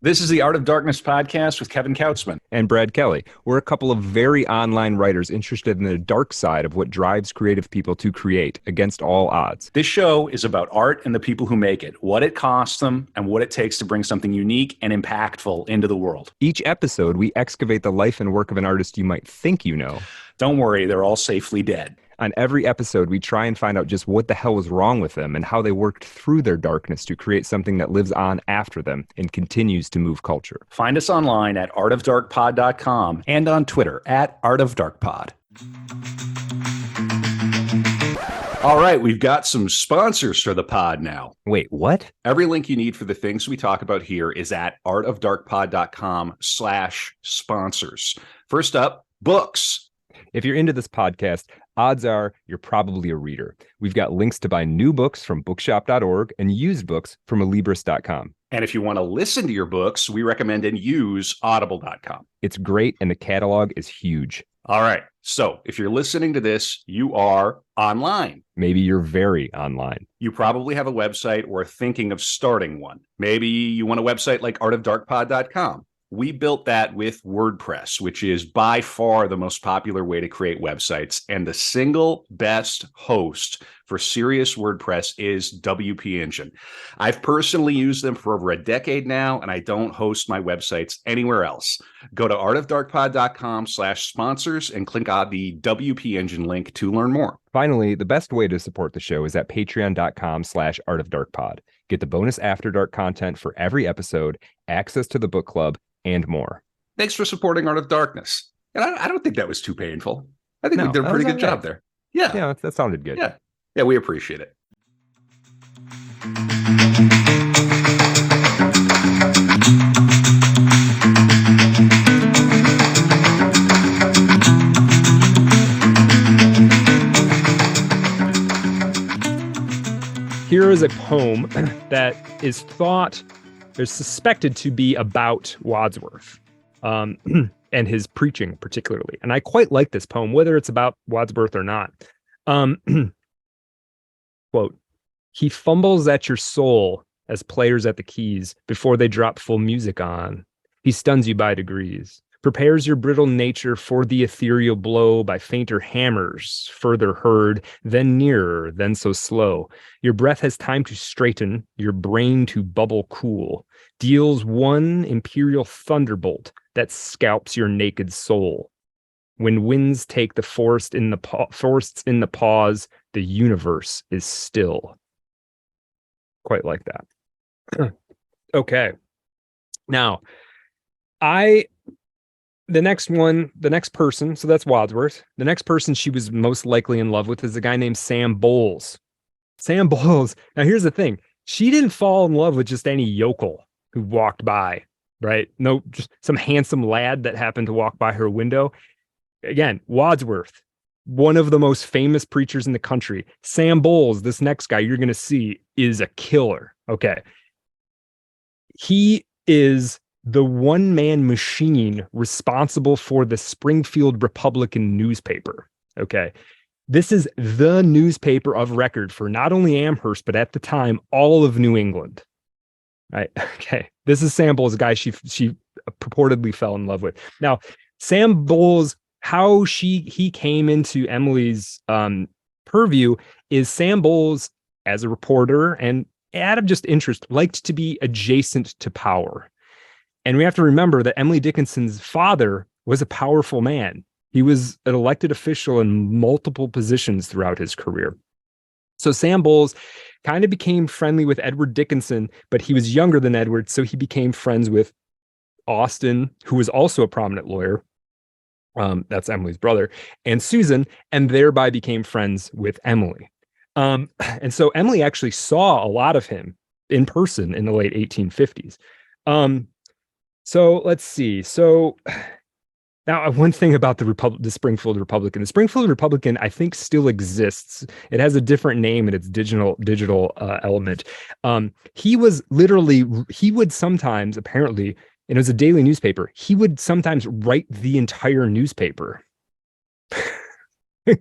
This is the Art of Darkness podcast with Kevin Kautzman. And Brad Kelly. We're a couple of very online writers interested in the dark side of what drives creative people to create against all odds. This show is about art and the people who make it, what it costs them, and what it takes to bring something unique and impactful into the world. Each episode, we excavate the life and work of an artist you might think you know. Don't worry, they're all safely dead. On every episode, we try and find out just what the hell was wrong with them and how they worked through their darkness to create something that lives on after them and continues to move culture. Find us online at artofdarkpod.com and on Twitter at artofdarkpod. All right, we've got some sponsors for the pod now. Wait, what? Every link you need for the things we talk about here is at artofdarkpod.com/sponsors. First up, books. If you're into this podcast, odds are you're probably a reader. We've got links to buy new books from bookshop.org and used books from alibris.com. And if you want to listen to your books, we recommend and use audible.com. It's great, and the catalog is huge. All right. So if you're listening to this, you are online. Maybe you're very online. You probably have a website or are thinking of starting one. Maybe you want a website like artofdarkpod.com. We built that with WordPress, which is by far the most popular way to create websites. And the single best host for serious WordPress is WP Engine. I've personally used them for over a decade now, and I don't host my websites anywhere else. Go to artofdarkpod.com/sponsors and click on the WP Engine link to learn more. Finally, the best way to support the show is at patreon.com/artofdarkpod. Get the bonus After Dark content for every episode, access to the book club, and more. Thanks for supporting Art of Darkness. And I don't think that was too painful. I think we did a pretty good job there. Yeah, that sounded good. Yeah, we appreciate it. Here is a poem that is suspected to be about Wadsworth and his preaching particularly. And I quite like this poem, whether it's about Wadsworth or not. Quote, "He fumbles at your soul as players at the keys before they drop full music on. He stuns you by degrees, prepares your brittle nature for the ethereal blow by fainter hammers, further heard, then nearer, then so slow. Your breath has time to straighten, your brain to bubble cool, deals one imperial thunderbolt that scalps your naked soul. When winds take the forests in the pause, the universe is still." Quite like that. Okay. Now, the next person, so that's Wadsworth. The next person she was most likely in love with is a guy named Sam Bowles. Sam Bowles. Now, here's the thing. She didn't fall in love with just any yokel who walked by, right? No, just some handsome lad that happened to walk by her window. Again, Wadsworth, one of the most famous preachers in the country. Sam Bowles, this next guy you're going to see, is a killer. Okay. He is the one-man machine responsible for the Springfield Republican newspaper. Okay. This is the newspaper of record for not only Amherst, but at the time, all of New England. Right. Okay. This is Sam Bowles, a guy she purportedly fell in love with. Now, Sam Bowles, how he came into Emily's purview is Sam Bowles, as a reporter and out of just interest, liked to be adjacent to power. And we have to remember that Emily Dickinson's father was a powerful man. He was an elected official in multiple positions throughout his career. So Sam Bowles kind of became friendly with Edward Dickinson, but he was younger than Edward, so he became friends with Austin, who was also a prominent lawyer. That's Emily's brother, and Susan, and thereby became friends with Emily. And so Emily actually saw a lot of him in person in the late 1850s. So let's see. So now one thing about the Springfield Republican. The Springfield Republican, I think, still exists. It has a different name in its digital element. He would sometimes, apparently, and it was a daily newspaper, he would sometimes write the entire newspaper.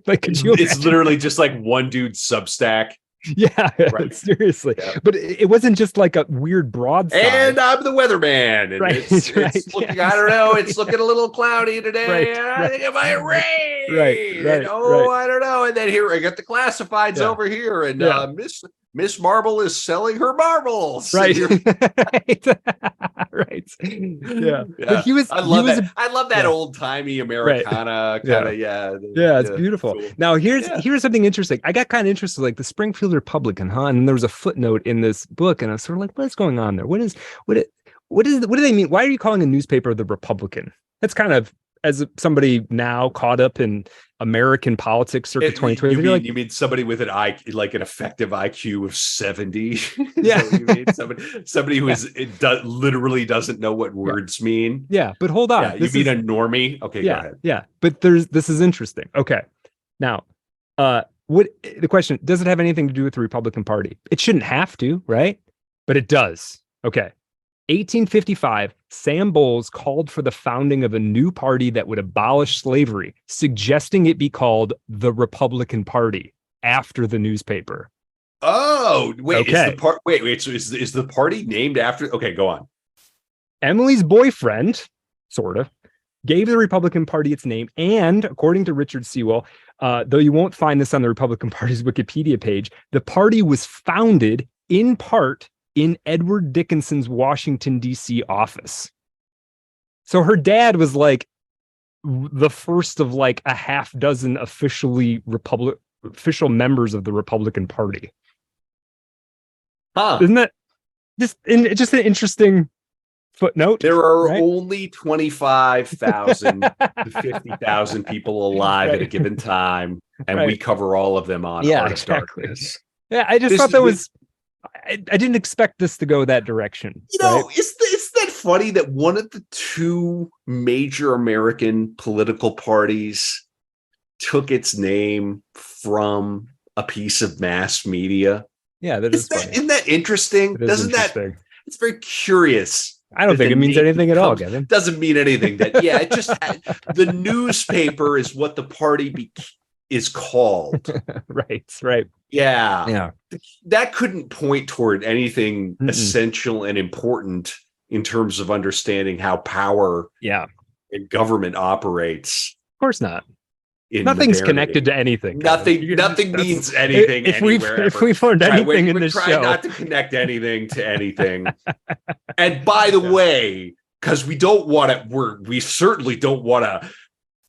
Like, could you imagine? It's literally just like one dude's Substack Yeah, Right. seriously. Yeah. But it wasn't just like a weird broadside. And I'm the weatherman. And Right, it's right. looking, Yeah, I don't know, exactly. it's looking a little cloudy today. Right, And I right. think it might Right, rain. And right, right. I don't know. And then here I got the classifieds Yeah, over here. And yeah. Miss Marble is selling her marbles. Right. And Right. Right. Yeah. But yeah, he was I love a that. I love that yeah, old timey right. Americana kind Yeah. of. Yeah, Yeah, it's yeah, beautiful. cool. Now Yeah. here's something interesting. I got kind of interested, like the Springfield Republican, huh? And there was a footnote in this book, and I was sort of like, what's going on there? What do they mean? Why are you calling a newspaper the Republican? That's kind of, as somebody now caught up in American politics circa 2020. You mean somebody with an like an effective IQ of 70? Is Yeah. that what you mean? Somebody who literally doesn't know what words mean. Yeah, but hold on. Yeah, you mean a normie? Okay, yeah, go ahead. Yeah, but this is interesting. Okay. Now, what the question, does it have anything to do with the Republican Party? It shouldn't have to, right? But it does. Okay. 1855, Sam Bowles called for the founding of a new party that would abolish slavery, suggesting it be called the Republican Party after the newspaper. Oh, wait, okay. So is the party named after? Okay, go on. Emily's boyfriend, sort of, gave the Republican Party its name, and according to Richard Sewell, though you won't find this on the Republican Party's Wikipedia page, the party was founded in part in Edward Dickinson's Washington, D.C. office. So her dad was like the first of like a half dozen official members of the Republican Party. Huh. Isn't that just an interesting footnote? There are right? only 25,000 to 50,000 people alive at a given time, and we cover all of them on Art of Darkness. Yeah, I just thought that was... I didn't expect this to go that direction. You know, isn't that funny that one of the two major American political parties took its name from a piece of mass media? Yeah, isn't that interesting? It's very curious. I don't think it means anything at all, Kevin. Doesn't mean anything. It just the newspaper is what the party is called. Right. Yeah. That couldn't point toward anything essential and important in terms of understanding how power and government operates. Of course not. Nothing's connected to anything. Nothing means anything anywhere. If we've learned anything in this show. We try not to connect anything to anything. And by the way, because we certainly don't want to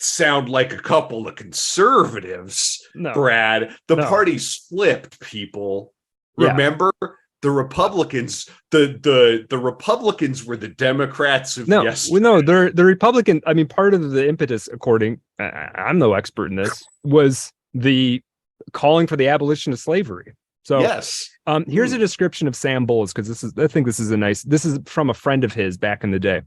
sound like a couple of conservatives, Brad. The party's flipped, people. Remember, the Republicans, the Republicans were the Democrats of yesterday. No, the Republican. I mean, part of the impetus, I'm no expert in this, was the calling for the abolition of slavery. So yes. Here's a description of Sam Bowles, because I think this is from a friend of his back in the day.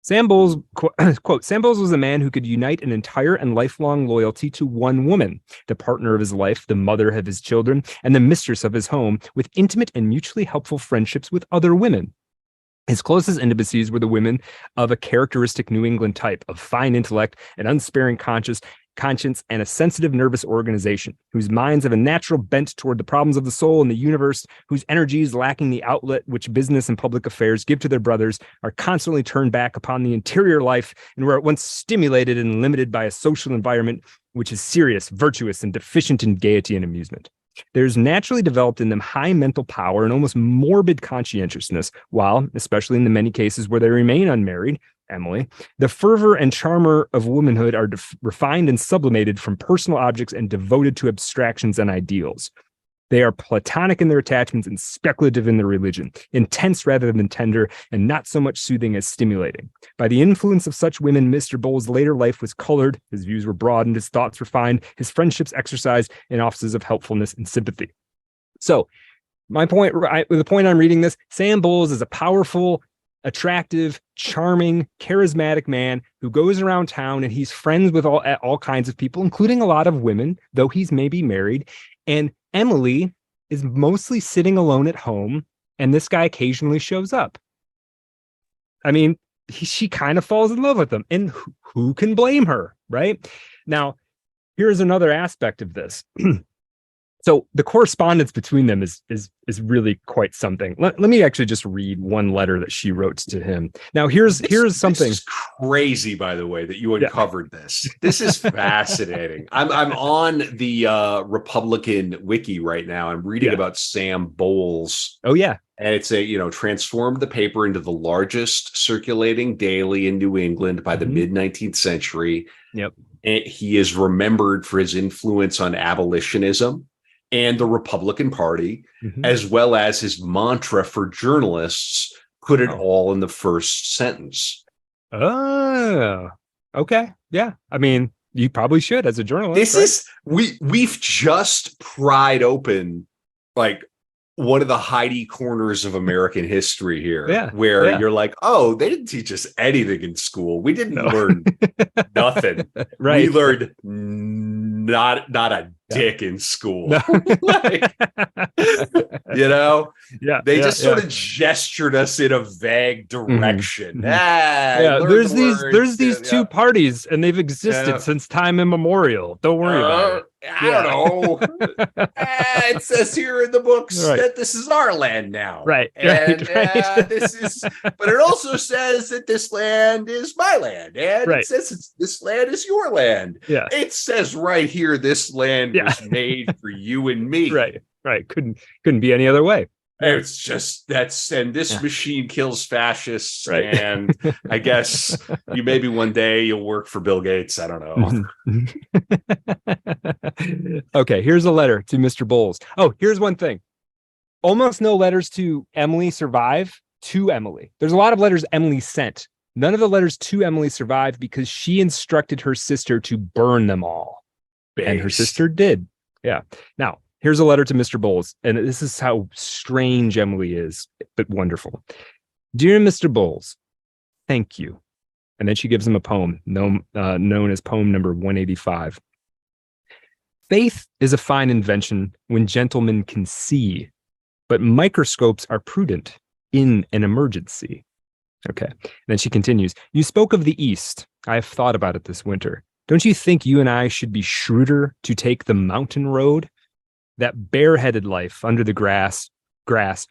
Sam Bowles, quote, Sam Bowles was a man who could unite an entire and lifelong loyalty to one woman, the partner of his life, the mother of his children, and the mistress of his home, with intimate and mutually helpful friendships with other women. His closest intimacies were the women of a characteristic New England type of fine intellect, an unsparing conscience, and a sensitive nervous organization, whose minds have a natural bent toward the problems of the soul and the universe, whose energies, lacking the outlet which business and public affairs give to their brothers, are constantly turned back upon the interior life, and were at once stimulated and limited by a social environment which is serious, virtuous, and deficient in gaiety and amusement. There's naturally developed in them high mental power and almost morbid conscientiousness, while, especially in the many cases where they remain unmarried, Emily, the fervor and charmer of womanhood are refined and sublimated from personal objects and devoted to abstractions and ideals. They are platonic in their attachments and speculative in their religion, intense rather than tender, and not so much soothing as stimulating. By the influence of such women, Mr. Bowles' later life was colored, his views were broadened, his thoughts refined, his friendships exercised in offices of helpfulness and sympathy. So, the point I'm reading this, Sam Bowles is a powerful, attractive, charming, charismatic man who goes around town and he's friends with all kinds of people, including a lot of women, though he's maybe married. And Emily is mostly sitting alone at home, and this guy occasionally shows up. I mean, she kind of falls in love with him, and who can blame her, right? Now, here's another aspect of this. So the correspondence between them is really quite something. Let me actually just read one letter that she wrote to him. Now here's something. This is crazy, by the way, that you uncovered this. This is fascinating. I'm on the Republican wiki right now. I'm reading about Sam Bowles. Oh yeah. And it's transformed the paper into the largest circulating daily in New England by the mid 19th century. Yep. And he is remembered for his influence on abolitionism and the Republican Party, as well as his mantra for journalists, put it all in the first sentence. Oh, okay. Yeah. I mean, you probably should as a journalist. This is, we've just pried open like one of the Heidi corners of American history here, where you're like, oh, they didn't teach us anything in school. We didn't learn nothing. Right. We learned not a dick in school. No. Like, they just sort of gestured us in a vague direction. There's these two parties, and they've existed since time immemorial. Don't worry about it. I don't know. It says here in the books that this is our land now. Right. And this is, but it also says that this land is my land. And it says this land is your land. Yeah. It says right here, this land was made for you and me. Right. Couldn't be any other way. It's just and this machine kills fascists. And I guess maybe one day you'll work for Bill Gates. I don't know. Okay, here's a letter to Mr. Bowles. Oh, here's one thing. Almost no letters to Emily survive to Emily. There's a lot of letters Emily sent. None of the letters to Emily survive because she instructed her sister to burn them all. And her sister did. Yeah. Now, here's a letter to Mr. Bowles, and this is how strange Emily is, but wonderful. Dear Mr. Bowles, thank you. And then she gives him a poem known as poem number 185. Faith is a fine invention when gentlemen can see, but microscopes are prudent in an emergency. Okay. And then she continues, you spoke of the East. I have thought about it this winter. Don't you think you and I should be shrewder to take the mountain road? That bareheaded life under the grass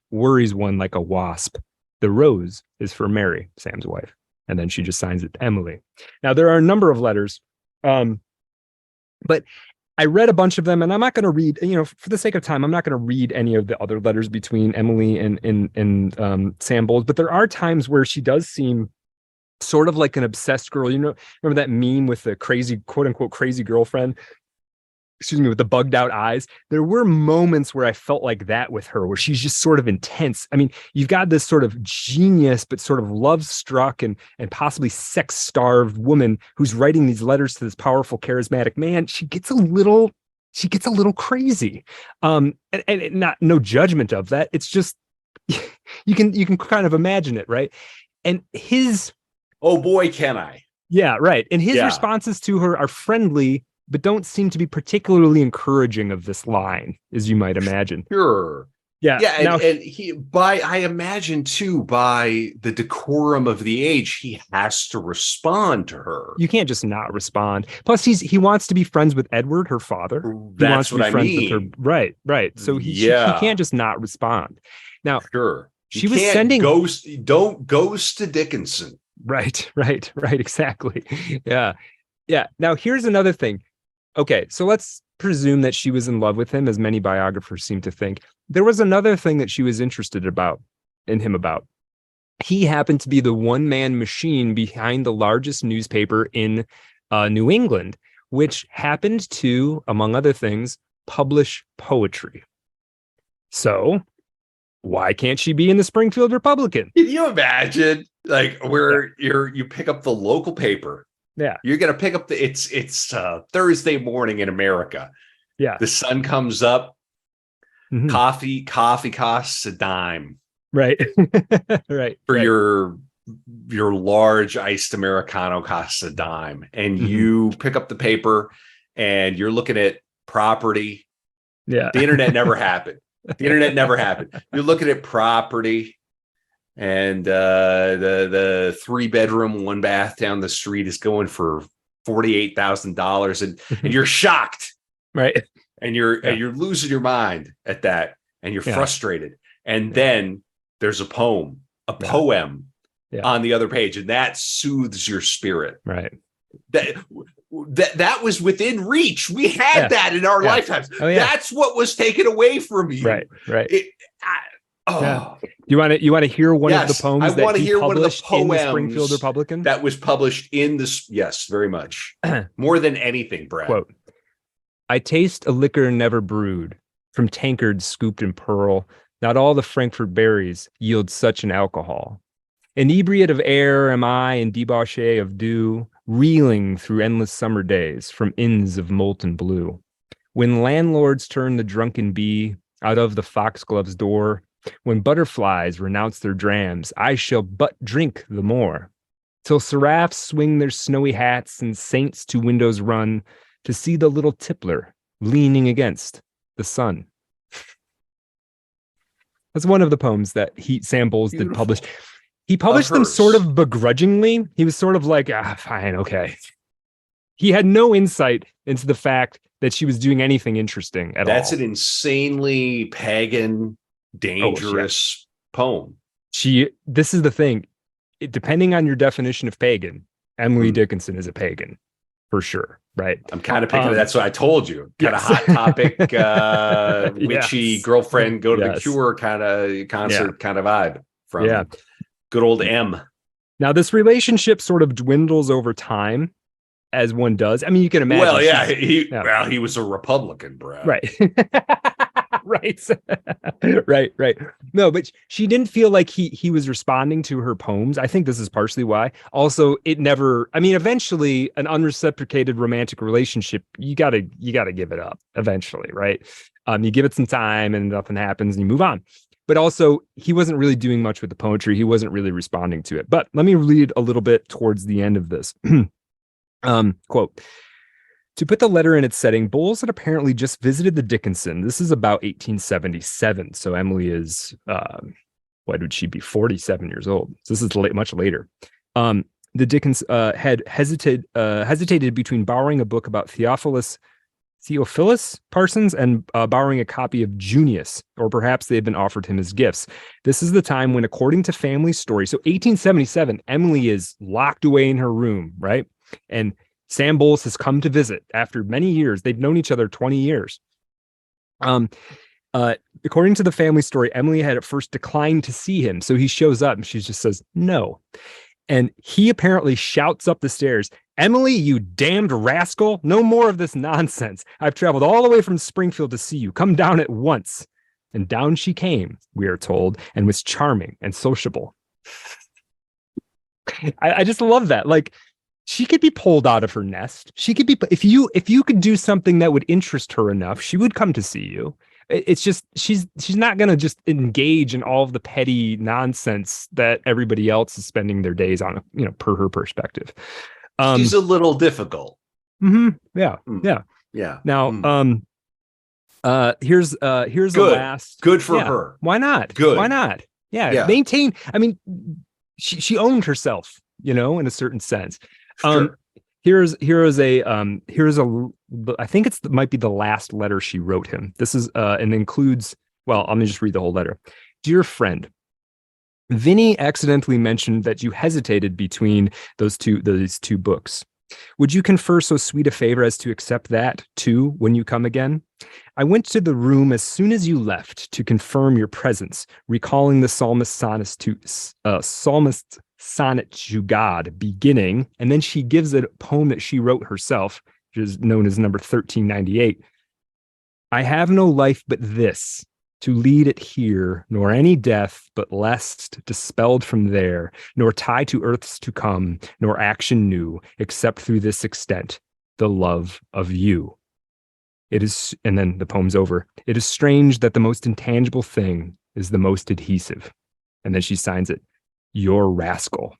worries one like a wasp. The rose is for Mary, Sam's wife. And then she just signs it, Emily. Now, there are a number of letters, but I read a bunch of them, and I'm not going to read, for the sake of time, I'm not going to read any of the other letters between Emily and Sam Bowles, but there are times where she does seem sort of like an obsessed girl. Remember that meme with the crazy, quote unquote, crazy girlfriend? With the bugged out eyes. There were moments where I felt like that with her, where she's just sort of intense. I mean, you've got this sort of genius, but sort of love struck and possibly sex starved woman who's writing these letters to this powerful, charismatic man. She gets a little crazy. And no judgment of that. It's just, you can kind of imagine it. Right. And his, oh boy, can I. Yeah. Right. And his responses to her are friendly, but don't seem to be particularly encouraging of this line, as you might imagine. Sure. Yeah. Yeah. I imagine too, by the decorum of the age, he has to respond to her. You can't just not respond. Plus, he wants to be friends with Edward, her father. That's what I mean. With her. Right. So he can't just not respond. Now, sure. She was sending don't ghost to Dickinson. Right. Exactly. Yeah. Now, here's another thing. Okay, so let's presume that she was in love with him, as many biographers seem to think. There was another thing that she was interested in him about. He happened to be the one-man machine behind the largest newspaper in New England, which happened to, among other things, publish poetry. So, why can't she be in the Springfield Republican? Can you imagine, like, where you pick up the local paper? Yeah, you're gonna pick up it's Thursday morning in America. Yeah, the sun comes up. Coffee costs a dime. Right, right. For your large iced Americano costs a dime, and you pick up the paper and you're looking at property. Yeah, the internet never happened. You're looking at property. And the 3-bedroom, 1-bath down the street is going for $48,000, and you're shocked, right? and you're losing your mind at that, and you're frustrated. And then there's a poem on the other page, and that soothes your spirit. Right. That was within reach. We had that in our lifetimes. Oh, yeah. That's what was taken away from you. Right. Oh. You want to hear one of the poems I want that to he hear one of the published in the Springfield poems Republican? that was published in this. Yes, very much. More than anything, Brad. Quote, I taste a liquor never brewed, from tankards scooped in pearl. Not all the Frankfurt berries yield such an alcohol. Inebriate of air am I, and debauchee of dew, reeling through endless summer days from inns of molten blue. When landlords turn the drunken bee out of the foxglove's door, when butterflies renounce their drams, I shall but drink the more, till seraphs swing their snowy hats and saints to windows run to see the little tippler leaning against the sun. That's one of the poems that Sam Bowles did publish. He published them sort of begrudgingly. He was sort of like, fine, okay. He had no insight into the fact that she was doing anything interesting at all. That's an insanely pagan, dangerous poem. This is the thing. Depending on your definition of pagan, Emily Dickinson is a pagan, for sure, right? I'm kind of picking that's what I told you. Kind of hot topic, witchy girlfriend, go to the Cure kind of concert kind of vibe from good old M. Now, this relationship sort of dwindles over time, as one does. I mean, you can imagine. Well, he was a Republican, Brad. Right. right. No, but she didn't feel like he was responding to her poems. I think this is partially why. Also, eventually an unreciprocated romantic relationship, you gotta give it up eventually, right? You give it some time and nothing happens and you move on. But also, he wasn't really doing much with the poetry. He wasn't really responding to it. But let me read a little bit towards the end of this. Quote, to put the letter in its setting, Bowles had apparently just visited the Dickinson. This is about 1877. So Emily is, what would she be, 47 years old? So this is much later. The Dickens had hesitated between borrowing a book about Theophilus Parsons and borrowing a copy of Junius, or perhaps they had been offered him as gifts. This is the time when, according to family story, so 1877, Emily is locked away in her room, right? And Sam Bowles has come to visit after many years. They've known each other 20 years. According to the family story, Emily had at first declined to see him. So he shows up and she just says, no. And he apparently shouts up the stairs, Emily, you damned rascal, no more of this nonsense. I've traveled all the way from Springfield to see you. Come down at once. And down she came, we are told, and was charming and sociable. I just love that. Like, she could be pulled out of her nest. She could be, if you could do something that would interest her enough, she would come to see you. It's just, she's not going to just engage in all of the petty nonsense that everybody else is spending their days on, per her perspective. She's a little difficult. Yeah. Now, here's good. the last. Good for her. Why not? Good. Why not? Yeah. Maintain. I mean, she owned herself, in a certain sense. Sure. Here's a I think might be the last letter she wrote him. This is and includes, well, let me just read the whole letter. Dear friend, Vinny accidentally mentioned that you hesitated between these two books. Would you confer so sweet a favor as to accept that too when you come again? I went to the room as soon as you left to confirm your presence, recalling the psalmist's sonnet to God beginning, and then she gives a poem that she wrote herself, which is known as number 1398. I have no life but this, to lead it here, nor any death but lest dispelled from there, nor tie to earths to come, nor action new, except through this extent, the love of you. It is, and then the poem's over. It is strange that the most intangible thing is the most adhesive. And then she signs it, your rascal.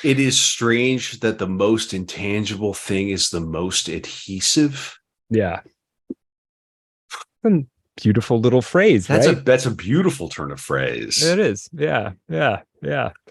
It is strange that the most intangible thing is the most adhesive. Yeah. Beautiful little phrase. That's a beautiful turn of phrase. It is. Yeah.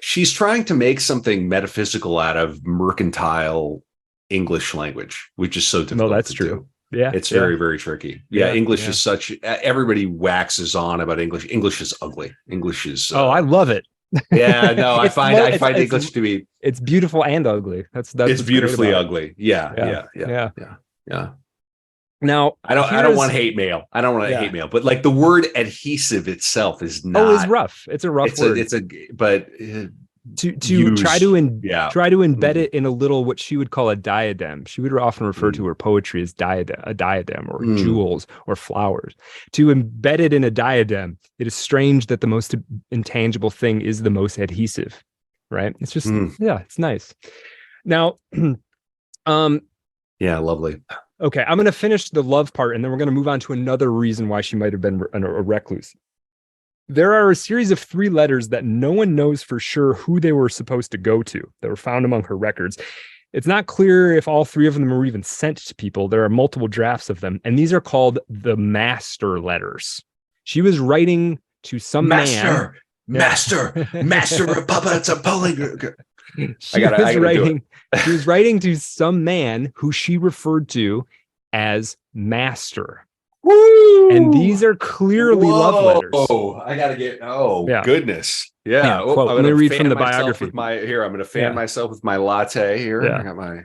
She's trying to make something metaphysical out of mercantile English language, which is so difficult. No, that's to true. do. Yeah. It's very, very tricky. Yeah. English is such, everybody waxes on about English. English is ugly. English is. Oh, I love it. Yeah, no, I find it's English to be. It's beautiful and ugly. That's It's what's great beautifully about ugly. Yeah. Now, I don't want hate mail. I don't want to hate mail, but like the word adhesive itself is not. Oh, it's rough. It's a rough word. But to try to embed it in a little what she would call a diadem. She would often refer to her poetry as a diadem or jewels or flowers. To embed it in a diadem, it is strange that the most intangible thing is the most adhesive, right? It's just it's nice. Now, lovely. Okay, I'm going to finish the love part, and then we're going to move on to another reason why she might have been a recluse. There are a series of 3 letters that no one knows for sure who they were supposed to go to that were found among her records. It's not clear if all 3 of them were even sent to people. There are multiple drafts of them, and these are called the master letters. She was writing to some master Papa, it's a polling. She was writing to some man who she referred to as master. Woo! And these are clearly love letters. Oh, I gotta get. Goodness. Yeah. Let me read from the biography. I'm going to fan myself with my latte here. Yeah. I got my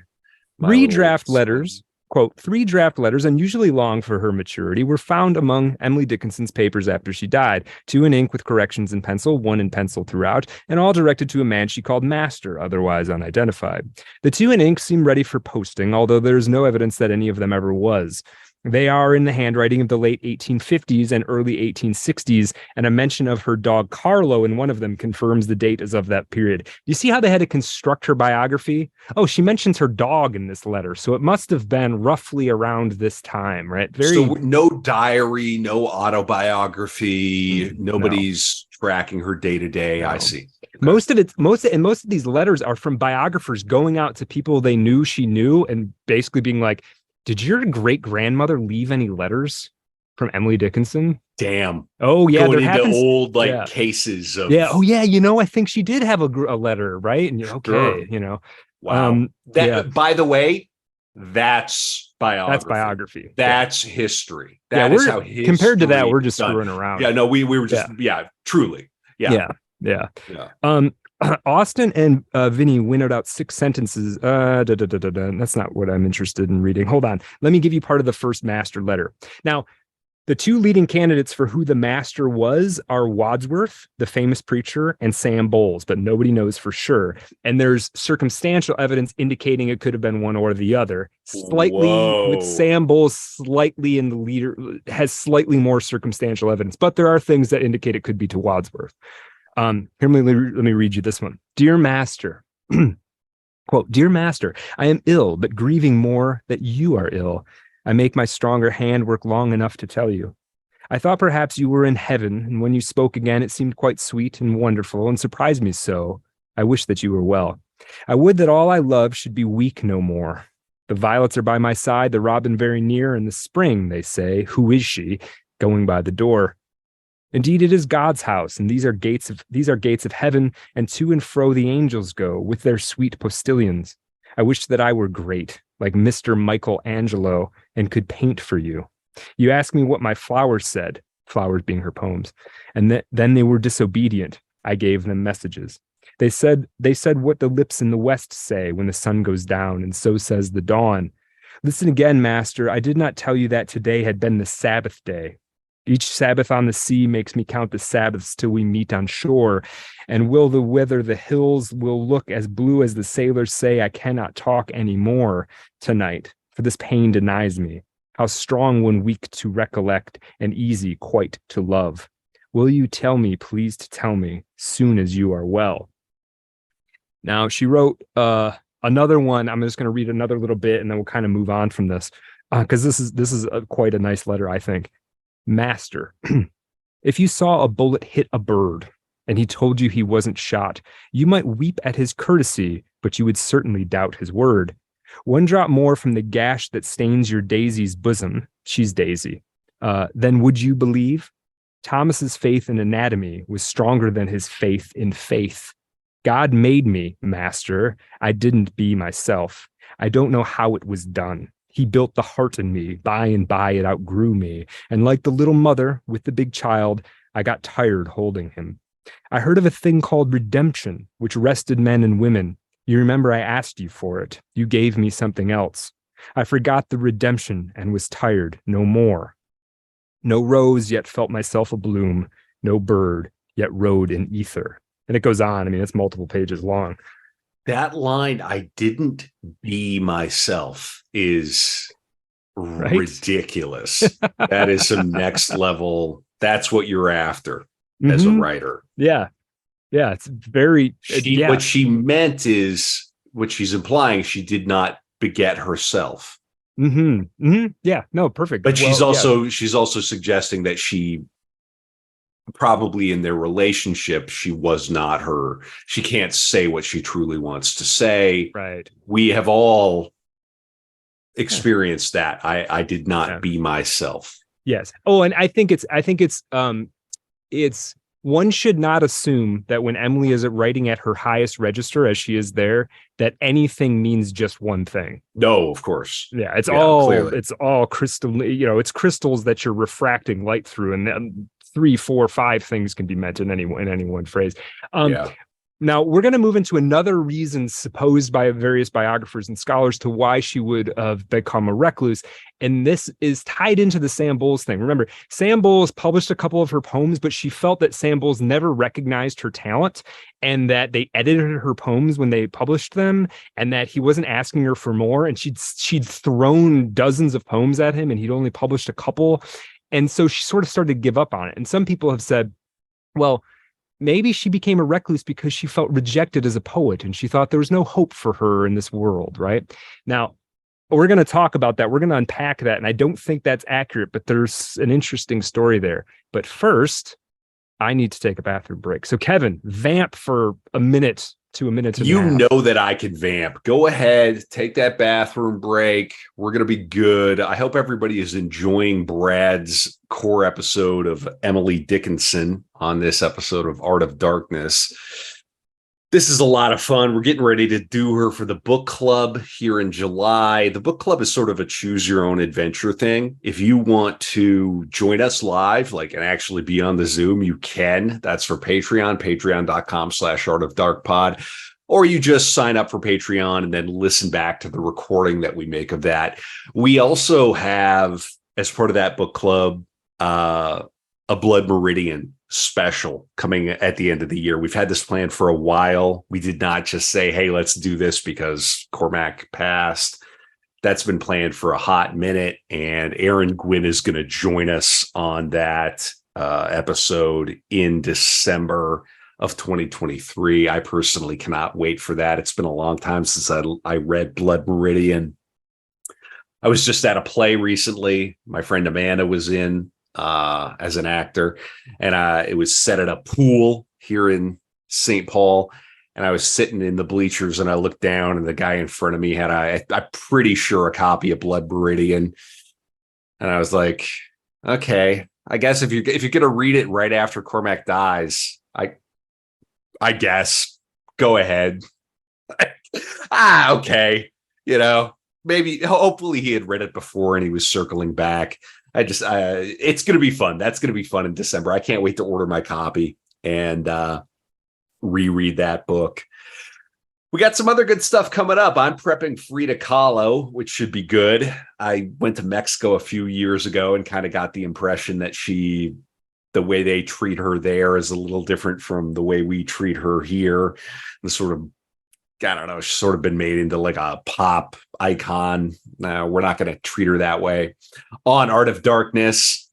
3 draft letters. Quote, 3 draft letters, unusually long for her maturity, were found among Emily Dickinson's papers after she died. 2 in ink with corrections in pencil, 1 in pencil throughout, and all directed to a man she called Master, otherwise unidentified. The 2 in ink seem ready for posting, although there is no evidence that any of them ever was. They are in the handwriting of the late 1850s and early 1860s, and a mention of her dog Carlo in one of them confirms the date as of that period. You see how they had to construct her biography? Oh, she mentions her dog in this letter, so it must have been roughly around this time, right? So no diary, no autobiography, nobody's tracking her day to day. I see. Most of these letters are from biographers going out to people they knew she knew and basically being like, did your great grandmother leave any letters from Emily Dickinson? Damn. Oh yeah, going into old cases of. Yeah. Oh yeah. I think she did have a letter, right? And you're okay. Sure. Wow. By the way, that's biography. That's biography. That's history. That is how history compared to that, we're just screwing around. Yeah. No, we were just truly. Yeah. Austin and Vinny winnowed out 6 sentences. That's not what I'm interested in reading. Hold on. Let me give you part of the first master letter. Now, the 2 leading candidates for who the master was are Wadsworth, the famous preacher, and Sam Bowles, but nobody knows for sure. And there's circumstantial evidence indicating it could have been one or the other. With Sam Bowles slightly in the leader, has slightly more circumstantial evidence, but there are things that indicate it could be to Wadsworth. Here, let me read you this one. Dear Master, quote, Dear Master, I am ill, but grieving more that you are ill. I make my stronger hand work long enough to tell you. I thought perhaps you were in heaven, and when you spoke again, it seemed quite sweet and wonderful and surprised me so. I wish that you were well. I would that all I love should be weak no more. The violets are by my side, the robin very near, and the spring, they say, who is she, going by the door? Indeed, it is God's house, and these are gates of heaven, and to and fro the angels go with their sweet postilions. I wish that I were great, like Mr. Michelangelo, and could paint for you. You ask me what my flowers said, flowers being her poems, and then they were disobedient. I gave them messages. They said what the lips in the west say when the sun goes down, and so says the dawn. Listen again, Master. I did not tell you that today had been the Sabbath day. Each Sabbath on the sea makes me count the Sabbaths till we meet on shore. And whether the hills will look as blue as the sailors say, I cannot talk any more tonight, for this pain denies me. How strong when weak to recollect, and easy quite to love. Will you tell me, please to tell me, soon as you are well? Now, she wrote another one. I'm just going to read another little bit, and then we'll kind of move on from this, because this is quite a nice letter, I think. Master, if you saw a bullet hit a bird and he told you he wasn't shot, you might weep at his courtesy, but you would certainly doubt his word. 1 drop more from the gash that stains your Daisy's bosom, she's Daisy, then would you believe? Thomas's faith in anatomy was stronger than his faith in faith. God made me, Master. I didn't be myself. I don't know how it was done. He built the heart in me. By and by it outgrew me. And like the little mother with the big child, I got tired holding him. I heard of a thing called redemption, which rested men and women. You remember I asked you for it. You gave me something else. I forgot the redemption and was tired no more. No rose, yet felt myself a bloom. No bird, yet rode in ether. And it goes on. I mean, it's multiple pages long. That line, I didn't be myself, is Right? ridiculous. That is some next level. That's what you're after as a writer. Yeah. Yeah. It's very, What she meant is, what she's implying, she did not beget herself. Yeah. No, perfect. But she's also suggesting that she probably in their relationship, she was not her. She can't say what she truly wants to say. Right. We have all experienced that. I did not be myself. Yes. Oh, and I think it's one should not assume that when Emily is writing at her highest register, as she is there, that anything means just one thing. No, of course. Yeah, it's all crystal. It's crystals that you're refracting light through, and then 3, 4, 5 things can be meant in any one phrase. Now we're going to move into another reason supposed by various biographers and scholars to why she would have become a recluse. And this is tied into the Sam Bowles thing. Remember, Sam Bowles published a couple of her poems, but she felt that Sam Bowles never recognized her talent and that they edited her poems when they published them and that he wasn't asking her for more. And she'd thrown dozens of poems at him and he'd only published a couple. And so she sort of started to give up on it. And some people have said, well, maybe she became a recluse because she felt rejected as a poet and she thought there was no hope for her in this world, right? Now, we're going to talk about that. We're going to unpack that. And I don't think that's accurate, but there's an interesting story there. But first, I need to take a bathroom break. So Kevin, vamp for a minute to a minute and a half. You know that I can vamp. Go ahead, take that bathroom break. We're going to be good. I hope everybody is enjoying Brad's core episode of Emily Dickinson on this episode of Art of Darkness. This is a lot of fun. We're getting ready to do her for the book club here in July. The book club is sort of a choose your own adventure thing. If you want to join us live, and actually be on the Zoom, you can. That's for Patreon, patreon.com/artofdarkpod. Or you just sign up for Patreon and then listen back to the recording that we make of that. We also have, as part of that book club, a Blood Meridian special coming at the end of the year. We've had this planned for a while. We did not just say, hey, let's do this because Cormac passed. That's been planned for a hot minute, and Aaron Gwynn is going to join us on that episode in December of 2023. I personally cannot wait for that. It's been a long time since I read Blood Meridian. I was just at a play recently. My friend Amanda was in as an actor, and it was set at a pool here in St. Paul, and I was sitting in the bleachers and I looked down and the guy in front of me had I'm pretty sure a copy of Blood Meridian, and I was like, okay, I guess if you're gonna read it right after Cormac dies, I guess go ahead. Okay, maybe hopefully he had read it before and he was circling back. It's going to be fun. That's going to be fun in December. I can't wait to order my copy and reread that book. We got some other good stuff coming up. I'm prepping Frida Kahlo, which should be good. I went to Mexico a few years ago and kind of got the impression that the way they treat her there is a little different from the way we treat her here. The sort of, I don't know, she's sort of been made into like a pop icon. No, we're not going to treat her that way. On Art of Darkness,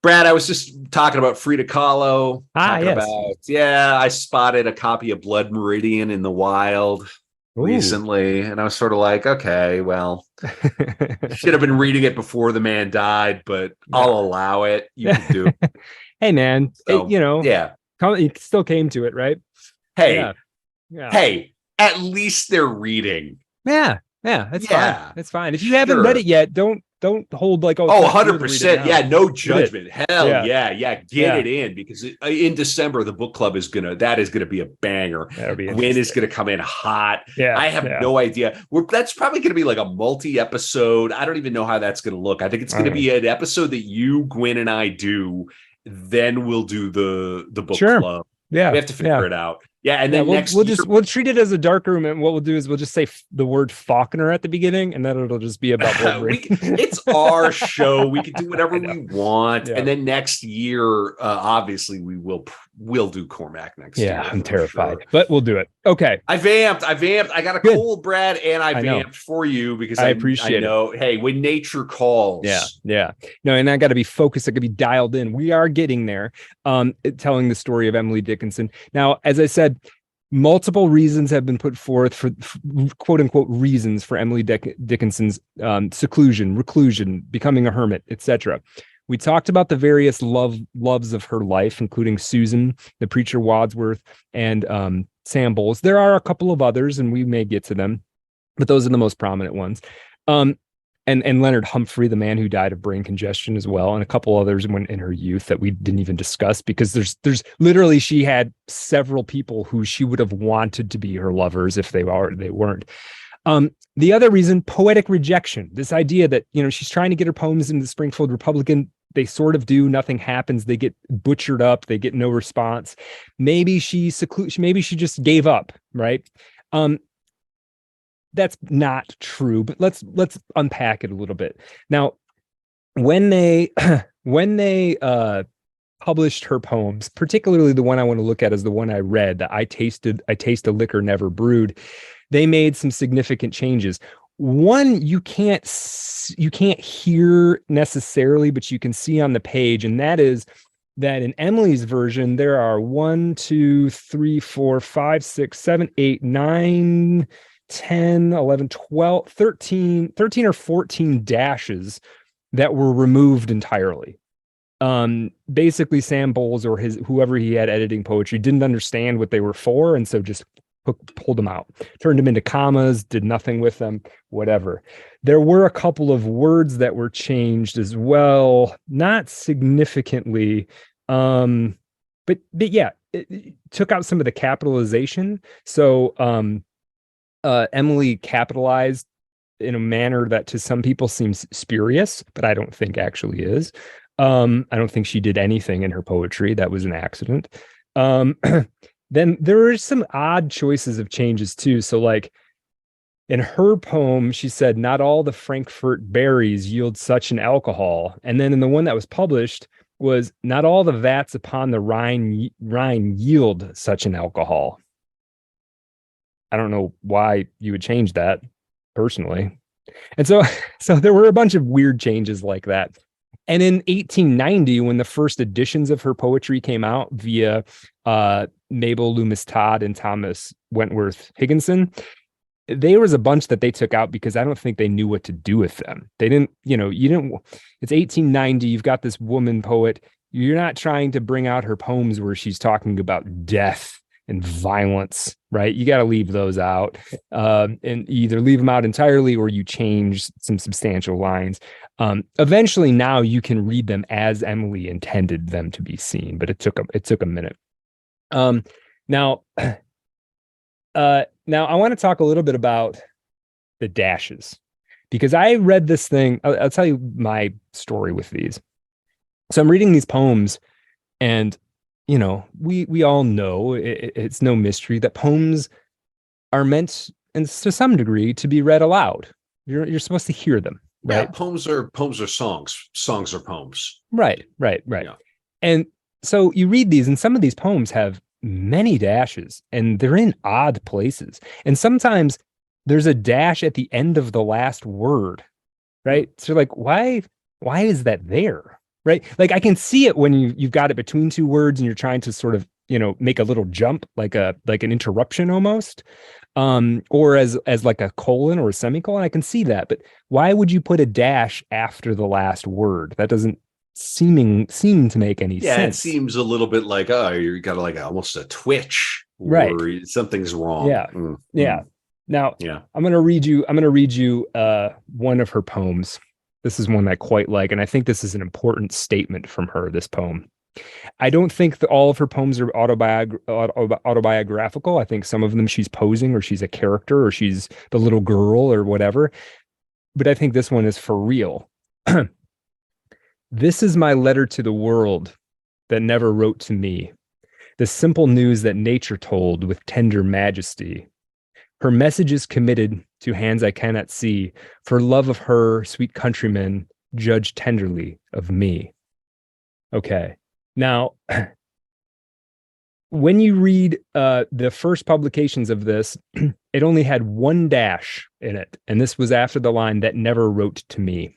Brad, I was just talking about Frida Kahlo. Yes. I spotted a copy of Blood Meridian in the wild recently, and I was sort of like, okay, well, should have been reading it before the man died, but I'll allow it. You can do it. Hey, man, So, you still came to it, right? Hey, Yeah. hey. At least they're reading. Yeah, that's fine. It's fine. If you haven't Sure. read it yet, don't don't hold like, oh, Oh, it's not true to read it 100%. now. Yeah, no Read it. judgment. Hell Yeah. yeah. Get Yeah. it in, because in December, the book club is gonna be a banger. That'll be Gwen is interesting. gonna come in hot. Yeah. I have no idea. That's probably gonna be like a multi-episode. I don't even know how that's gonna look. I think it's gonna be an episode that you, Gwen, and I do. Then we'll do the book club. Yeah. We have to figure it out. Yeah, and then we'll treat it as a dark room, and what we'll do is we'll just say the word Faulkner at the beginning, and then it'll just be about it's our show. We can do whatever we want, and then next year, obviously, we'll do Cormac next year. Yeah, I'm terrified, but we'll do it. Okay. I vamped. I got a cold, Brad, and I vamped for you because I appreciate it. Hey, when nature calls. Yeah. No, and I got to be focused. I got to be dialed in. We are getting there. Telling the story of Emily Dickinson. Now, as I said, multiple reasons have been put forth for quote unquote reasons for Emily Dickinson's seclusion, reclusion, becoming a hermit, etc. We talked about the various loves of her life, including Susan, the preacher Wadsworth, and Sam Bowles. There are a couple of others, and we may get to them, but those are the most prominent ones. And Leonard Humphrey, the man who died of brain congestion as well, and a couple others in her youth that we didn't even discuss, because there's literally, she had several people who she would have wanted to be her lovers if they weren't. The other reason, poetic rejection. This idea that, she's trying to get her poems into the Springfield Republican. They sort of do, nothing happens. They get butchered up. They get no response. Maybe she just gave up, right? That's not true, but let's unpack it a little bit. Now, when they published her poems, particularly the one I want to look at is the one I read, that I taste a liquor never brewed. They made some significant changes. One you can't hear necessarily, but you can see on the page, and that is that in Emily's version there are 1, 2, 3, 4, 5, 6, 7, 8, 9, 10, 11, 12, 13 or 14 dashes that were removed entirely. Basically Sam Bowles or whoever he had editing poetry didn't understand what they were for, and so just pulled them out, turned them into commas, did nothing with them, whatever. There were a couple of words that were changed as well, not significantly, but yeah, it took out some of the capitalization. So Emily capitalized in a manner that to some people seems spurious, but I don't think actually is. I don't think she did anything in her poetry that was an accident. Then there are some odd choices of changes too. So like in her poem, she said, "Not all the Frankfurt berries yield such an alcohol." And then in the one that was published was, "Not all the vats upon the Rhine yield such an alcohol." I don't know why you would change that personally. And so there were a bunch of weird changes like that. And in 1890, when the first editions of her poetry came out via Mabel Loomis Todd and Thomas Wentworth Higginson, there was a bunch that they took out because I don't think they knew what to do with them. They didn't, it's 1890. You've got this woman poet. You're not trying to bring out her poems where she's talking about death and violence, right? You got to leave those out, and either leave them out entirely or you change some substantial lines. Eventually now you can read them as Emily intended them to be seen, but it took a minute. Now I want to talk a little bit about the dashes, because I read this thing. I'll tell you my story with these. So I'm reading these poems, and we all know it's no mystery that poems are meant, and to some degree, to be read aloud. You're supposed to hear them, right? Yeah, poems are songs. Songs are poems. Right. Yeah. And so you read these, and some of these poems have many dashes, and they're in odd places. And sometimes there's a dash at the end of the last word, right? So you're like, why is that there? Right? Like I can see it when you've got it between two words and you're trying to sort of, make a little jump, like an interruption almost, or as like a colon or a semicolon. I can see that, but why would you put a dash after the last word? That doesn't seem to make any sense. Yeah, it seems a little bit like, you got like almost a twitch, right? Something's wrong. Yeah, yeah. Now, yeah. I'm gonna read you one of her poems. This is one I quite like, and I think this is an important statement from her, this poem. I don't think that all of her poems are autobiographical. I think some of them she's posing, or she's a character, or she's the little girl, or whatever. But I think this one is for real. This is my letter to the world that never wrote to me, the simple news that nature told with tender majesty. Her message is committed to hands I cannot see. For love of her, sweet countrymen, judge tenderly of me. Okay. Now, when you read the first publications of this, it only had one dash in it. And this was after the line that never wrote to me.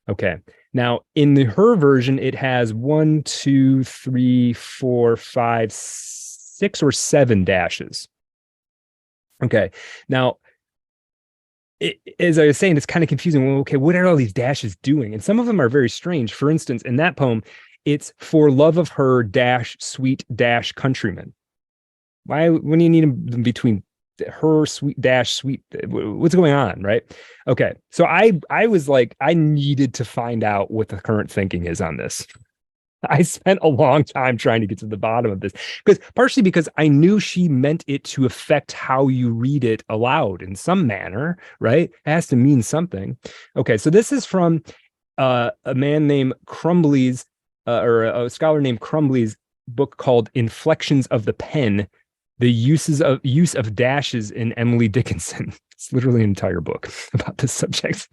Okay. Now, in her version, it has 1, 2, 3, 4, 5, 6 or 7 dashes. Okay. Now, as I was saying, it's kind of confusing. Well, okay, what are all these dashes doing? And some of them are very strange. For instance, in that poem, it's for love of her dash sweet dash countrymen. Why? When do you need them between her sweet dash sweet? What's going on, right? Okay, so I was like, I needed to find out what the current thinking is on this. I spent a long time trying to get to the bottom of this, partially because I knew she meant it to affect how you read it aloud in some manner, right? It has to mean something. Okay, so this is from a man named Crumbly's, or a scholar named Crumbly's book called Inflections of the Pen, the use of dashes in Emily Dickinson. It's literally an entire book about this subject.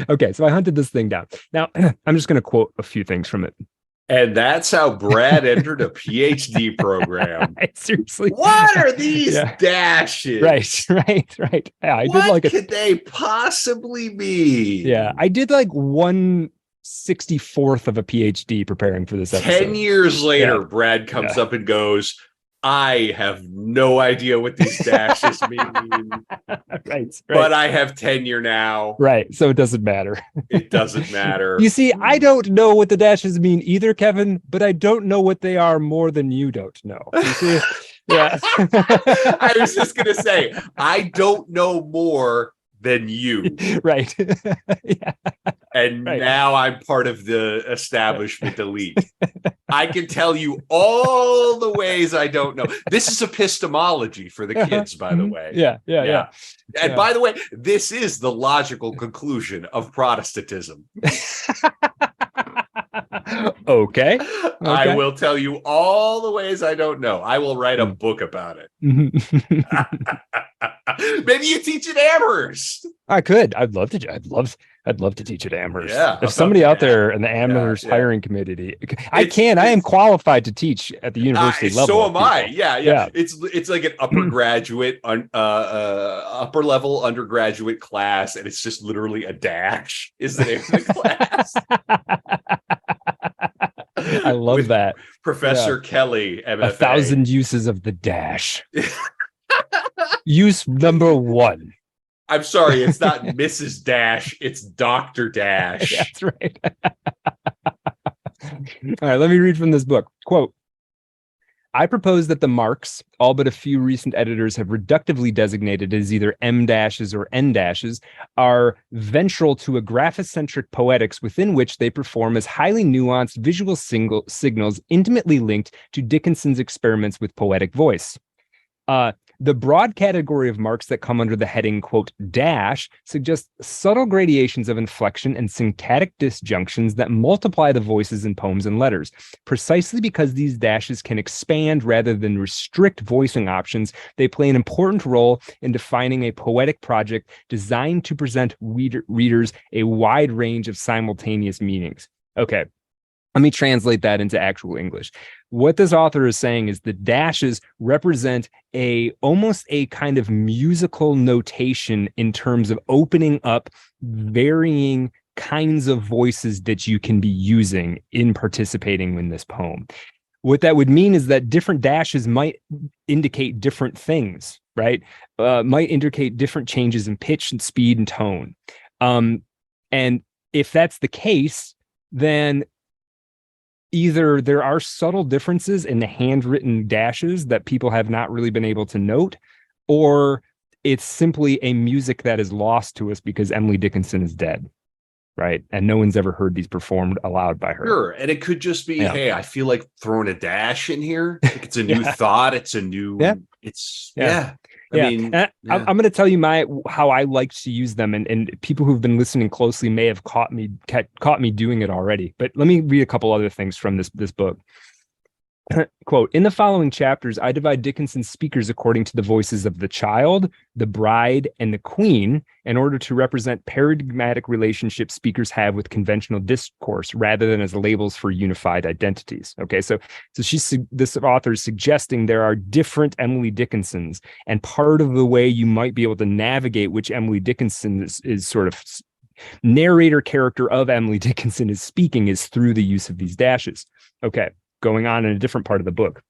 Okay. So I hunted this thing down. Now I'm just going to quote a few things from it. And that's how Brad entered a PhD program. Seriously. What are these dashes? Right. Yeah, what could they possibly be? Yeah, I did like 1/64th of a PhD preparing for this episode. 10 years later, Brad comes up and goes, I have no idea what these dashes mean. Right. But I have tenure now. Right. So it doesn't matter. It doesn't matter. You see, I don't know what the dashes mean either, Kevin, but I don't know what they are more than you don't know. You see? Yeah. I was just going to say, I don't know more than you. Right. Yeah. And now I'm part of the establishment elite. I can tell you all the ways I don't know. This is epistemology for the kids, by the way. Yeah. And by the way, this is the logical conclusion of Protestantism. Okay. I will tell you all the ways I don't know. I will write a book about it. Maybe you teach at Amherst. I could. I'd love to teach at Amherst. Yeah. If somebody out there in the Amherst hiring committee, I am qualified to teach at the university level. So am I. Yeah. It's like an upper graduate, upper level undergraduate class, and it's just literally a dash is the name of the class. I love that. Professor Kelly, MFA. 1,000 uses of the dash. Use number 1. I'm sorry, it's not Mrs. Dash, it's Dr. Dash. That's right. All right, let me read from this book. Quote, I propose that the marks, all but a few recent editors have reductively designated as either M dashes or N dashes, are ventral to a graphocentric poetics within which they perform as highly nuanced visual signals intimately linked to Dickinson's experiments with poetic voice. The broad category of marks that come under the heading, quote, dash, suggest subtle gradations of inflection and syntactic disjunctions that multiply the voices in poems and letters. Precisely because these dashes can expand rather than restrict voicing options, they play an important role in defining a poetic project designed to present readers a wide range of simultaneous meanings. Okay. Let me translate that into actual English. What this author is saying is the dashes represent almost a kind of musical notation in terms of opening up varying kinds of voices that you can be using in participating in this poem. What that would mean is that different dashes might indicate different things, right? Might indicate different changes in pitch and speed and tone. And if that's the case, then either there are subtle differences in the handwritten dashes that people have not really been able to note, or it's simply a music that is lost to us because Emily Dickinson is dead. right? And no one's ever heard these performed aloud by her. Sure. And it could just be, Yeah. hey, I feel like throwing a dash in here. Like it's a new thought. It's a new, I mean, I'm going to tell you how I like to use them, and people who've been listening closely may have caught me doing it already. But let me read a couple other things from this book. Quote, in the following chapters, I divide Dickinson's speakers according to the voices of the child, the bride, and the queen in order to represent paradigmatic relationships speakers have with conventional discourse rather than as labels for unified identities. Okay, so this author is suggesting there are different Emily Dickinsons, and part of the way you might be able to navigate which Emily Dickinson is sort of narrator character of Emily Dickinson is speaking is through the use of these dashes. Okay. Going on in a different part of the book.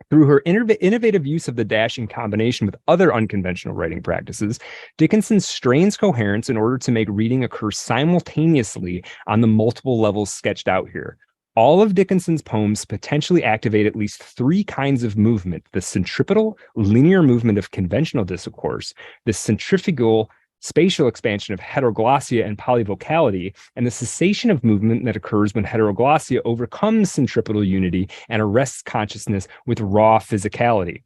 Through her innovative use of the dash in combination with other unconventional writing practices, Dickinson strains coherence in order to make reading occur simultaneously on the multiple levels sketched out here. All of Dickinson's poems potentially activate at least three kinds of movement: the centripetal, linear movement of conventional discourse, the centrifugal, spatial expansion of heteroglossia and polyvocality, and the cessation of movement that occurs when heteroglossia overcomes centripetal unity and arrests consciousness with raw physicality.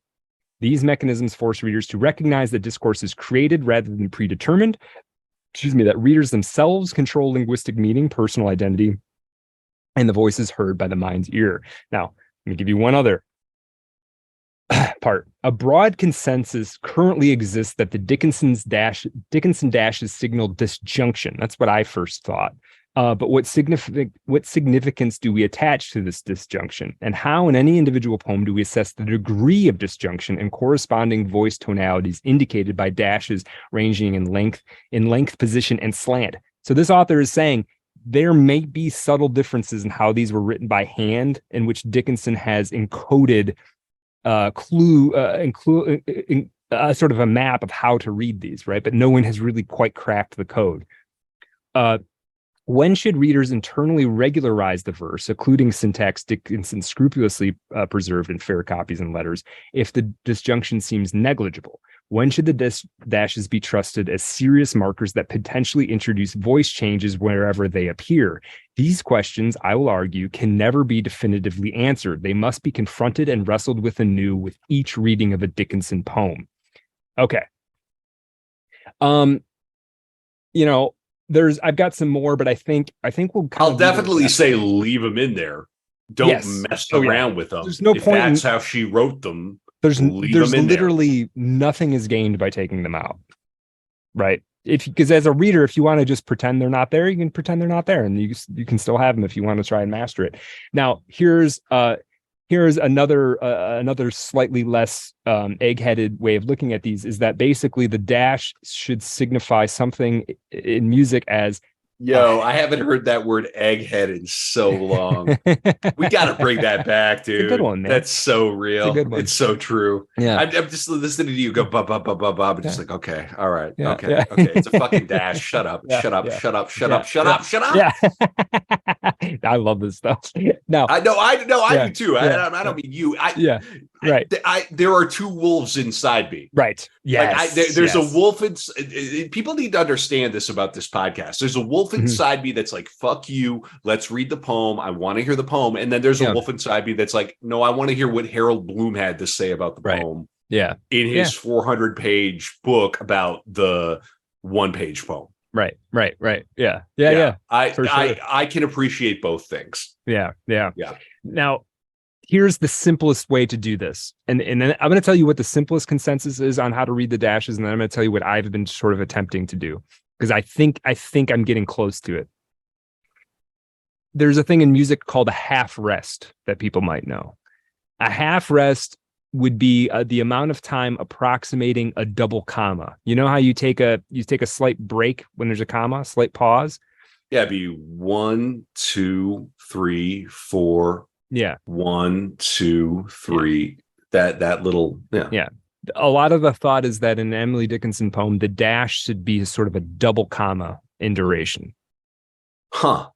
These mechanisms force readers to recognize that discourse is created rather than predetermined, that readers themselves control linguistic meaning, personal identity, and the voices heard by the mind's ear. Now, let me give you one other part. A broad consensus currently exists that the Dickinson dashes signal disjunction. That's what I first thought. But what significance do we attach to this disjunction? And how in any individual poem do we assess the degree of disjunction and corresponding voice tonalities indicated by dashes ranging in length, position, and slant? So this author is saying there may be subtle differences in how these were written by hand, in which Dickinson has encoded sort of a map of how to read these, right? But no one has really quite cracked the code. When should readers internally regularize the verse, including syntax Dickinson scrupulously preserved in fair copies and letters, if the disjunction seems negligible? When should the dashes be trusted as serious markers that potentially introduce voice changes wherever they appear? These questions, I will argue, can never be definitively answered. They must be confronted and wrestled with anew with each reading of a Dickinson poem. Okay. I've got some more, but I think I'll definitely say leave them in there. Don't mess around with them. There's no point. That's how she wrote them. There's literally nothing is gained by taking them out, right? Because as a reader, if you want to just pretend they're not there, you can pretend they're not there, and you can still have them if you want to try and master it. Now, here's another slightly less egg-headed way of looking at these, is that basically the dash should signify something in music as I haven't heard that word egghead in so long. We got to bring that back, dude. It's a good one, man. That's so real. It's a good one. It's so true. Yeah. I'm just listening to you go, ba, ba, ba, ba, ba, but just like, okay, all right. Yeah. Okay. Yeah. Okay. It's a fucking dash. Shut up. Yeah. Shut up. Yeah. Shut up. Shut Yeah. up. Shut up. Shut up. Yeah. I love this stuff. No. I do too. Yeah. I don't mean you. Right. There are two wolves inside me. Right. Yes. There's a wolf. People need to understand this about this podcast. There's a wolf inside me that's like, fuck you. Let's read the poem. I want to hear the poem. And then there's a wolf inside me that's like, no, I want to hear what Harold Bloom had to say about the poem. Yeah. In his 400-page book about the one-page poem. Right. Yeah. I can appreciate both things. Yeah. Yeah. Now, here's the simplest way to do this. And then I'm going to tell you what the simplest consensus is on how to read the dashes. And then I'm going to tell you what I've been sort of attempting to do, because I think I'm getting close to it. There's a thing in music called a half rest that people might know. A half rest would be the amount of time approximating a double comma. You know how you take a slight break when there's a comma, slight pause? Yeah, it'd be 1, 2, 3, 4. Yeah. 1, 2, 3. Yeah. That little. Yeah. A lot of the thought is that in an Emily Dickinson poem, the dash should be sort of a double comma in duration. Huh.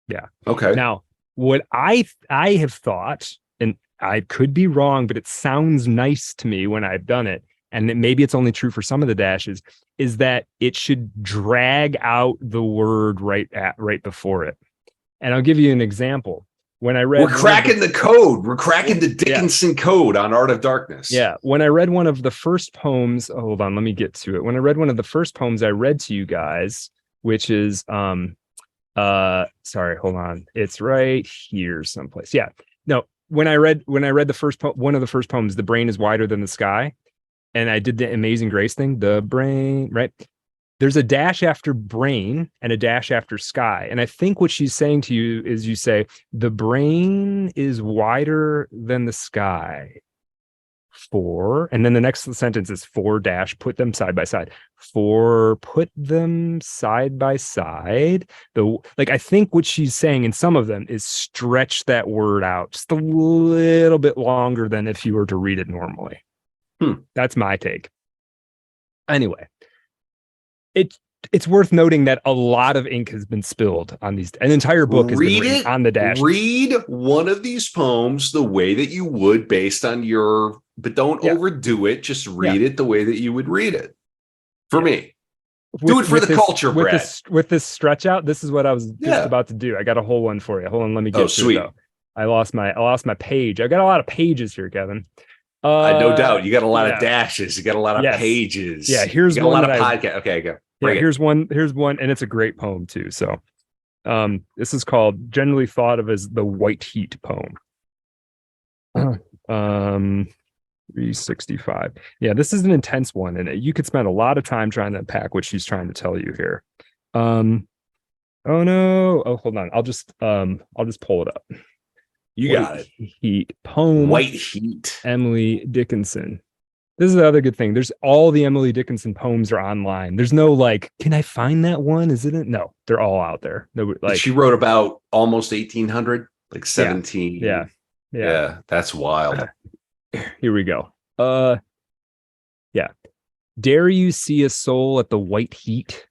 Yeah. Okay. Now, what I have thought, and I could be wrong, but it sounds nice to me when I've done it, and maybe it's only true for some of the dashes, is that it should drag out the word right before it. And I'll give you an example. When I read, we're cracking the code. We're cracking the Dickinson code on Art of Darkness. Yeah. When I read one of the first poems, hold on, let me get to it. When I read one of the first poems I read to you guys, which is sorry, hold on. It's right here someplace. Yeah. No, when I read the first one of the first poems, The Brain is Wider Than the Sky, and I did the Amazing Grace thing, the brain, right? There's a dash after brain and a dash after sky. And I think what she's saying to you is, you say, the brain is wider than the sky. For, and then the next sentence is for dash, put them side by side. For put them side by side. I think what she's saying in some of them is stretch that word out just a little bit longer than if you were to read it normally. That's my take. Anyway. It's worth noting that a lot of ink has been spilled on these. An entire book has been written on the dash. Read one of these poems the way that you would based on your, but don't overdo it. Just read it the way that you would read it. For me. Do it for the culture, Brad. With this stretch out, this is what I was just about to do. I got a whole one for you. Hold on, let me get to it, though. I lost my page. I got a lot of pages here, Kevin. No doubt. You got a lot of dashes. You got a lot of pages. Yeah, here's one. A lot of podcast. Okay, go. Yeah, here's one, and it's a great poem too. So this is called, generally thought of as the White Heat poem. 365. Yeah, this is an intense one, and you could spend a lot of time trying to unpack what she's trying to tell you here. Oh no. Oh, hold on. I'll just pull it up. You got it. Heat poem. White Heat. Emily Dickinson. This is the other good thing. There's all the Emily Dickinson poems are online. There's no can I find that one? Is it? No, they're all out there. No, she wrote about almost 1800, like 17. Yeah. That's wild. Here we go. Yeah. Dare you see a soul at the white heat?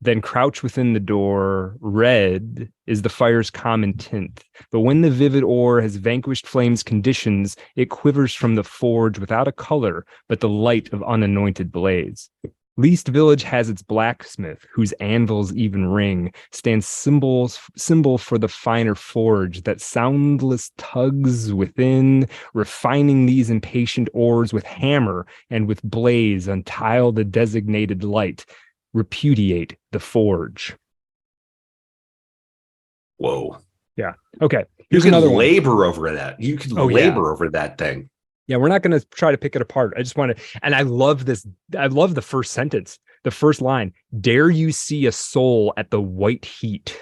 Then crouch within the door. Red is the fire's common tint. But when the vivid ore has vanquished flame's conditions, it quivers from the forge without a color, but the light of unanointed blaze. Least village has its blacksmith, whose anvils even ring, stands symbol for the finer forge that soundless tugs within, refining these impatient ores with hammer and with blaze untile the designated light. Repudiate the forge. Whoa. Yeah. Okay. Here's another labor over that. You can labor over that thing. Yeah, we're not going to try to pick it apart. I just want to, and I love this. I love the first sentence, the first line. Dare you see a soul at the white heat?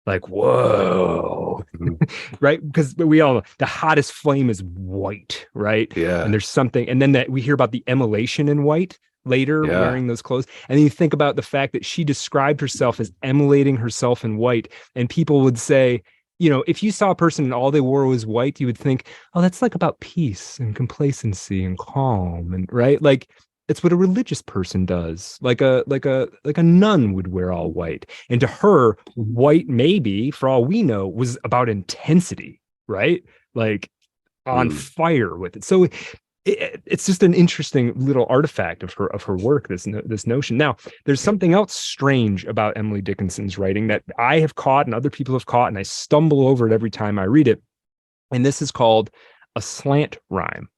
Like, whoa. Right? Because we all know the hottest flame is white, right? Yeah. And there's something, and then that we hear about the immolation in white later, wearing those clothes. And then you think about the fact that she described herself as immolating herself in white. And people would say, if you saw a person and all they wore was white, you would think, oh, that's like about peace and complacency and calm. And right. Like it's what a religious person does. Like a nun would wear all white. And to her, white, maybe for all we know, was about intensity, right? Like on fire with it. So it's just an interesting little artifact of her work, this notion. Now, there's something else strange about Emily Dickinson's writing that I have caught and other people have caught, and I stumble over it every time I read it. And this is called a slant rhyme.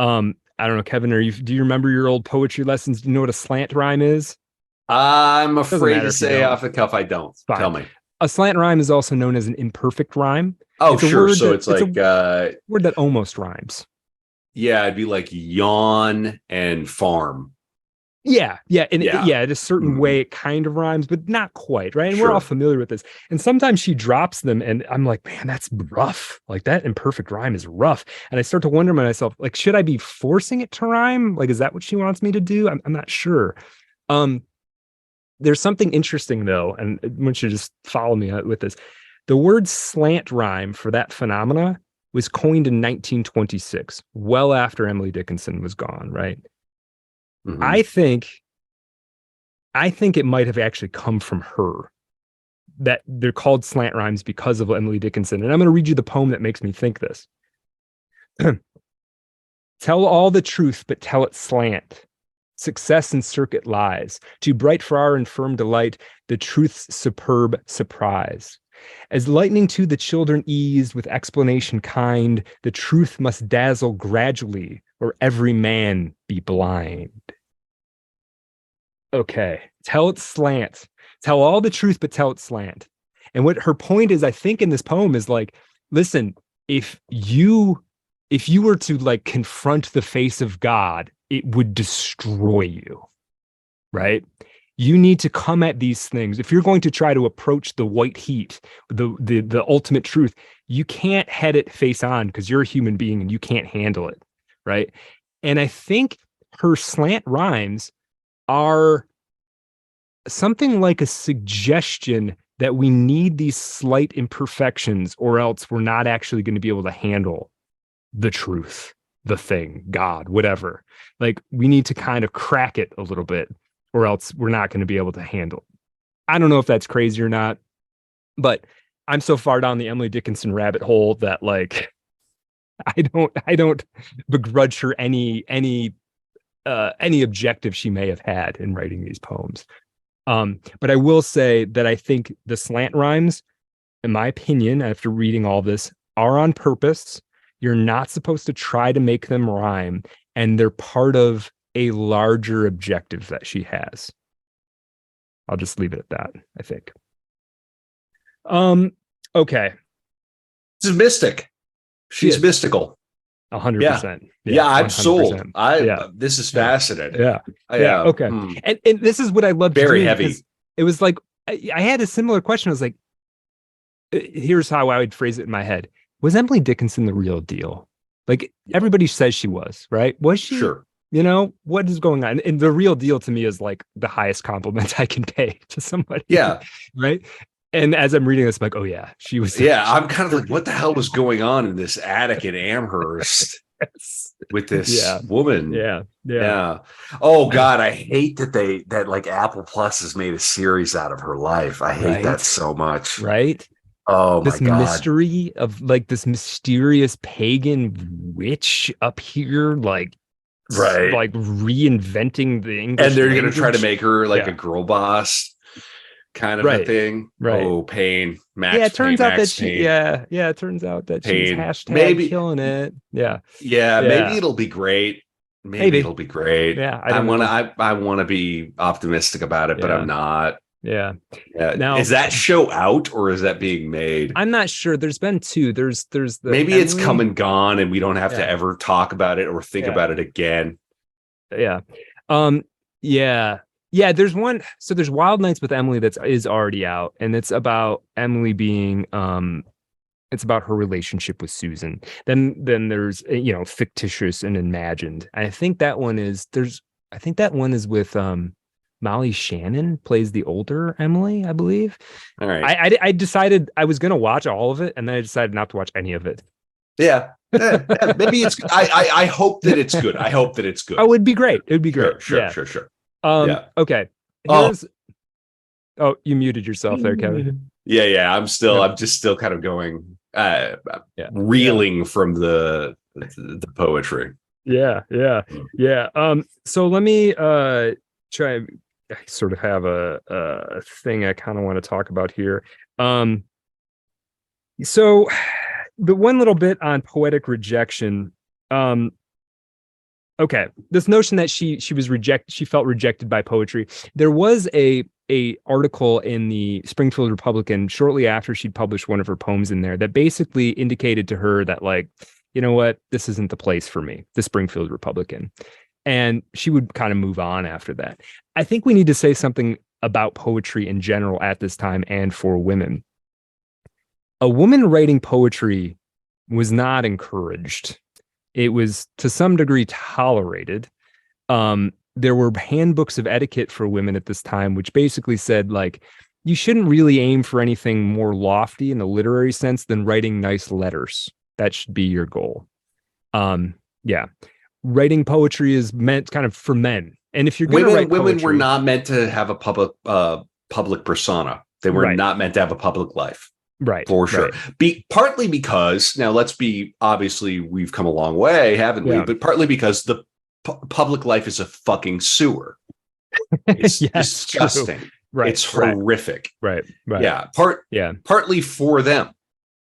I don't know, Kevin, do you remember your old poetry lessons? Do you know what a slant rhyme is? I'm afraid to say off the cuff I don't. Tell me. A slant rhyme is also known as an imperfect rhyme. Oh, sure. So it's like a word that almost rhymes. Yeah, it'd be like yawn and farm. Yeah. In a certain way, it kind of rhymes, but not quite, right? And we're all familiar with this. And sometimes she drops them, and I'm like, man, that's rough. Like that imperfect rhyme is rough. And I start to wonder myself, like, should I be forcing it to rhyme? Like, is that what she wants me to do? I'm not sure. There's something interesting though, and I want you to just follow me with this. The word slant rhyme for that phenomena was coined in 1926, well after Emily Dickinson was gone, right? Mm-hmm. I think it might have actually come from her, that they're called slant rhymes because of Emily Dickinson. And I'm going to read you the poem that makes me think this. Tell all the truth, but tell it slant. Success in circuit lies. Too bright for our infirm delight, the truth's superb surprise. As lightning to the children eased with explanation kind, the truth must dazzle gradually, or every man be blind. Okay, tell it slant. Tell all the truth, but tell it slant. And what her point is, I think, in this poem is like, listen, if you were to like confront the face of God, it would destroy you, right? You need to come at these things. If you're going to try to approach the white heat, the ultimate truth, you can't head it face on because you're a human being and you can't handle it, right? And I think her slant rhymes are something like a suggestion that we need these slight imperfections or else we're not actually going to be able to handle the truth, the thing, God, whatever. Like we need to kind of crack it a little bit or else we're not going to be able to handle it. I don't know if that's crazy or not, but I'm so far down the Emily Dickinson rabbit hole that like I don't begrudge her any objective she may have had in writing these poems. But I will say that I think the slant rhymes, in my opinion, after reading all this, are on purpose. You're not supposed to try to make them rhyme, and they're part of a larger objective that she has. I'll just leave it at that, I think. Okay. This is mystic. She's mystical. 100%. Yeah, I'm 100%. sold. This is fascinating. Yeah. Okay. And this is what I love. Very heavy. It was like I had a similar question. I was like, here's how I would phrase it in my head. Was Emily Dickinson the real deal? Like everybody says she was, right? Was she? Sure. You know, what is going on? And the real deal to me is like the highest compliment I can pay to somebody. Yeah. Right. And as I'm reading this, I'm like, oh yeah, she was. Yeah. I'm kind of like, what the hell was going on in this attic in Amherst with this woman? Yeah. Oh God. I hate that like Apple Plus has made a series out of her life. I hate that so much. Right. Oh my God. This mystery of like this mysterious pagan witch up here, like reinventing the English and they're language. going to try to make her like a girl boss kind of a thing. Right. Oh, pain. Max it turns out that pain. it turns out that she's hashtag maybe killing it. Yeah. Maybe it'll be great. Maybe it'll be great. Yeah. I want to be optimistic about it, but I'm not. Yeah. Now, is that show out or is that being made? I'm not sure. There's been two. There's the maybe Emily. It's come and gone and we don't have to ever talk about it or think about it again. Yeah. Yeah, there's one. So there's Wild Nights with Emily that is already out, and it's about Emily being it's about her relationship with Susan. Then there's fictitious and imagined. And I think that one is with Molly Shannon plays the older Emily, I believe. All right. I decided I was going to watch all of it, and then I decided not to watch any of it. Yeah. Maybe it's. I hope that it's good. I hope that it's good. Oh, it'd be great. It'd be great. Sure. Okay. Oh, you muted yourself there, Kevin. Yeah. I'm just still kind of going, reeling from the poetry. Yeah. So let me try. I sort of have a thing I kind of want to talk about here. So the one little bit on poetic rejection. Okay, this notion that she felt rejected by poetry. There was a article in the Springfield Republican shortly after she'd published one of her poems in there that basically indicated to her that, like, you know what, this isn't the place for me, the Springfield Republican. And she would kind of move on after that. I think we need to say something about poetry in general at this time and for women. A woman writing poetry was not encouraged. It was to some degree tolerated. There were handbooks of etiquette for women at this time, which basically said, like, you shouldn't really aim for anything more lofty in a literary sense than writing nice letters. That should be your goal. Writing poetry is meant kind of for men. And if you're going to write poetry, women were not meant to have a public persona. They were not meant to have a public life. Right. For sure. Right. Partly because, now let's be, obviously we've come a long way, haven't we? But partly because the public life is a fucking sewer. It's disgusting. True. Right. It's horrific. Right. Yeah. Partly for them.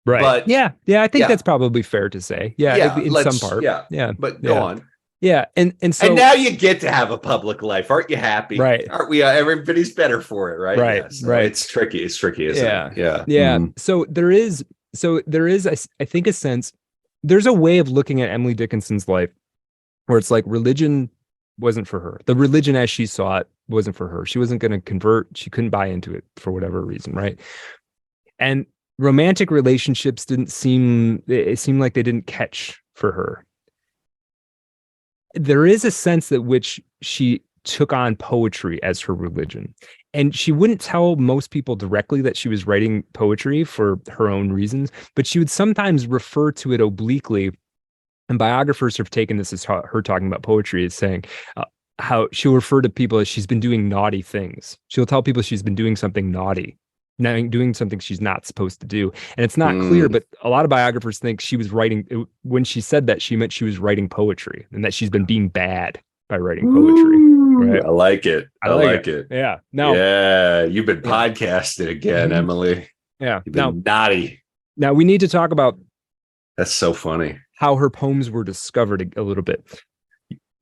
Right. But yeah. I think that's probably fair to say. Yeah. In some part. Yeah. But go on. Yeah. And so now you get to have a public life. Aren't you happy? Right. Aren't we? Everybody's better for it, right? Right. Yeah, so right. It's tricky, isn't it? Yeah. Yeah. Mm-hmm. So there is, I think, a sense, there's a way of looking at Emily Dickinson's life where it's like religion wasn't for her. The religion as she saw it wasn't for her. She wasn't going to convert. She couldn't buy into it for whatever reason, right? And romantic relationships it seemed like they didn't catch for her. There is a sense that which she took on poetry as her religion. And she wouldn't tell most people directly that she was writing poetry for her own reasons, but she would sometimes refer to it obliquely. And biographers have taken this as her talking about poetry as saying how she'll refer to people as she's been doing naughty things. She'll tell people she's been doing something naughty, now doing something she's not supposed to do. And it's not clear, but a lot of biographers think she was writing, when she said that, she meant she was writing poetry and that she's been being bad by writing poetry. Right? I like it. I like it. Yeah. Now, you've been podcasting again, Emily. Yeah. You've been naughty. Now we need to talk about. That's so funny. How her poems were discovered a little bit.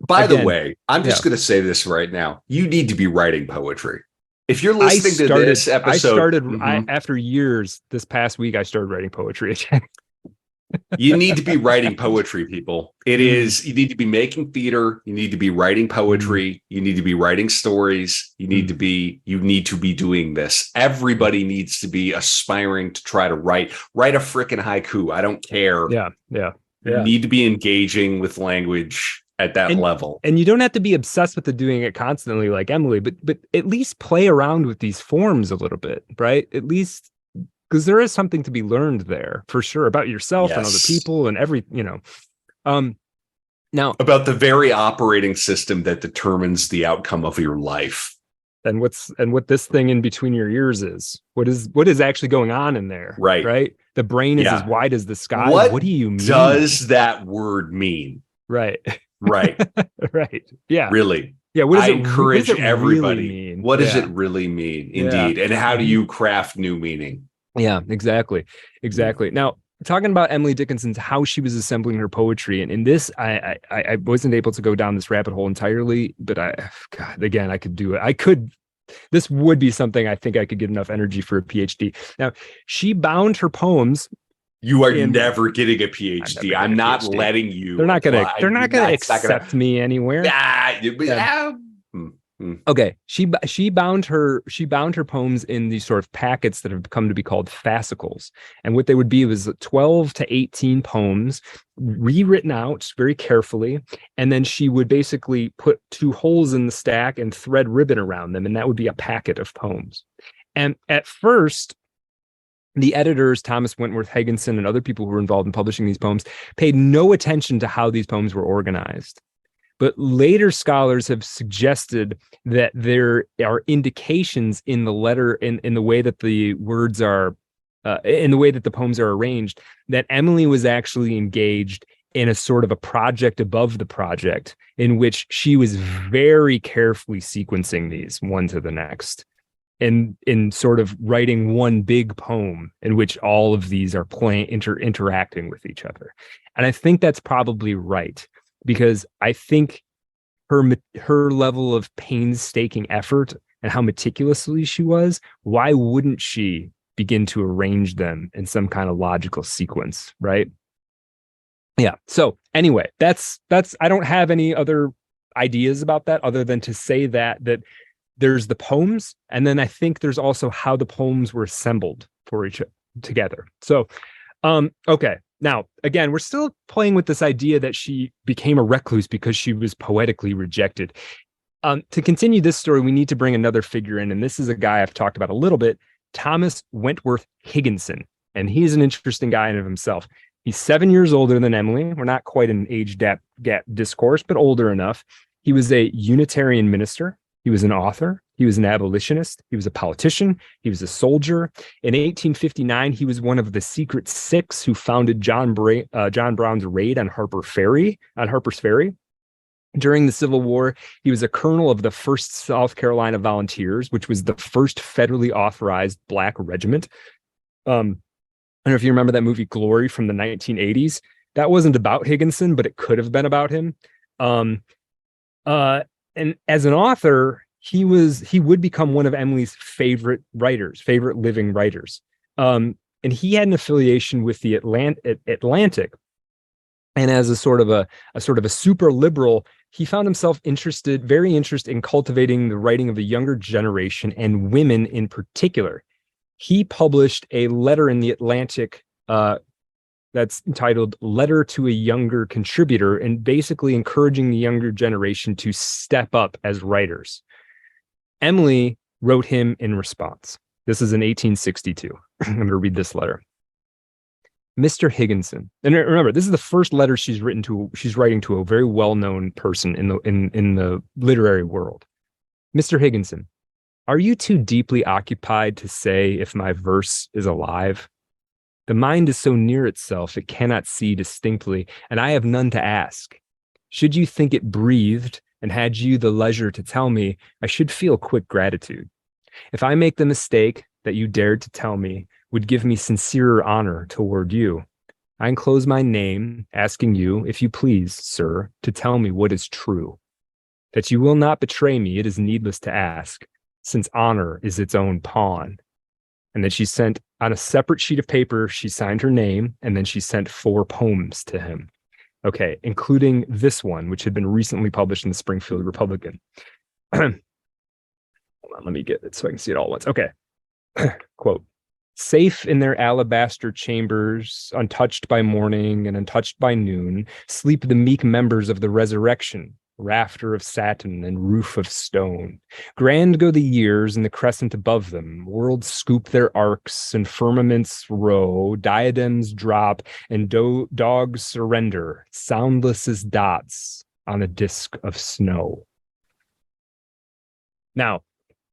By the way, I'm just going to say this right now. You need to be writing poetry. If you're listening to this episode, after years, this past week, I started writing poetry again. You need to be writing poetry, people. You need to be making theater. You need to be writing poetry. You need to be writing stories. You need to be doing this. Everybody needs to be aspiring to try to write a freaking haiku. I don't care. Yeah. You need to be engaging with language at that level. And you don't have to be obsessed with doing it constantly like Emily, but at least play around with these forms a little bit, right? At least, because there is something to be learned there for sure about yourself and other people and now about the very operating system that determines the outcome of your life. And what this thing in between your ears is. What is actually going on in there? Right. The brain is as wide as the sky. What do you mean? Does that word mean? Right. Right. Yeah. Really. Yeah. I encourage everybody. Really what does it really mean? Indeed. And how do you craft new meaning? Yeah, exactly. Now, talking about Emily Dickinson's, how she was assembling her poetry, and in this, I wasn't able to go down this rabbit hole entirely, but I could do it. This would be something I think I could get enough energy for a PhD. Now, she bound her poems. You are never getting a PhD. I'm not letting you. They're not gonna accept me anywhere. Okay, she bound her poems in these sort of packets that have come to be called fascicles, and what they would be was 12 to 18 poems rewritten out very carefully, and then she would basically put 2 holes in the stack and thread ribbon around them, and that would be a packet of poems. And at first, the editors, Thomas Wentworth Higginson and other people who were involved in publishing these poems, paid no attention to how these poems were organized. But later scholars have suggested that there are indications in the letter, in the way that the words are, in the way that the poems are arranged, that Emily was actually engaged in a sort of a project above the project, in which she was very carefully sequencing these one to the next, and in sort of writing one big poem in which all of these are interacting with each other. And I think that's probably right, because I think her level of painstaking effort and how meticulously she was, why wouldn't she begin to arrange them in some kind of logical sequence, right? Yeah. So anyway, that's I don't have any other ideas about that other than to say that there's the poems, and then I think there's also how the poems were assembled for each together. So okay. Now, again, we're still playing with this idea that she became a recluse because she was poetically rejected. To continue this story, we need to bring another figure in, and this is a guy I've talked about a little bit, Thomas Wentworth Higginson, and he's an interesting guy in of himself. He's 7 years older than Emily. We're not quite in age gap discourse, but older enough. He was a Unitarian minister. He was an author. He was an abolitionist. He was a politician. He was a soldier. In 1859, he was one of the Secret Six who founded John Brown's raid on Harper's Ferry. During the Civil War, he was a colonel of the 1st South Carolina Volunteers, which was the first federally authorized Black regiment. I don't know if you remember that movie Glory from the 1980s. That wasn't about Higginson, but it could have been about him. And as an author, he would become one of Emily's favorite living writers. And he had an affiliation with the Atlantic. And as a sort of a super liberal, he found himself very interested in cultivating the writing of the younger generation and women in particular. He published a letter in the Atlantic that's entitled Letter to a Younger Contributor, and basically encouraging the younger generation to step up as writers. Emily wrote him in response. This is in 1862. I'm going to read this letter. Mr. Higginson, and remember, this is the first letter she's writing to a very well-known person in the literary world. Mr. Higginson, are you too deeply occupied to say if my verse is alive? The mind is so near itself it cannot see distinctly, and I have none to ask. Should you think it breathed, and had you the leisure to tell me, I should feel quick gratitude. If I make the mistake that you dared to tell me would give me sincerer honor toward you, I enclose my name, asking you, if you please, sir, to tell me what is true. That you will not betray me, it is needless to ask, since honor is its own pawn. And then she sent on a separate sheet of paper, she signed her name, and then she sent 4 poems to him. Okay, including this one, which had been recently published in the Springfield Republican. Hold on, let me get it so I can see it all at once. Okay. Quote, safe in their alabaster chambers, untouched by morning and untouched by noon, sleep the meek members of the resurrection, rafter of satin and roof of stone. Grand go the years in the crescent above them. Worlds scoop their arcs and firmaments row. Diadems drop and dogs surrender, soundless as dots on a disk of snow. Now,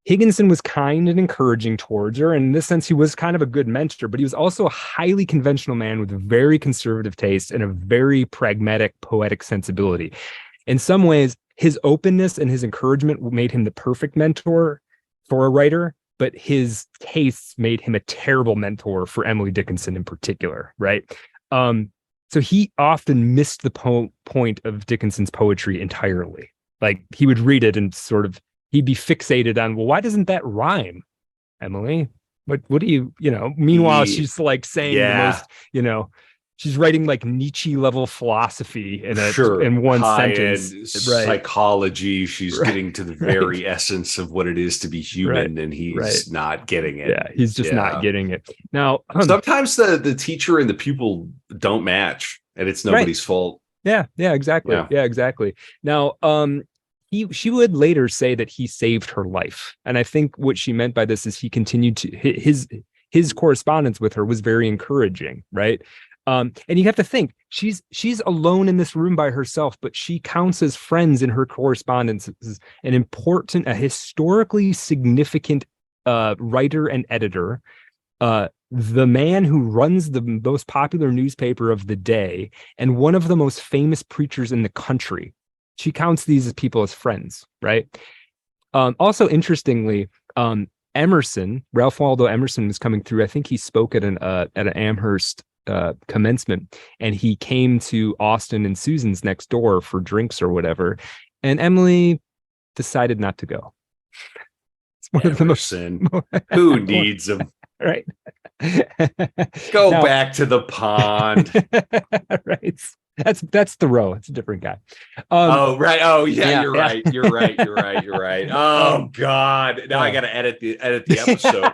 Higginson was kind and encouraging towards her. And in this sense, he was kind of a good mentor, but he was also a highly conventional man with a very conservative taste and a very pragmatic, poetic sensibility. In some ways, his openness and his encouragement made him the perfect mentor for a writer, but his tastes made him a terrible mentor for Emily Dickinson in particular, right? So he often missed the point of Dickinson's poetry entirely. Like, he would read it and he'd be fixated on, well, why doesn't that rhyme, Emily? What do you, meanwhile, she's like saying the most, she's writing like Nietzsche level philosophy in one sentence. Right. Psychology. She's getting to the very essence of what it is to be human, and he's not getting it. Yeah, he's just not getting it. Now, sometimes the teacher and the pupil don't match, and it's nobody's fault. Yeah, exactly. Yeah, exactly. Now, she would later say that he saved her life. And I think what she meant by this is he continued to, his correspondence with her was very encouraging, right? And you have to think, she's alone in this room by herself, but she counts as friends in her correspondence as a historically significant writer and editor, the man who runs the most popular newspaper of the day, and one of the most famous preachers in the country. She counts these people as friends, right? Also, interestingly, Ralph Waldo Emerson was coming through. I think he spoke at an Amherst commencement, and he came to Austin and Susan's next door for drinks or whatever. And Emily decided not to go. It's one Emerson. Of the most. Who needs him? Right. Go back to the pond. Right. That's Thoreau. It's a different guy. Right. Oh, yeah. You're right. You're right. Oh God. Now I got to edit the episode.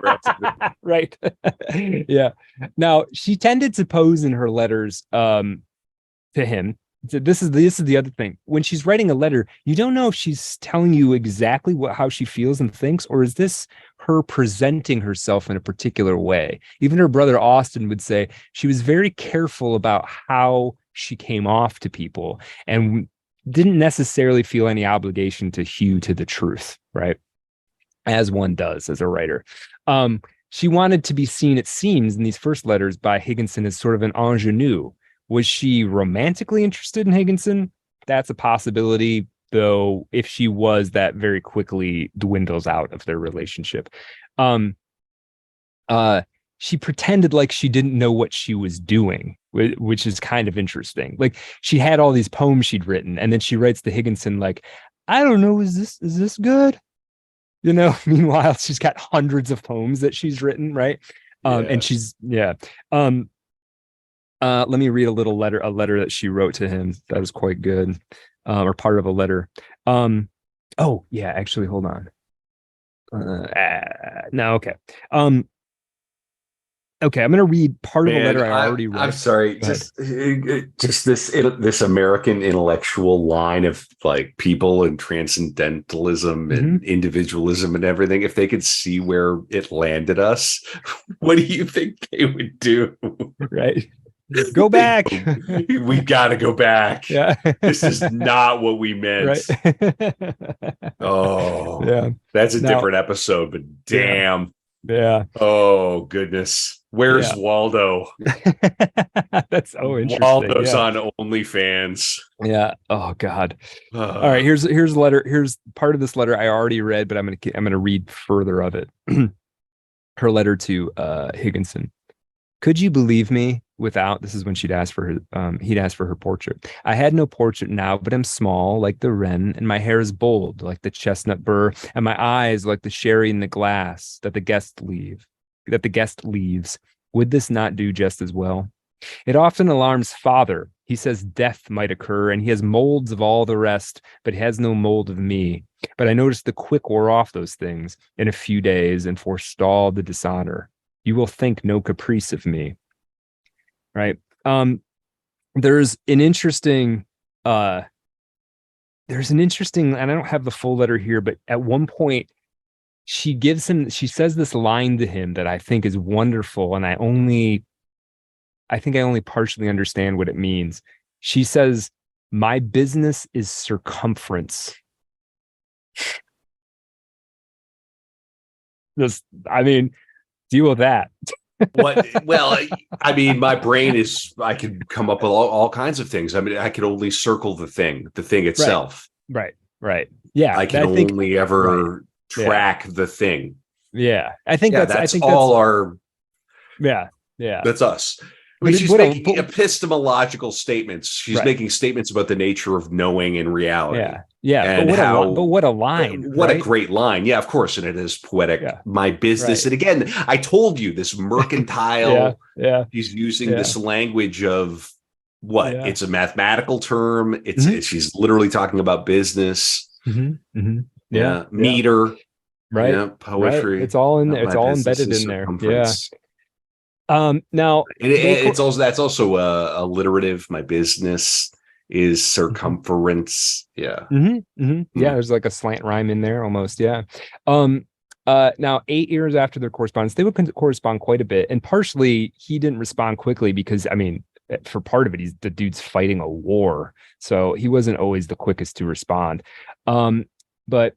Right. Yeah. Now, she tended to pose in her letters to him. So this is the other thing. When she's writing a letter, you don't know if she's telling you exactly how she feels and thinks, or is this her presenting herself in a particular way? Even her brother Austin would say she was very careful about how she came off to people. And didn't necessarily feel any obligation to hew to the truth, right? As one does as a writer. She wanted to be seen, it seems, in these first letters by Higginson as sort of an ingenue. Was she romantically interested in Higginson? That's a possibility, though if she was, that very quickly dwindles out of their relationship. She pretended like she didn't know what she was doing, which is kind of interesting. Like, she had all these poems she'd written, and then she writes to Higginson like, I don't know, is this good? You know, meanwhile, she's got hundreds of poems that she's written, right? And she's, let me read a letter that she wrote to him. That was quite good. Or part of a letter. Actually, hold on. No, okay. Okay, I'm going to read part of the letter I already read. I'm sorry, just this American intellectual line of like people and transcendentalism and individualism and everything. If they could see where it landed us, what do you think they would do? Right. Go back. We got to go back. Yeah. This is not what we meant. Right. Oh, yeah. That's a different episode, but damn. Yeah. Oh, goodness. Where's Waldo? That's so interesting. Waldo's on OnlyFans. Yeah. Oh God. All right. Here's a letter. Here's part of this letter I already read, but I'm gonna read further of it. Her letter to Higginson. Could you believe me? This is when he'd asked for her portrait. I had no portrait now, but am small like the wren, and my hair is bold like the chestnut burr, and my eyes like the sherry in the glass that the guest leaves. Would this not do just as well? It often alarms father. He says death might occur, and he has molds of all the rest, but he has no mold of me. But I noticed the quick wore off those things in a few days and forestall the dishonor. You will think no caprice of me. Right. There's an interesting, and I don't have the full letter here, but at one point she says this line to him that I think is wonderful. And I think I only partially understand what it means. She says, my business is circumference. Deal with that. What? Well, I mean, my brain I could come up with all kinds of things. I mean, I could only circle the thing itself. Right. Yeah. I can only ever track the thing. Yeah. I think that's us. I mean, she's making epistemological statements. She's making statements about the nature of knowing in reality. Yeah. And what a line. What a great line. Yeah, of course. And it is poetic. Yeah. My business. Right. And again, I told you this mercantile. She's using this language of what? Yeah. It's a mathematical term. She's literally talking about business. Yeah. Meter. Right. Yeah, poetry. Right. It's all in there. It's all embedded in there. Yeah. Now it's also that's also alliterative. My business is circumference. Yeah. Yeah, there's like a slant rhyme in there almost. Yeah. Now 8 years after their correspondence, they would correspond quite a bit, and partially he didn't respond quickly because, I mean, for part of it, the dude's fighting a war, so he wasn't always the quickest to respond. But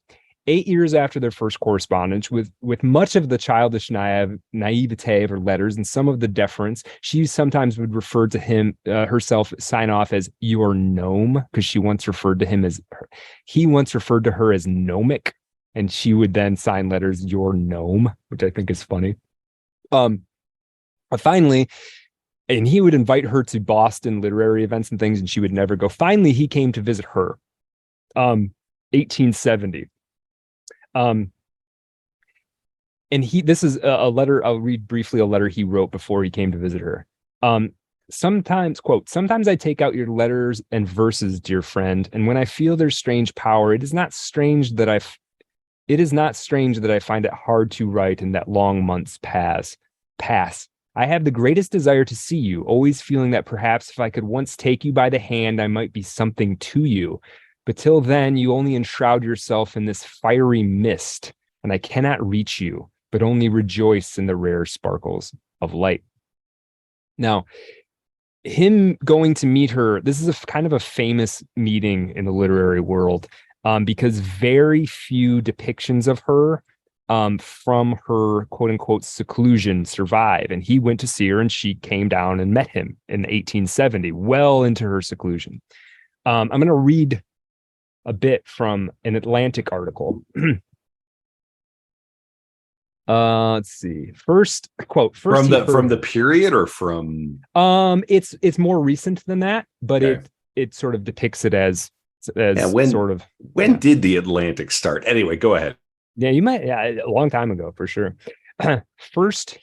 8 years after their first correspondence, with much of the childish naivete of her letters and some of the deference, she sometimes would refer to him herself, sign off as your gnome, because he once referred to her as gnomic, and she would then sign letters your gnome, which I think is funny. But finally, and he would invite her to Boston literary events and things, and she would never go. Finally, he came to visit her. 1870. And this is a letter. I'll read briefly a letter he wrote before he came to visit her. Sometimes I take out your letters and verses, dear friend, and when I feel their strange power, it is not strange that I find it hard to write and that long months pass. I have the greatest desire to see you, always feeling that perhaps if I could once take you by the hand, I might be something to you. But till then, you only enshroud yourself in this fiery mist, and I cannot reach you, but only rejoice in the rare sparkles of light. Now, him going to meet her, this is a kind of a famous meeting in the literary world, because very few depictions of her from her quote unquote seclusion survive. And he went to see her and she came down and met him in 1870, well into her seclusion. I'm going to read a bit from an Atlantic article. Let's see. First quote. First from the period or from it's more recent than that, but okay. it sort of depicts it as when did the Atlantic start? Anyway, go ahead. Yeah, you might. Yeah, a long time ago for sure. First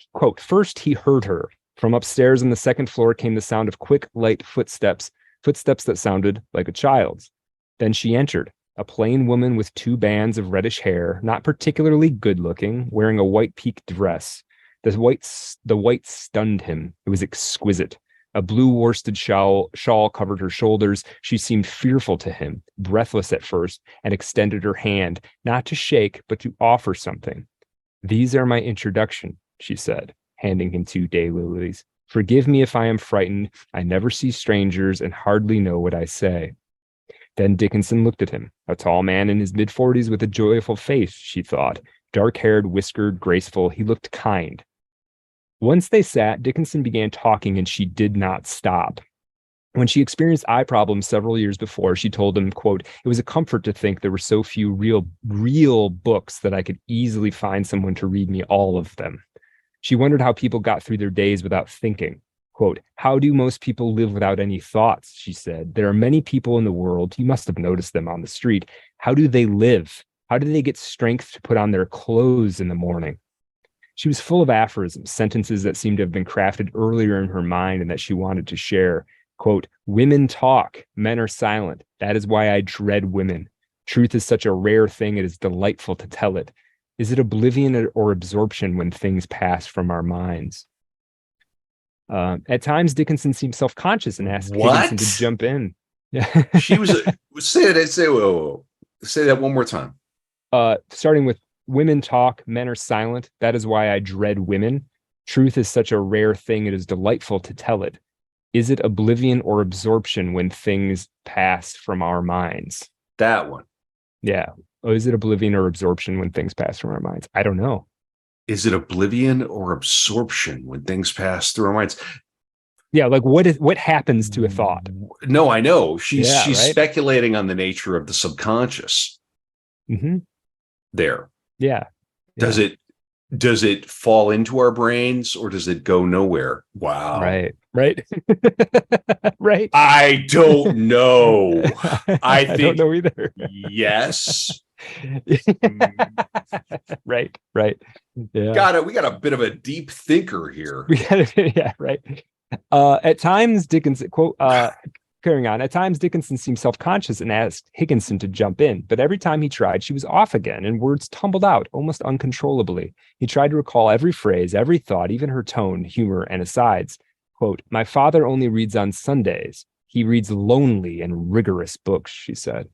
he heard her. From upstairs on the second floor came the sound of quick, light footsteps that sounded like a child's. Then she entered, a plain woman with 2 bands of reddish hair, not particularly good looking, wearing a white piqué dress. The white stunned him. It was exquisite. A blue worsted shawl covered her shoulders. She seemed fearful to him, breathless at first, and extended her hand, not to shake, but to offer something. "These are my introduction," she said, handing him 2 daylilies. "Forgive me if I am frightened. I never see strangers and hardly know what I say." Then Dickinson looked at him, a tall man in his mid-40s with a joyful face, she thought. Dark-haired, whiskered, graceful, he looked kind. Once they sat, Dickinson began talking and she did not stop. When she experienced eye problems several years before, she told him, quote, "It was a comfort to think there were so few real books that I could easily find someone to read me all of them." She wondered how people got through their days without thinking. Quote, "How do most people live without any thoughts?" she said. "There are many people in the world. You must have noticed them on the street. How do they live? How do they get strength to put on their clothes in the morning?" She was full of aphorisms, sentences that seemed to have been crafted earlier in her mind and that she wanted to share. Quote, "Women talk, men are silent. That is why I dread women. Truth is such a rare thing, it is delightful to tell it. Is it oblivion or absorption when things pass from our minds?" At times, Dickinson seemed self-conscious and asked Higginson to jump in. She was say that one more time. Starting with "Women talk, men are silent. That is why I dread women. Truth is such a rare thing, it is delightful to tell it. Is it oblivion or absorption when things pass from our minds?" That one. Yeah. Oh, is it oblivion or absorption when things pass from our minds? I don't know. Is it oblivion or absorption when things pass through our minds? Yeah, like what happens to a thought? No, I know. She's right? speculating on the nature of the subconscious. Mm-hmm. There. Yeah. Does it fall into our brains or does it go nowhere? Wow. Right. Right. I don't know. I think don't know either. yes. Right. Yeah. We got a bit of a deep thinker here. Yeah, right. At times, Dickinson, quote, carrying on, at times Dickinson seemed self-conscious and asked Higginson to jump in, but every time he tried, she was off again, and words tumbled out almost uncontrollably. He tried to recall every phrase, every thought, even her tone, humor, and asides. Quote, "My father only reads on Sundays. He reads lonely and rigorous books," she said.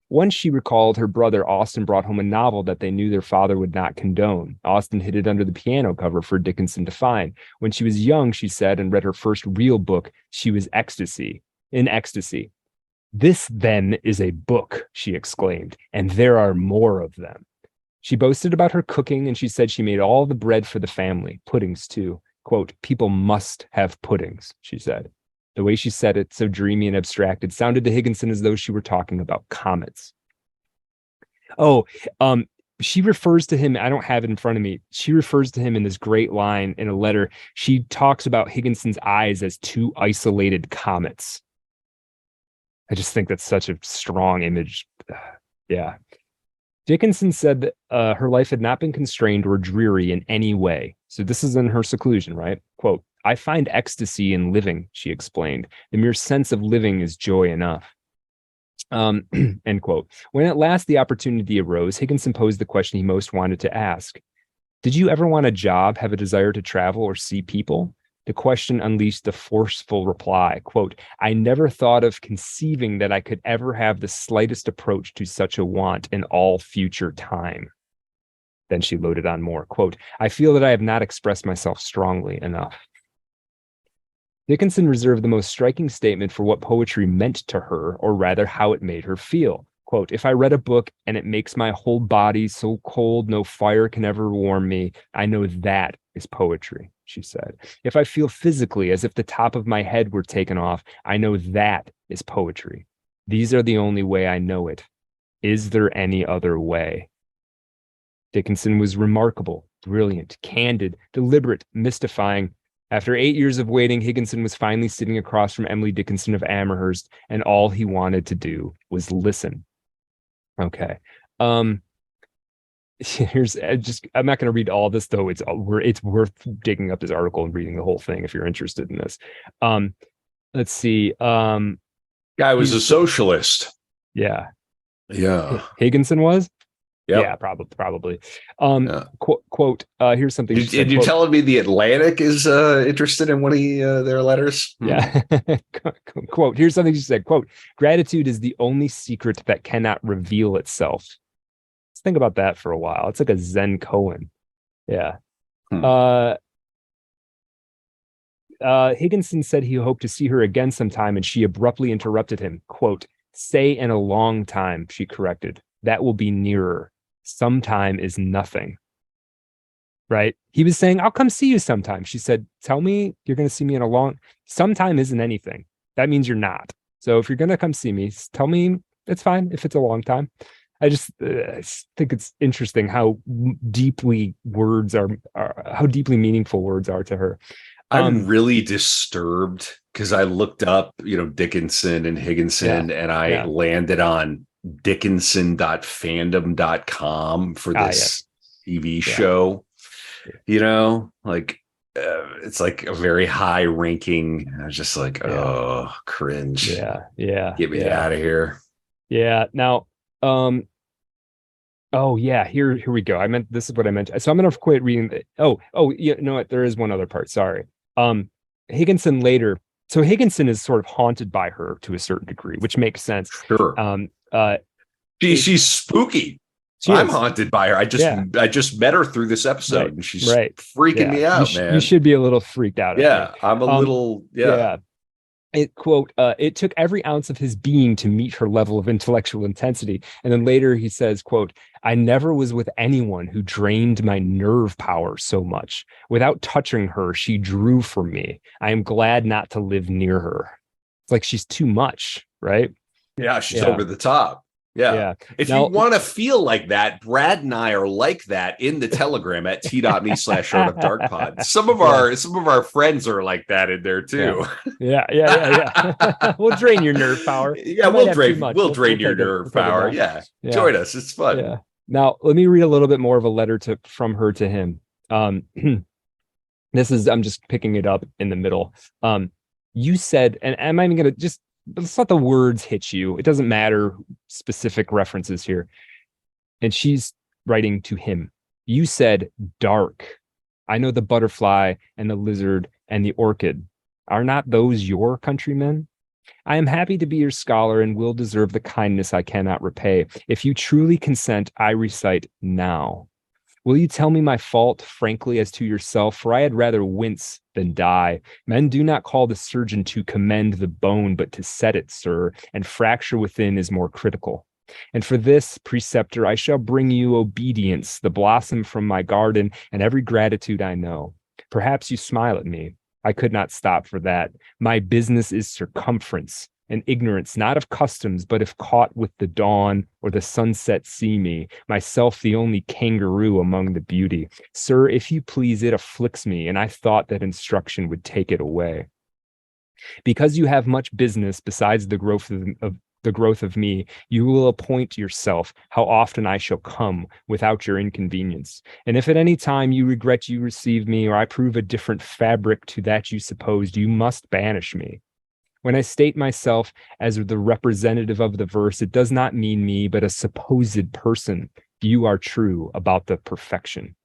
Once she recalled her brother Austin brought home a novel that they knew their father would not condone. Austin hid it under the piano cover for Dickinson to find. When she was young, she said, and read her first real book, she was in ecstasy. "This, then, is a book," she exclaimed, "and there are more of them." She boasted about her cooking, and she said she made all the bread for the family, puddings too. Quote, "People must have puddings," she said. The way she said it, so dreamy and abstracted, sounded to Higginson as though she were talking about comets. Oh, she refers to him, I don't have it in front of me. She refers to him in this great line in a letter. She talks about Higginson's eyes as 2 isolated comets. I just think that's such a strong image. Yeah. Dickinson said that her life had not been constrained or dreary in any way. So this is in her seclusion, right? Quote, "I find ecstasy in living," she explained. "The mere sense of living is joy enough." End quote. When at last the opportunity arose, Higginson posed the question he most wanted to ask. "Did you ever want a job, have a desire to travel or see people?" The question unleashed a forceful reply. Quote, "I never thought of conceiving that I could ever have the slightest approach to such a want in all future time." Then she loaded on more. Quote, "I feel that I have not expressed myself strongly enough." Dickinson reserved the most striking statement for what poetry meant to her, or rather how it made her feel. Quote, if I read a book and it makes my whole body so cold no fire can ever warm me, I know that is poetry, she said. If I feel physically as if the top of my head were taken off, I know that is poetry. These are the only way I know it. Is there any other way? Dickinson was remarkable, brilliant, candid, deliberate, mystifying. After 8 years of waiting, Higginson was finally sitting across from Emily Dickinson of Amherst, and all he wanted to do was listen. Okay. Here's just, I'm not going to read all this, though. It's worth digging up this article and reading the whole thing if you're interested in this. Let's see. Guy was a socialist. Yeah. Yeah. Higginson was? Yep. Yeah, probably. Quote, here's something. Did you telling me the Atlantic is interested in one of their letters? Yeah. Quote, here's something she said. Quote, gratitude is the only secret that cannot reveal itself. Let's think about that for a while. It's like a Zen koan. Yeah. Higginson said he hoped to see her again sometime, and she abruptly interrupted him. Quote, say in a long time, she corrected. That will be nearer. Sometime is nothing. Right? He was saying, I'll come see you sometime. She said, tell me you're going to see me in a long... Sometime isn't anything. That means you're not. So if you're going to come see me, tell me it's fine if it's a long time. I just think it's interesting how deeply how deeply meaningful words are to her. I'm really disturbed because I looked up, Dickinson and Higginson, and I landed on dickinson.fandom.com for this TV show. It's like a very high ranking. I was just like, oh, cringe. Yeah. Get me out of here. Yeah. Now, here we go. This is what I meant. So I'm going to quit reading. You know what? There is one other part. Sorry. Higginson later. So Higginson is sort of haunted by her to a certain degree, which makes sense. Sure. She's spooky. I'm haunted by her. I just met her through this episode, and she's freaking me out, man. You should be a little freaked out. Yeah, I'm a little. Yeah. It quote, it took every ounce of his being to meet her level of intellectual intensity. And then later he says, quote, I never was with anyone who drained my nerve power so much. Without touching her, she drew from me. I am glad not to live near her. It's like she's too much, right? Yeah, she's over the top. Yeah. If you want to feel like that, Brad and I are like that in the Telegram at t.me/artofdarkpod. Some of our friends are like that in there too. Yeah. We'll drain your nerve power. Yeah, we'll drain your nerve power. Yeah. Join us. It's fun. Yeah. Now let me read a little bit more of a letter from her to him. I'm just picking it up in the middle. You said, and I'm even gonna just let's let the words hit you. It doesn't matter specific references here. And she's writing to him. You said dark. I know the butterfly and the lizard and the orchid. Are not those your countrymen? I am happy to be your scholar and will deserve the kindness I cannot repay. If you truly consent, I recite now. Will you tell me my fault frankly as to yourself? For I had rather wince than die. Men do not call the surgeon to commend the bone, but to set it, sir, and fracture within is more critical. And for this, preceptor, I shall bring you obedience, the blossom from my garden, and every gratitude I know. Perhaps you smile at me. I could not stop for that. My business is circumference, and ignorance, not of customs, but if caught with the dawn or the sunset see me, myself the only kangaroo among the beauty. Sir, if you please, it afflicts me, and I thought that instruction would take it away. Because you have much business besides the growth of me, you will appoint yourself how often I shall come without your inconvenience. And if at any time you regret you receive me, or I prove a different fabric to that you supposed, you must banish me. When I state myself as the representative of the verse, it does not mean me, but a supposed person. You are true about the perfection.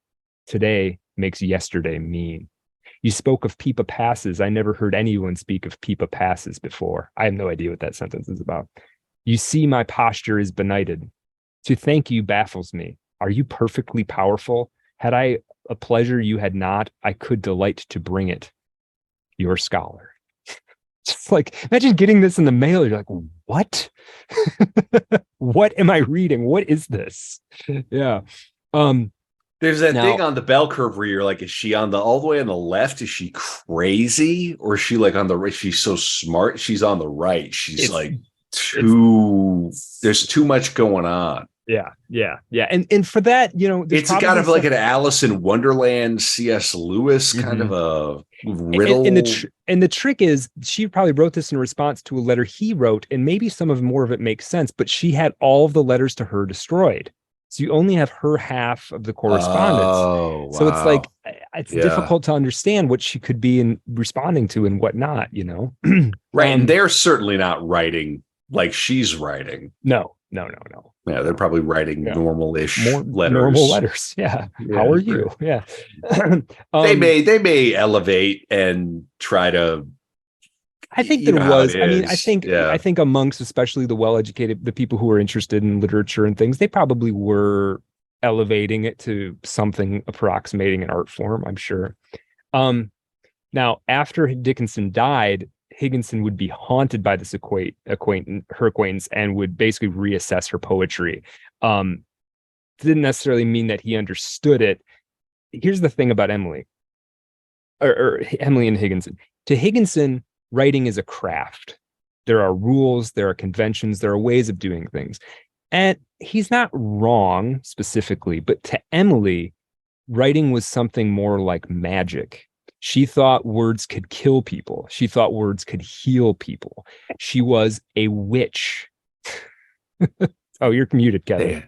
Today makes yesterday mean. You spoke of Peepa Passes. I never heard anyone speak of Peepa Passes before. I have no idea what that sentence is about. You see my posture is benighted. To thank you baffles me. Are you perfectly powerful? Had I a pleasure you had not, I could delight to bring it. Your scholar. Just like, imagine getting this in the mail. You're like, what? What am I reading? What is this? Yeah. There's that Now, thing on the bell curve where you're like, is she on the all the way on the left? Is she crazy? Or is she like on the right? She's so smart. She's on the right. She's like there's too much going on. Yeah. And for that, you know, It's kind of like an Alice in Wonderland, C.S. Lewis kind of a riddle. And the trick is, she probably wrote this in response to a letter he wrote, and maybe some of more of it makes sense, but she had all of the letters to her destroyed. So you only have her half of the correspondence. Oh, wow. So it's like, it's difficult to understand what she could be responding to and whatnot, you know? Right. And they're certainly not writing like she's writing. No. Yeah, they're probably writing normal-ish letters. Normal letters. Yeah. How are you? Yeah. They may elevate and try to. I think there was. I mean, I think amongst especially the well-educated, the people who are interested in literature and things, they probably were elevating it to something approximating an art form, I'm sure. Now, after Dickinson died, Higginson would be haunted by this her acquaintance, and would basically reassess her poetry. Didn't necessarily mean that he understood it. Here's the thing about Emily, or Emily and Higginson. To Higginson, writing is a craft. There are rules, there are conventions, there are ways of doing things. And he's not wrong specifically, but to Emily, writing was something more like magic. She thought words could kill people. She thought words could heal people. She was a witch. Oh, you're muted, Kevin. Yeah.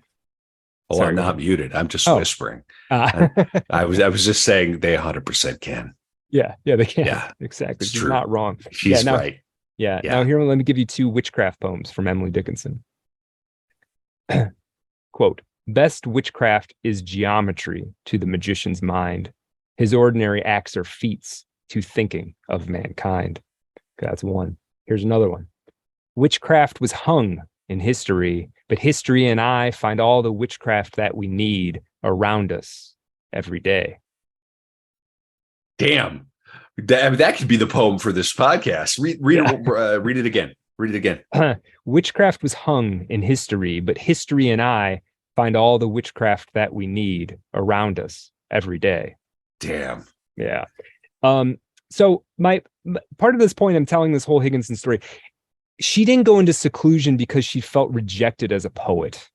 Oh, sorry, I'm not muted. I'm just whispering. I was just saying they 100% can. Yeah, they can. Yeah, exactly. She's true. Not wrong. She's right. Yeah. Now here, let me give you 2 witchcraft poems from Emily Dickinson. Quote, "Best witchcraft is geometry to the magician's mind. His ordinary acts are feats to thinking of mankind." Okay, that's one. Here's another one. "Witchcraft was hung in history, but history and I find all the witchcraft that we need around us every day." Damn. That could be the poem for this podcast. Read it again. Read it again. "Witchcraft was hung in history, but history and I find all the witchcraft that we need around us every day." Damn. Yeah. So my part of this point, I'm telling this whole Higginson story. She didn't go into seclusion because she felt rejected as a poet,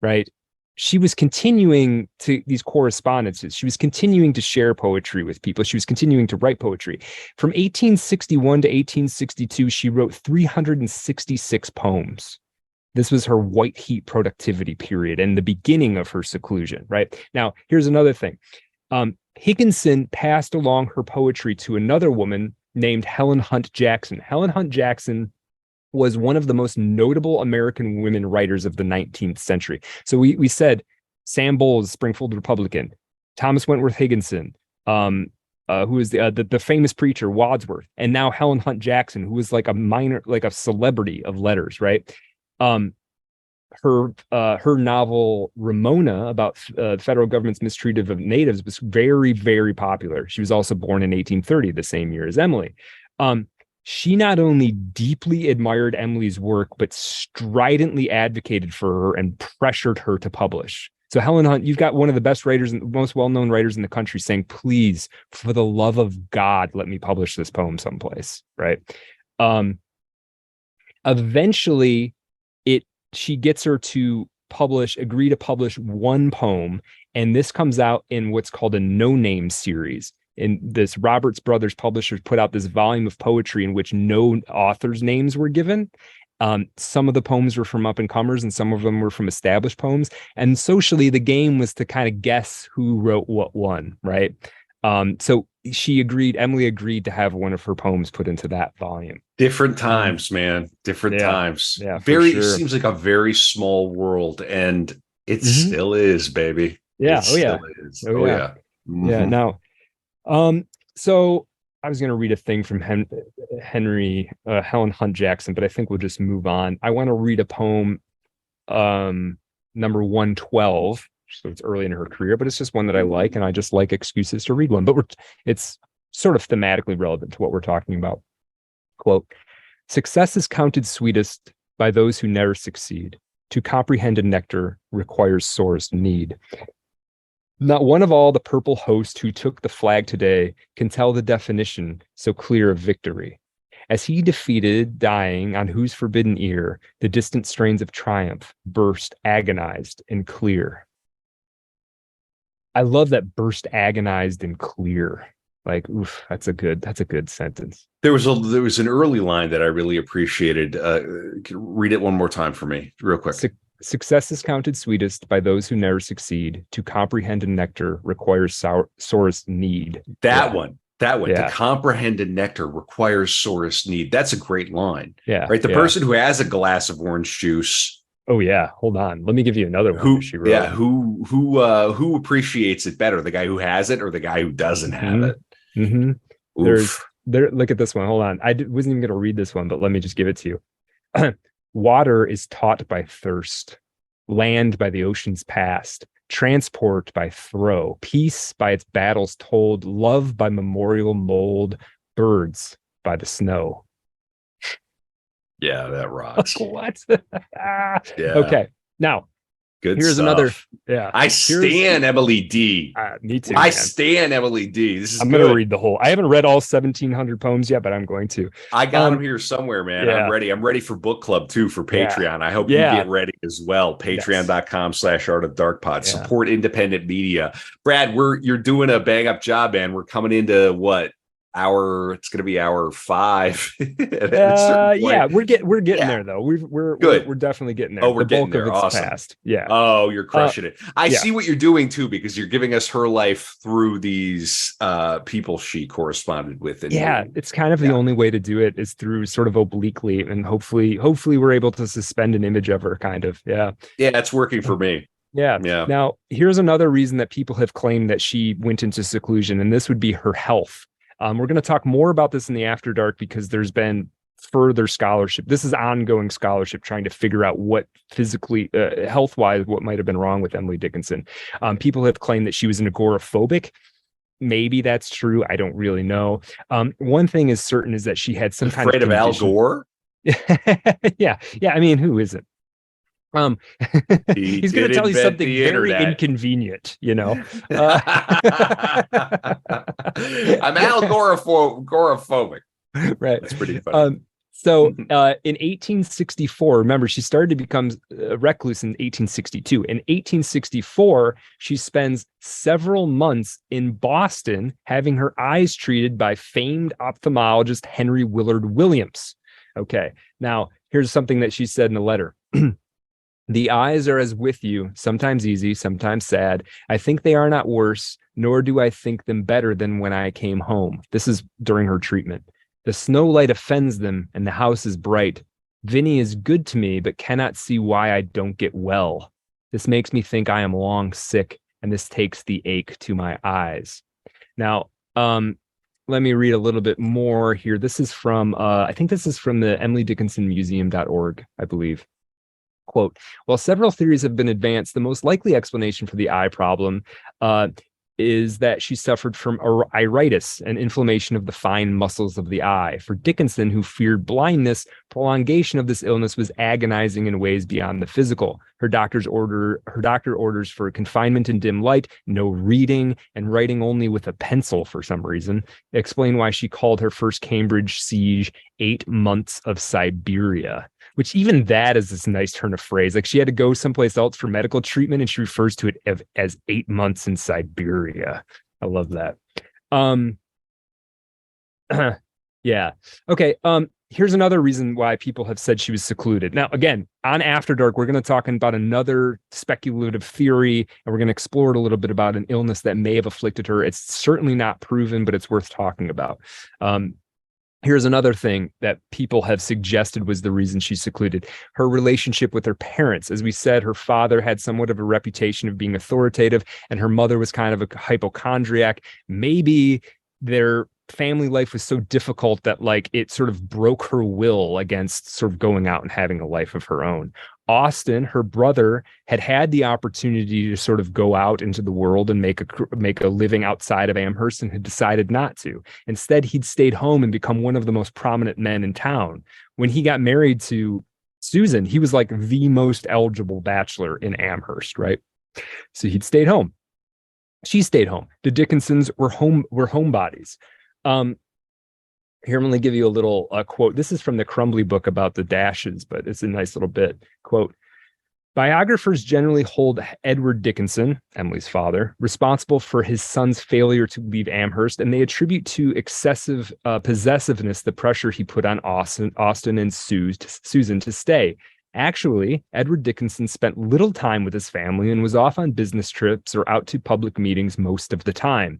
right? She was continuing to these correspondences. She was continuing to share poetry with people. She was continuing to write poetry. From 1861 to 1862, she wrote 366 poems. This was her white heat productivity period and the beginning of her seclusion, right? Now, here's another thing. Higginson passed along her poetry to another woman named Helen Hunt Jackson. Helen Hunt Jackson was one of the most notable American women writers of the 19th century. So we said Sam Bowles, Springfield Republican, Thomas Wentworth Higginson, who is the famous preacher Wadsworth, and now Helen Hunt Jackson, who was like a celebrity of letters, right? Her novel Ramona, about the federal government's mistreatment of natives, was very, very popular. She was also born in 1830, the same year as Emily. She not only deeply admired Emily's work, but stridently advocated for her and pressured her to publish. So Helen Hunt, you've got one of the best writers and most well-known writers in the country saying, "Please, for the love of God, let me publish this poem someplace," right? Eventually, she gets her to agree to publish one poem, and this comes out in what's called a no-name series. And this Roberts Brothers publishers put out this volume of poetry in which no authors' names were given. Some of the poems were from up-and-comers, and some of them were from established poems. And socially, the game was to kind of guess who wrote what one, right? So Emily agreed to have one of her poems put into that volume. Different times, man. Different times. Yeah, It seems like a very small world, and it still is, baby. Yeah. Oh yeah. Mm-hmm. Yeah. Now, so I was going to read a thing from Helen Hunt Jackson, but I think we'll just move on. I want to read a poem, number 112. So it's early in her career, but it's just one that I like, and I just like excuses to read one. But it's sort of thematically relevant to what we're talking about. Quote, success is counted sweetest by those who never succeed. To comprehend a nectar requires sorest need. Not one of all the purple host who took the flag today can tell the definition so clear of victory. As he defeated, dying on whose forbidden ear, the distant strains of triumph burst agonized and clear. I love that burst agonized and clear. Like, oof, that's a good sentence. There was an early line that I really appreciated. Read it one more time for me, real quick. Success is counted sweetest by those who never succeed. To comprehend a nectar requires sorest need. That one. Yeah. To comprehend a nectar requires sorest need. That's a great line. Yeah. Right. The person who has a glass of orange juice. Oh yeah. Hold on. Let me give you another one. Who appreciates it better? The guy who has it or the guy who doesn't have it? Mm-hmm. Look at this one. Hold on. I wasn't even going to read this one, but let me just give it to you. Water is taught by thirst, land by the ocean's past, transport by throw, peace by its battles told, love by memorial mold, birds by the snow. Yeah, that rocks. What? Yeah. Okay. Now, here's stuff. another. Yeah. I stan Emily D. Me too. I stan Emily D. I'm going to read the whole. I haven't read all 1,700 poems yet, but I'm going to. I got them here somewhere, man. Yeah. I'm ready. I'm ready for book club too for Patreon. Yeah. I hope you get ready as well. Patreon.com/Art of Dark Pod. Yeah. Support independent media. Brad, you're doing a bang up job, man. We're coming into what? It's going to be hour 5. Yeah, we're getting there though. We're definitely getting there. Oh, we're the getting bulk there. of it's Awesome. past. Yeah. Oh, you're crushing it. I see what you're doing too, because you're giving us her life through these people she corresponded with. It's kind of the only way to do it is through sort of obliquely, and hopefully we're able to suspend an image of her. Kind of. Yeah. Yeah, it's working for me. Yeah. Now, here's another reason that people have claimed that she went into seclusion, and this would be her health. We're going to talk more about this in the After Dark because there's been further scholarship. This is ongoing scholarship trying to figure out what physically, health-wise, what might have been wrong with Emily Dickinson. People have claimed that she was an agoraphobic. Maybe that's true. I don't really know. One thing is certain is that she had some kind of afraid of Al Gore. Yeah. I mean, who isn't? He's going to tell you something very inconvenient, I'm Al Gorophobic. Right. That's pretty funny. So in 1864, remember, she started to become recluse in 1862. In 1864, she spends several months in Boston having her eyes treated by famed ophthalmologist Henry Willard Williams. Okay. Now, here's something that she said in the letter. The eyes are as with you, sometimes easy, sometimes sad. I think they are not worse, nor do I think them better than when I came home. This is during her treatment. The snow light offends them, and the house is bright. Vinny is good to me, but cannot see why I don't get well. This makes me think I am long sick, and this takes the ache to my eyes. Now, let me read a little bit more here. This is from, I think this is from the Emily Dickinson Museum.org, I believe. Quote, while several theories have been advanced, the most likely explanation for the eye problem is that she suffered from iritis, an inflammation of the fine muscles of the eye. For Dickinson, who feared blindness, prolongation of this illness was agonizing in ways beyond the physical. Her doctor orders for confinement in dim light, no reading, and writing only with a pencil for some reason. Explain why she called her first Cambridge siege 8 months of Siberia. Which even that is this nice turn of phrase. Like she had to go someplace else for medical treatment, and she refers to it as 8 months in Siberia. I love that. Yeah. Okay. Here's another reason why people have said she was secluded. Now, again, on After Dark, we're going to talk about another speculative theory, and we're going to explore it a little bit about an illness that may have afflicted her. It's certainly not proven, but it's worth talking about. Here's another thing that people have suggested was the reason she's secluded. Her relationship with her parents. As we said, her father had somewhat of a reputation of being authoritative, and her mother was kind of a hypochondriac. Maybe their family life was so difficult that like it sort of broke her will against sort of going out and having a life of her own. Austin, her brother, had the opportunity to sort of go out into the world and make a living outside of Amherst, and had decided not to. Instead, he'd stayed home and become one of the most prominent men in town. When he got married to Susan, he was like the most eligible bachelor in Amherst, right? So he'd stayed home. She stayed home. The Dickinsons were homebodies. Here, I'm going to give you a little quote. This is from the Crumbly book about the Dashes, but it's a nice little bit. Quote, biographers generally hold Edward Dickinson, Emily's father, responsible for his son's failure to leave Amherst, and they attribute to excessive possessiveness the pressure he put on Austin and Susan to stay. Actually, Edward Dickinson spent little time with his family and was off on business trips or out to public meetings most of the time.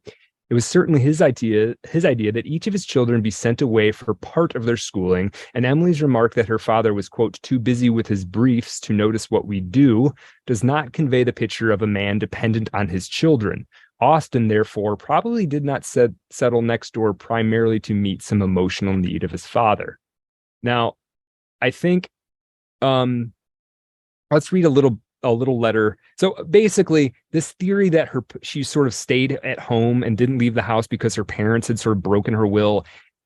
It was certainly his idea that each of his children be sent away for part of their schooling, and Emily's remark that her father was, quote, too busy with his briefs to notice what we do does not convey the picture of a man dependent on his children. Austin, therefore, probably did not settle next door primarily to meet some emotional need of his father. Now, I think let's read a little letter. So basically, this theory that she sort of stayed at home and didn't leave the house because her parents had sort of broken her will,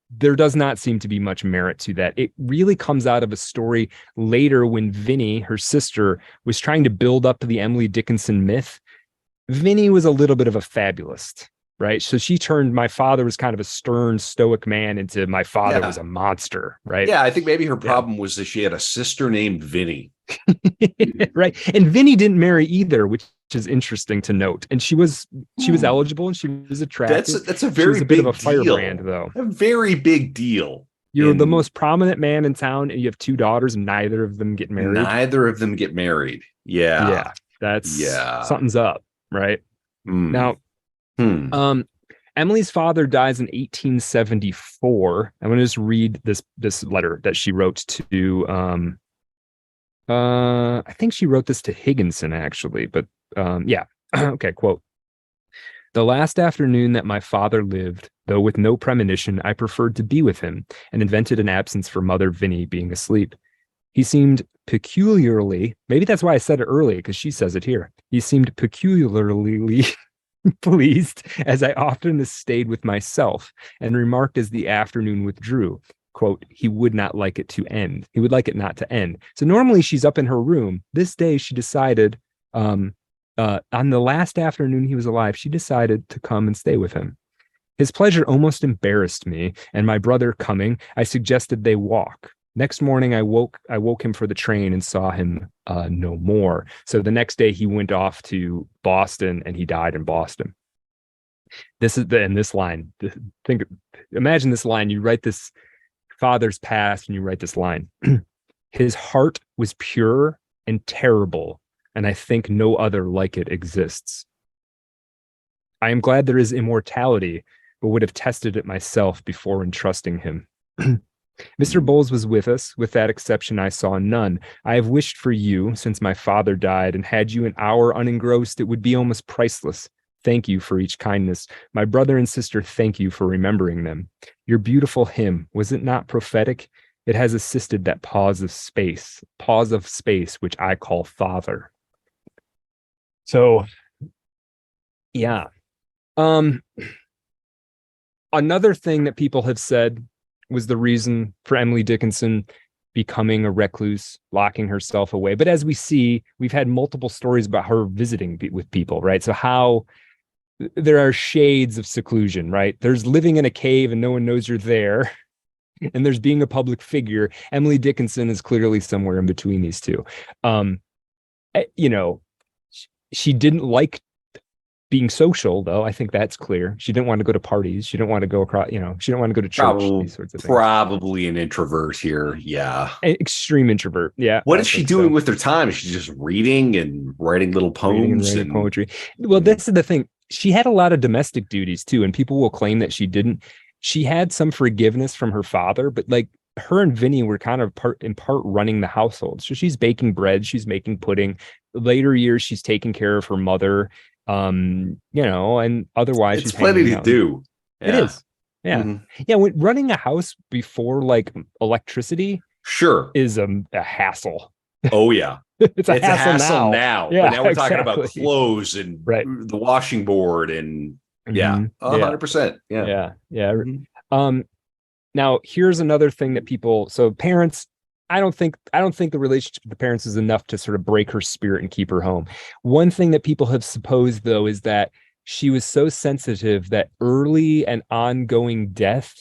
there does not seem to be much merit to that. It really comes out of a story later when Vinnie, her sister, was trying to build up the Emily Dickinson myth. Vinnie was a little bit of a fabulist, right? So she turned my father was kind of a stern, stoic man into my father was a monster, right? Yeah, I think maybe her problem was that she had a sister named Vinnie. Right. And Vinnie didn't marry either, which is interesting to note. And she was eligible and she was attractive. That's a very big bit of a deal. firebrand, though. A very big deal. You're the most prominent man in town, and you have two daughters, and neither of them get married. Yeah. That's something's up, right? Now, Emily's father dies in 1874. I'm going to just read this letter that she wrote to I think she wrote this to Higginson, actually, but okay, quote. The last afternoon that my father lived, though with no premonition, I preferred to be with him and invented an absence for Mother Vinnie being asleep. He seemed peculiarly, maybe that's why I said it early, because she says it here. He seemed peculiarly pleased, as I often stayed with myself, and remarked as the afternoon withdrew, quote, he would not like it to end. He would like it not to end. So normally she's up in her room. This day she decided, on the last afternoon he was alive, she decided to come and stay with him. His pleasure almost embarrassed me, and my brother coming, I suggested they walk. Next morning, I woke him for the train and saw him no more. So the next day he went off to Boston and he died in Boston. This is this line. Imagine this line. You write this father's past and you write this line. His heart was pure and terrible, and I think no other like it exists. I am glad there is immortality, but would have tested it myself before entrusting him. Mr. Bowles was with us. With that exception, I saw none. I have wished for you since my father died, and had you an hour unengrossed, it would be almost priceless. Thank you for each kindness. My brother and sister, thank you for remembering them. Your beautiful hymn, was it not prophetic? It has assisted that pause of space, which I call father. So, yeah. Another thing that people have said was the reason for Emily Dickinson becoming a recluse, locking herself away. But as we see, we've had multiple stories about her visiting with people, right? So how there are shades of seclusion, right? There's living in a cave and no one knows you're there. And there's being a public figure. Emily Dickinson is clearly somewhere in between these two. She didn't like being social, though. I think that's clear. She didn't want to go to parties. She didn't want to go across, she didn't want to go to church, these sorts of things. Probably an introvert here. Yeah. An extreme introvert. Yeah. What is she doing with her time? Is she just reading and writing little poems and poetry? Well, this is the thing. She had a lot of domestic duties too, and people will claim that she didn't. She had some forgiveness from her father, but like her and Vinnie were kind of in part running the household. So she's baking bread, she's making pudding. Later years, she's taking care of her mother. And otherwise it's plenty to do. Yeah. It is. Yeah. Mm-hmm. Yeah. When running a house before like electricity sure is a hassle. Oh yeah. It's a hassle now. Yeah, But now we're talking about exactly. clothes and Right. the washing board and yeah, Mhm. Yeah. 100%. Yeah. Yeah. Yeah. Mhm. Now here's another thing that people, so parents, I don't think the relationship with the parents is enough to sort of break her spirit and keep her home. One thing that people have supposed though is that she was so sensitive that early and ongoing death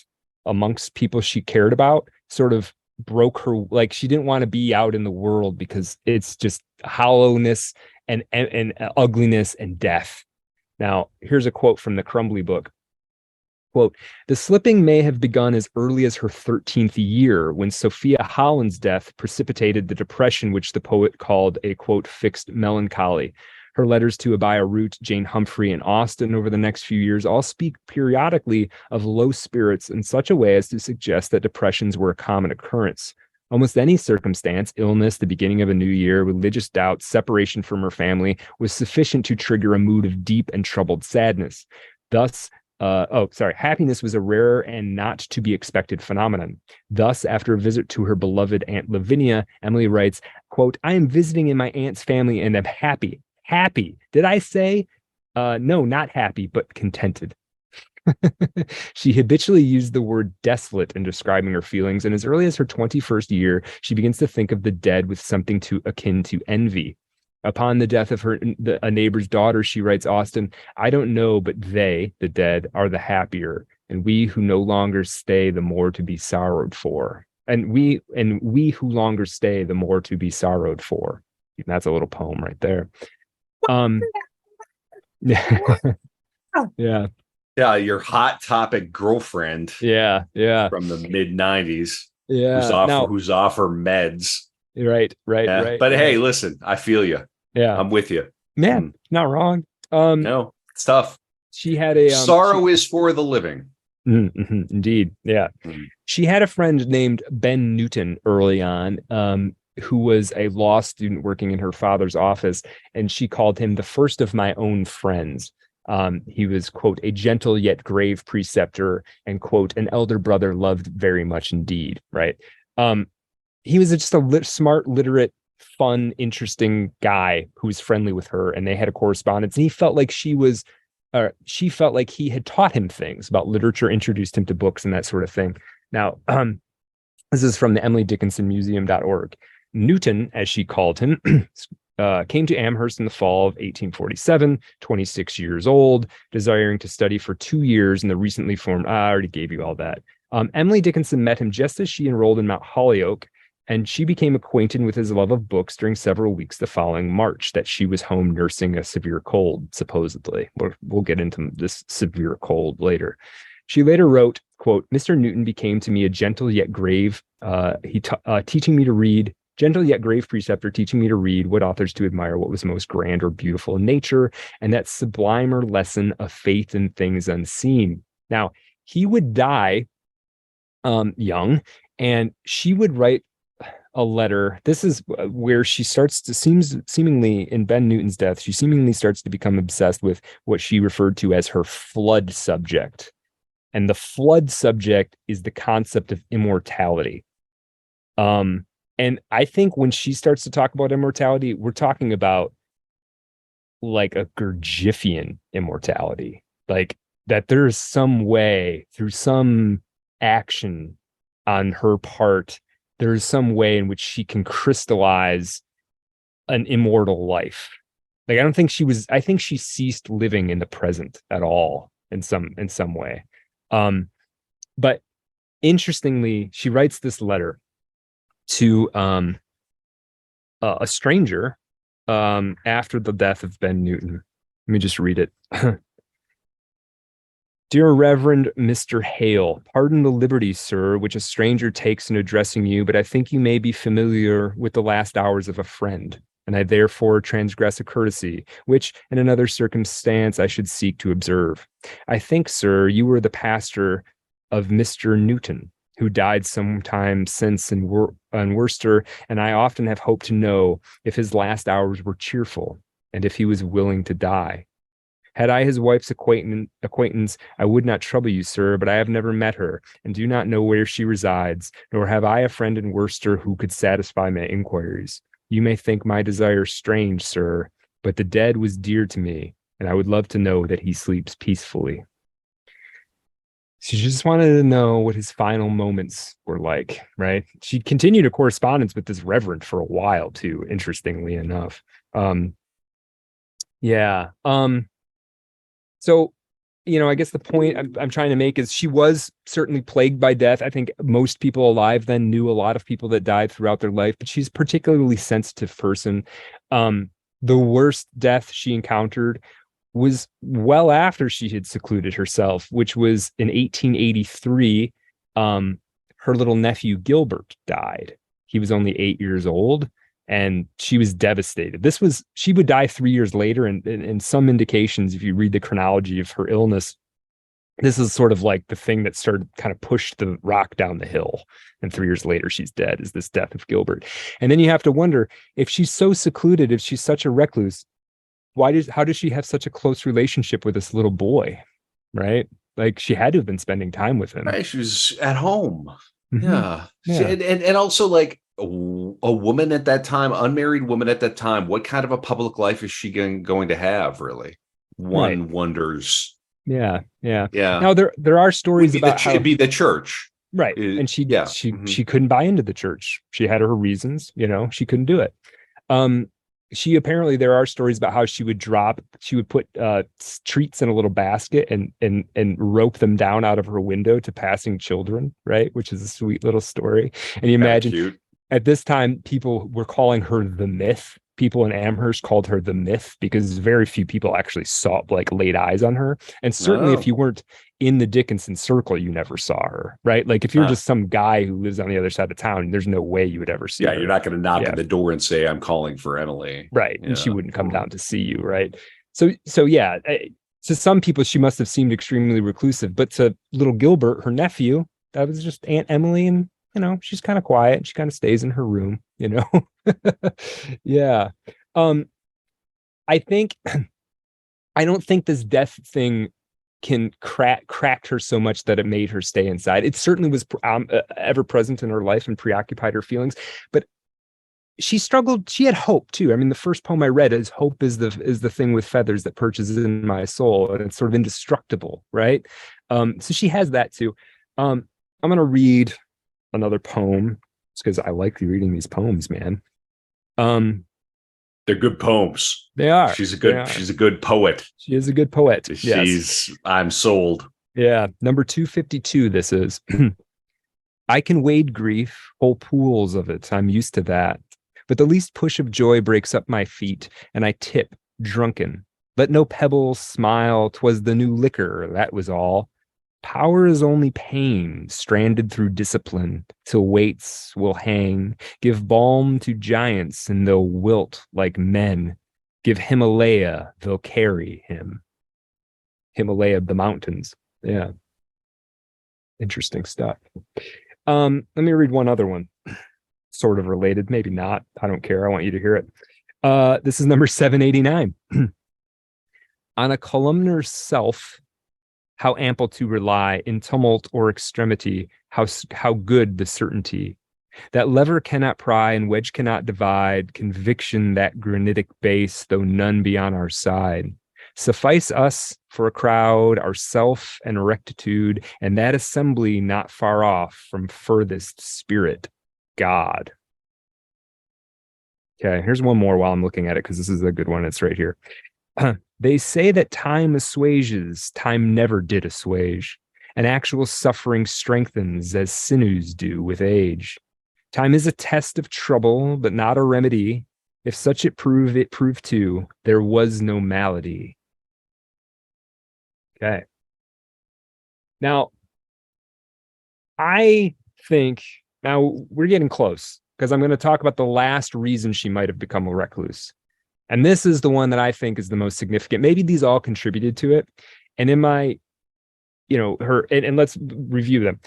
amongst people she cared about sort of broke her, like she didn't want to be out in the world because it's just hollowness and ugliness and death. Now, here's a quote from the Crumbly book. Quote, the slipping may have begun as early as her 13th year when Sophia Holland's death precipitated the depression which the poet called a, quote, fixed melancholy. Her letters to Abia Root, Jane Humphrey, and Austen over the next few years all speak periodically of low spirits in such a way as to suggest that depressions were a common occurrence. Almost any circumstance, illness, the beginning of a new year, religious doubt, separation from her family, was sufficient to trigger a mood of deep and troubled sadness. Thus, happiness was a rare and not to be expected phenomenon. Thus, after a visit to her beloved Aunt Lavinia, Emily writes, quote, I am visiting in my aunt's family and am happy. Happy. Did I say? No, not happy, but contented. She habitually used the word desolate in describing her feelings, and as early as her 21st year, she begins to think of the dead with something akin to envy. Upon the death of a neighbor's daughter, she writes Austen, I don't know, but they, the dead, are the happier, and we who no longer stay, the more to be sorrowed for. And we who longer stay, the more to be sorrowed for. And that's a little poem right there. Yeah. Yeah. Yeah, your hot topic girlfriend Yeah. Yeah. from the mid 90s Yeah. Now, who's off her meds. right. Yeah. But hey, listen, I feel you. Yeah. I'm with you. Man, not wrong. No, it's tough. She had a sorrow is for the living. Indeed. Yeah. She had a friend named Ben Newton early on, who was a law student working in her father's office, and she called him the first of my own friends. He was, quote, a gentle yet grave preceptor, and, quote, an elder brother loved very much indeed. Right. He was just a smart, literate, fun, interesting guy who was friendly with her, and they had a correspondence, and he felt like she felt like he had taught him things about literature, introduced him to books and that sort of thing. Now, this is from the Emily Dickinson Museum.org. Newton, as she called him, came to Amherst in the fall of 1847, 26 years old, desiring to study for 2 years in the recently formed, I already gave you all that. Emily Dickinson met him just as she enrolled in Mount Holyoke, and she became acquainted with his love of books during several weeks the following March that she was home nursing a severe cold, supposedly. We'll get into this severe cold later. She later wrote, quote, Mr. Newton became to me a gentle yet grave, teaching me to read, gentle yet grave preceptor, teaching me to read, what authors to admire, what was most grand or beautiful in nature, and that sublimer lesson of faith in things unseen. Now, he would die young, and she would write a letter. This is where she starts to seemingly in Ben Newton's death, she seemingly starts to become obsessed with what she referred to as her flood subject. And the flood subject is the concept of immortality. And I think when she starts to talk about immortality, we're talking about like a Gurdjieffian immortality, like that there's some way through some action on her part, there's some way in which she can crystallize an immortal life. Like, I think she ceased living in the present at all in some way. But interestingly, she writes this letter to a stranger after the death of Ben Newton. Let me just read it. Dear Reverend Mr. Hale, pardon the liberty, sir, which a stranger takes in addressing you, but I think you may be familiar with the last hours of a friend, and I therefore transgress a courtesy, which in another circumstance I should seek to observe. I think, sir, you were the pastor of Mr. Newton, who died some time since in Worcester, and I often have hoped to know if his last hours were cheerful, and if he was willing to die. Had I his wife's acquaintance, I would not trouble you, sir, but I have never met her, and do not know where she resides, nor have I a friend in Worcester who could satisfy my inquiries. You may think my desire strange, sir, but the dead was dear to me, and I would love to know that he sleeps peacefully. She just wanted to know what his final moments were like, right? She continued a correspondence with this reverend for a while too, interestingly enough. Yeah. So, I guess the point I'm trying to make is she was certainly plagued by death. I think most people alive then knew a lot of people that died throughout their life, but she's a particularly sensitive person. The worst death she encountered was well after she had secluded herself, which was in 1883. Her little nephew Gilbert died. He was only 8 years old, and she was devastated. She would die 3 years later, and some indications, if you read the chronology of her illness, this is sort of like the thing that started kind of pushed the rock down the hill. And 3 years later, she's dead, is this death of Gilbert. And then you have to wonder, if she's so secluded, if she's such a recluse, how does she have such a close relationship with this little boy, right? Like, she had to have been spending time with him. Right, she was at home. Mm-hmm. Yeah. And also, like, a woman at that time, unmarried woman at that time, what kind of a public life is she going to have, really? One wonders. Yeah. Yeah. Now there are stories about how it'd be the church. Right. And she couldn't buy into the church. She had her reasons, she couldn't do it. She apparently, there are stories about how she would put treats in a little basket and rope them down out of her window to passing children, right? Which is a sweet little story. And you imagine, cute. At this time, people were calling her the Myth. People in Amherst called her the Myth because very few people actually laid eyes on her. And certainly if you weren't in the Dickinson circle, you never saw her, right? Like, if you're just some guy who lives on the other side of town, there's no way you would ever see her. You're not going to knock on the door and say, I'm calling for Emily. Right. And she wouldn't come down to see you, right? So yeah, to some people, she must have seemed extremely reclusive, but to little Gilbert, her nephew, that was just Aunt Emily, and she's kind of quiet. She kind of stays in her room, Yeah. I don't think this death thing can cracked her so much that it made her stay inside. It certainly was ever present in her life and preoccupied her feelings, but she struggled. She had hope too. I mean, the first poem I read is "Hope is the thing with feathers that perches in my soul," and it's sort of indestructible, right? So she has that too. I'm gonna read another poem because I like reading these poems, man. They're good poems. They are. She's a good poet. She is a good poet. I'm sold. Yeah. Number 252, this is. I can wade grief, whole pools of it. I'm used to that. But the least push of joy breaks up my feet, and I tip, drunken. Let no pebble smile, 'twas the new liquor, that was all. Power is only pain, stranded through discipline, till weights will hang. Give balm to giants, and they'll wilt like men. Give Himalaya, they'll carry him. Himalaya, the mountains. Yeah. Interesting stuff. Let me read one other one. Sort of related, maybe not. I don't care. I want you to hear it. This is number 789. On a columnar self, how ample to rely in tumult or extremity, how good the certainty. That lever cannot pry and wedge cannot divide, conviction that granitic base, though none be on our side. Suffice us for a crowd, ourself and rectitude, and that assembly not far off from furthest spirit, God. Okay, here's one more while I'm looking at it, because this is a good one. It's right here. They say that time assuages, time never did assuage, and actual suffering strengthens as sinews do with age. Time is a test of trouble, but not a remedy. If such it proved too, there was no malady. Okay. Now, I think, now we're getting close, because I'm going to talk about the last reason she might have become a recluse. And this is the one that I think is the most significant. Maybe these all contributed to it. And in my, and let's review them.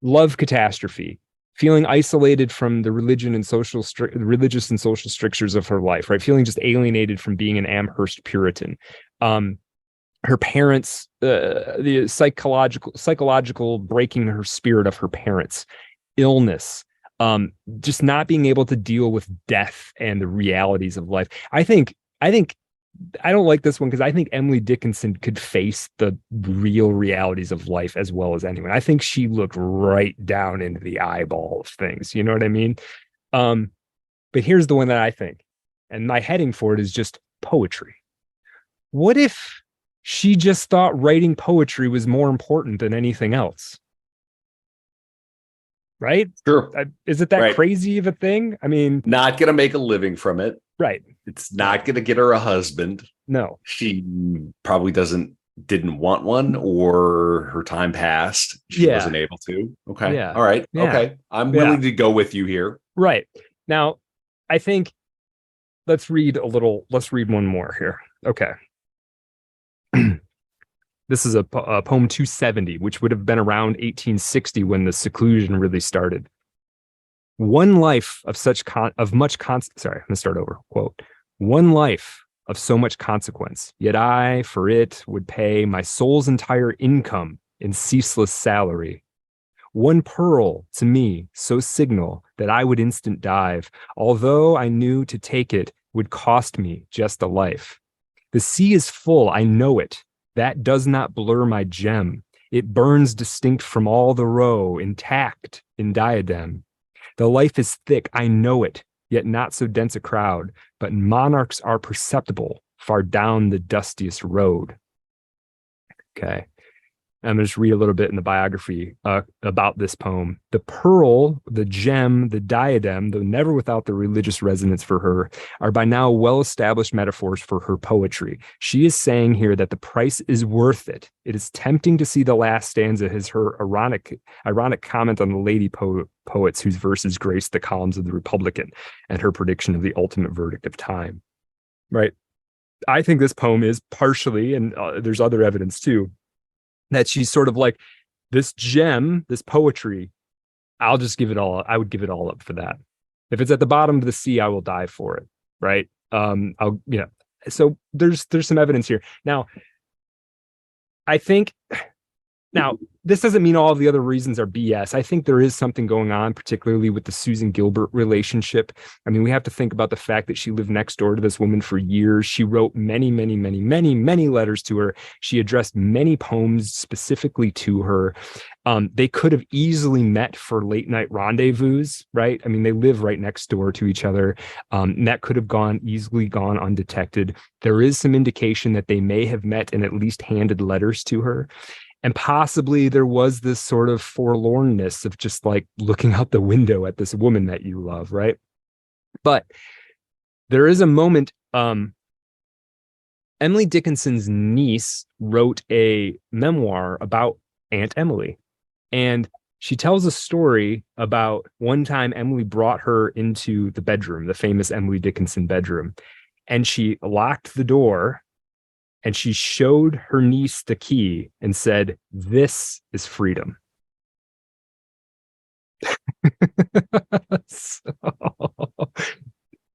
Love catastrophe, feeling isolated from the religious and social strictures of her life, right? Feeling just alienated from being an Amherst Puritan. Her parents, the psychological breaking her spirit of her parents, illness, Just not being able to deal with death and the realities of life. I don't like this one because I think Emily Dickinson could face the real realities of life as well as anyone. I think she looked right down into the eyeball of things. You know what I mean? But here's the one that I think, and my heading for it is just poetry. What if she just thought writing poetry was more important than anything else? Right? Sure. Is it that Right. crazy of a thing? I mean, Not going to make a living from it. right. It's not going to get her a husband. No. She probably didn't want one, or her time passed. She Yeah. wasn't able to. Okay. Yeah. All right. Yeah. Okay. I'm Yeah. willing to go with you here. Right. Now, I think let's read one more here. Okay. This is a poem 270, which would have been around 1860 when the seclusion really started. One life of much sorry, I'm gonna start over. Quote, one life of so much consequence, yet I for it would pay my soul's entire income in ceaseless salary. One pearl to me so signal that I would instant dive, although I knew to take it would cost me just a life. The sea is full, I know it. That does not blur my gem. It burns distinct from all the roe, intact in diadem. The life is thick, I know it, yet not so dense a crowd, but monarchs are perceptible far down the dustiest road. Okay. I'm going to just read a little bit in the biography about this poem. The pearl, the gem, the diadem, though never without the religious resonance for her, are by now well-established metaphors for her poetry. She is saying here that the price is worth it. It is tempting to see the last stanza as her ironic comment on the lady poets whose verses grace the columns of the Republican and her prediction of the ultimate verdict of time. Right? I think this poem is partially, and there's other evidence too, that she's sort of like, this gem, this poetry, I would give it all up for that. If it's at the bottom of the sea, I will die for it. Right. So there's some evidence here. Now, I think this doesn't mean all of the other reasons are BS. I think there is something going on, particularly with the Susan Gilbert relationship. I mean, we have to think about the fact that she lived next door to this woman for years. She wrote many, many, many, many, many letters to her. She addressed many poems specifically to her. They could have easily met for late night rendezvous, right? I mean, they live right next door to each other. And that could have easily gone undetected. There is some indication that they may have met and at least handed letters to her. And possibly there was this sort of forlornness of just like looking out the window at this woman that you love, right? But there is a moment, Emily Dickinson's niece wrote a memoir about Aunt Emily. And she tells a story about one time Emily brought her into the bedroom, the famous Emily Dickinson bedroom, and she locked the door. And she showed her niece the key and said, "This is freedom."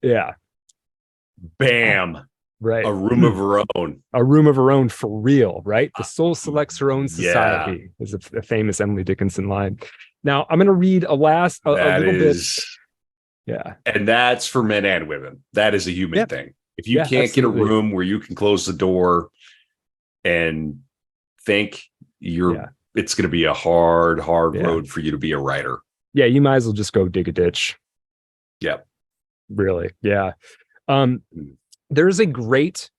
Yeah. Bam. Right. A room of her own. A room of her own for real, right? The soul selects her own society is a famous Emily Dickinson line. Now, I'm going to read a little bit. Yeah. And that's for men and women. That is a human thing. If you can't get a room where you can close the door and think it's going to be a hard road for you to be a writer. Yeah, you might as well just go dig a ditch. Yep. Really. Yeah. There's a great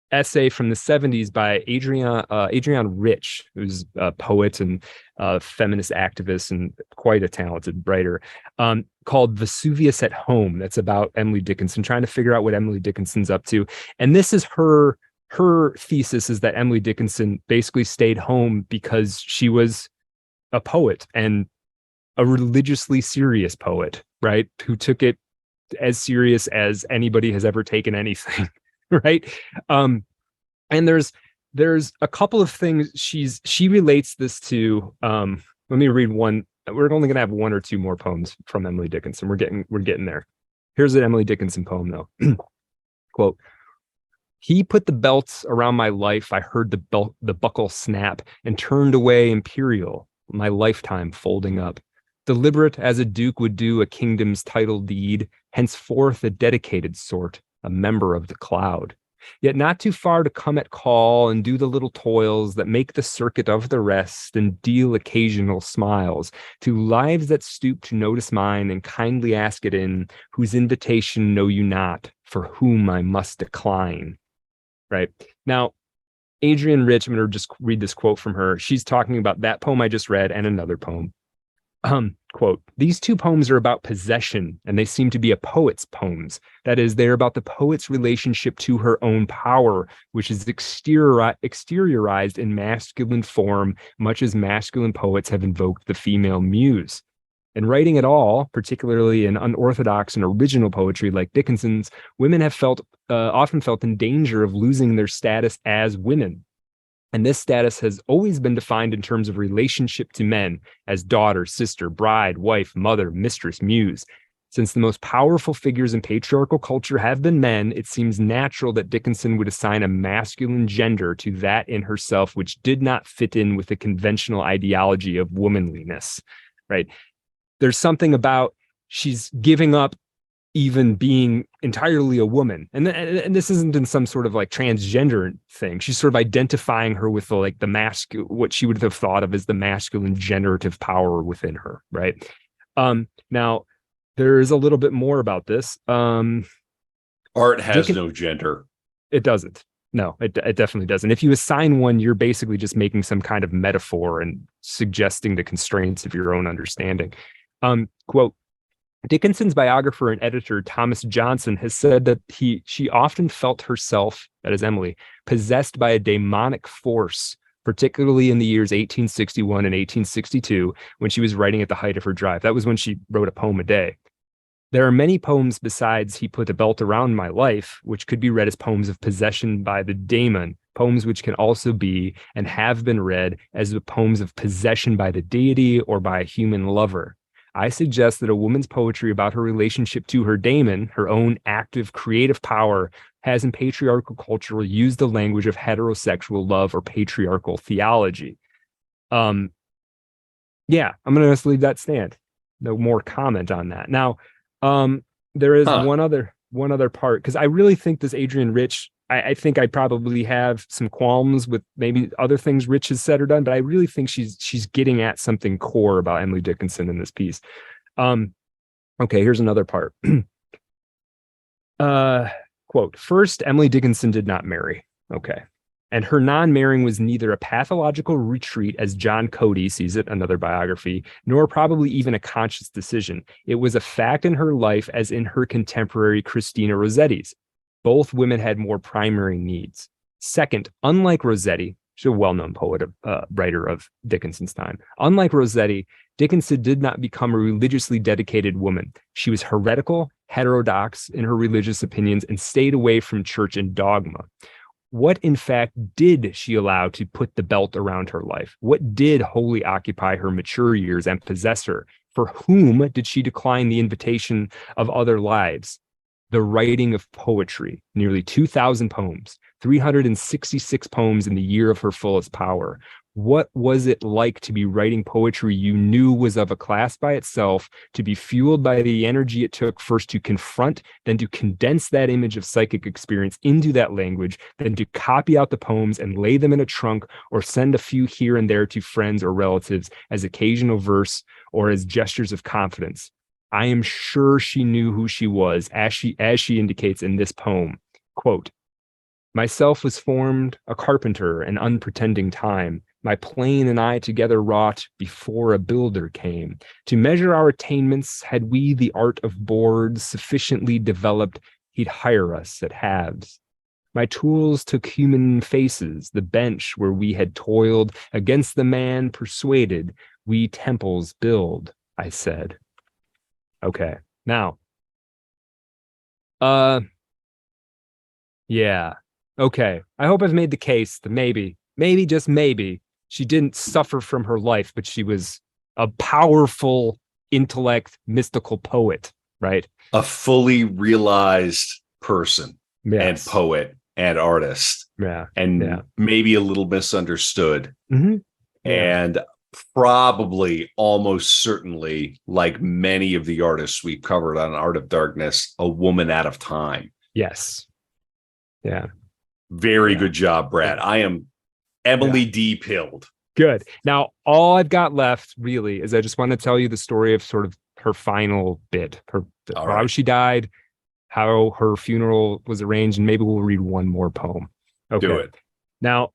essay from the 70s by Adrienne Rich, who's a poet and feminist activist and quite a talented writer, called Vesuvius at Home. That's about Emily Dickinson, trying to figure out what Emily Dickinson's up to. And this is her thesis, is that Emily Dickinson basically stayed home because she was a poet, and a religiously serious poet, right? Who took it as serious as anybody has ever taken anything. Right. And there's a couple of things she relates this to. Let me read one. We're only going to have one or two more poems from Emily Dickinson. We're getting there. Here's an Emily Dickinson poem though. Quote, "He put the belts around my life. I heard the buckle snap and turned away imperial, my lifetime folding up. Deliberate as a duke would do a kingdom's title deed, henceforth a dedicated sort, a member of the cloud. Yet not too far to come at call and do the little toils that make the circuit of the rest and deal occasional smiles to lives that stoop to notice mine and kindly ask it in, whose invitation know you not, for whom I must decline. Right. Now, Adrienne Rich, I'm going to just read this quote from her. She's talking about that poem I just read and another poem. Quote, these two poems are about possession, and they seem to be a poet's poems. That is, they're about the poet's relationship to her own power, which is exteriorized in masculine form, much as masculine poets have invoked the female muse. In writing at all, particularly in unorthodox and original poetry like Dickinson's, women have often felt in danger of losing their status as women. And this status has always been defined in terms of relationship to men as daughter, sister, bride, wife, mother, mistress, muse. Since the most powerful figures in patriarchal culture have been men, it seems natural that Dickinson would assign a masculine gender to that in herself which did not fit in with the conventional ideology of womanliness, right? There's something about she's giving up even being entirely a woman. And this isn't in some sort of like transgender thing. She's sort of identifying her with what she would have thought of as the masculine generative power within her, right? Now, there is a little bit more about this. Art has no gender. It doesn't. No, it definitely doesn't. If you assign one, you're basically just making some kind of metaphor and suggesting the constraints of your own understanding. Quote, Dickinson's biographer and editor, Thomas Johnson, has said that she often felt herself, that is Emily, possessed by a demonic force, particularly in the years 1861 and 1862, when she was writing at the height of her drive. That was when she wrote a poem a day. There are many poems besides He Put a Belt Around My Life, which could be read as poems of possession by the daemon, poems which can also be and have been read as the poems of possession by the deity or by a human lover. I suggest that a woman's poetry about her relationship to her daemon, her own active creative power, has in patriarchal culture used the language of heterosexual love or patriarchal theology. Yeah, I'm going to just leave that stand. No more comment on that. Now, there is one other part, because I really think this Adrienne Rich, I think I probably have some qualms with maybe other things Rich has said or done, but I really think she's getting at something core about Emily Dickinson in this piece. Okay, here's another part. Quote, first, Emily Dickinson did not marry. Okay. And her non-marrying was neither a pathological retreat, as John Cody sees it, another biography, nor probably even a conscious decision. It was a fact in her life as in her contemporary Christina Rossetti's. Both women had more primary needs. Second, unlike Rossetti, she's a well-known poet, writer of Dickinson's time. Unlike Rossetti, Dickinson did not become a religiously dedicated woman. She was heretical, heterodox in her religious opinions, and stayed away from church and dogma. What, in fact, did she allow to put the belt around her life? What did wholly occupy her mature years and possess her? For whom did she decline the invitation of other lives? The writing of poetry, nearly 2,000 poems, 366 poems in the year of her fullest power. What was it like to be writing poetry you knew was of a class by itself, to be fueled by the energy it took first to confront, then to condense that image of psychic experience into that language, then to copy out the poems and lay them in a trunk or send a few here and there to friends or relatives as occasional verse or as gestures of confidence? I am sure she knew who she was, as she indicates in this poem. Quote, myself was formed a carpenter an unpretending time. My plane and I together wrought before a builder came. To measure our attainments, had we the art of boards sufficiently developed, he'd hire us at halves. My tools took human faces, the bench where we had toiled, against the man persuaded, we temples build, I said. Okay, now, yeah, okay. I hope I've made the case that maybe, just maybe, she didn't suffer from her life, but she was a powerful intellect, mystical poet, right? A fully realized person and Yes. poet and artist. Yeah. And Yeah. maybe a little misunderstood. Mm-hmm. Yeah. And probably almost certainly, like many of the artists we've covered on Art of Darkness, a woman out of time. Yes. Yeah. Very good job, Brad. I am Emily D. Pilled. Good. Now, all I've got left really is I just want to tell you the story of sort of her final bit, how she died, how her funeral was arranged, and maybe we'll read one more poem. Okay. Do it. Now,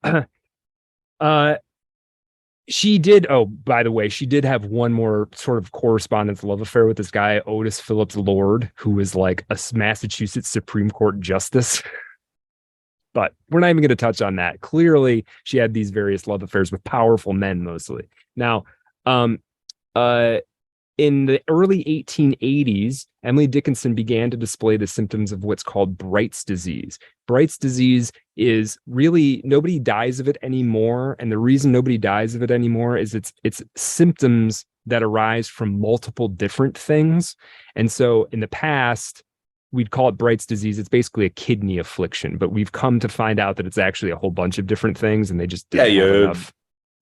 she did. Oh, by the way, she did have one more sort of correspondence love affair with this guy, Otis Phillips Lord, who was like a Massachusetts Supreme Court justice. But we're not even going to touch on that. Clearly, she had these various love affairs with powerful men mostly. Now, in the early 1880s, Emily Dickinson began to display the symptoms of what's called Bright's disease. Bright's disease is really, nobody dies of it anymore. And the reason nobody dies of it anymore is it's symptoms that arise from multiple different things. And so in the past, we'd call it Bright's disease. It's basically a kidney affliction, but we've come to find out that it's actually a whole bunch of different things, and they just didn't have enough.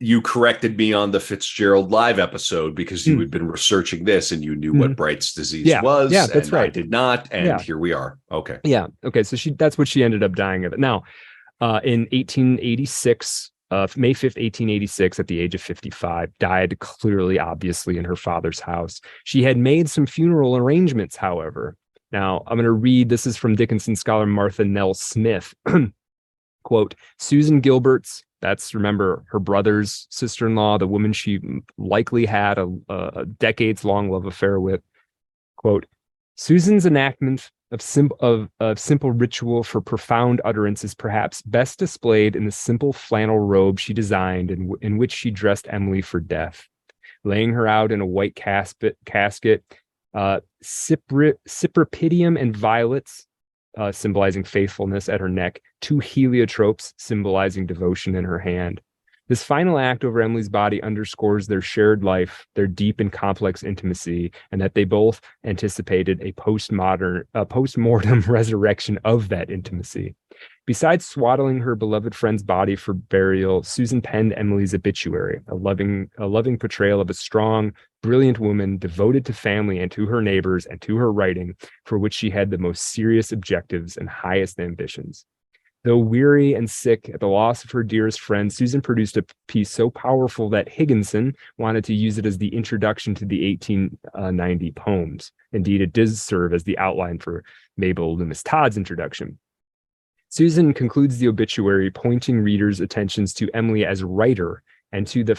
You corrected me on the Fitzgerald Live episode because you had been researching this and you knew what Bright's disease was. Yeah, that's right. I did not, and here we are. Okay. Yeah. Okay. So that's what she ended up dying of it. Now, in 1886, May 5th, 1886, at the age of 55, died clearly, obviously, in her father's house. She had made some funeral arrangements, however. Now, I'm going to read, this is from Dickinson scholar Martha Nell Smith. Quote, Susan Gilbert's, that's, remember, her brother's sister-in-law, the woman she likely had a decades-long love affair with. Quote, Susan's enactment of simple ritual for profound utterance is perhaps best displayed in the simple flannel robe she designed in which she dressed Emily for death. Laying her out in a white casket, cypripedium and violets, symbolizing faithfulness, at her neck, 2 heliotropes symbolizing devotion in her hand. This final act over Emily's body underscores their shared life, their deep and complex intimacy, and that they both anticipated a post-mortem resurrection of that intimacy. Besides swaddling her beloved friend's body for burial, Susan penned Emily's obituary, a loving portrayal of a strong, brilliant woman devoted to family and to her neighbors and to her writing, for which she had the most serious objectives and highest ambitions. Though weary and sick at the loss of her dearest friend, Susan produced a piece so powerful that Higginson wanted to use it as the introduction to the 1890 poems. Indeed, it does serve as the outline for Mabel Loomis Todd's introduction. Susan concludes the obituary, pointing readers' attentions to Emily as writer and to the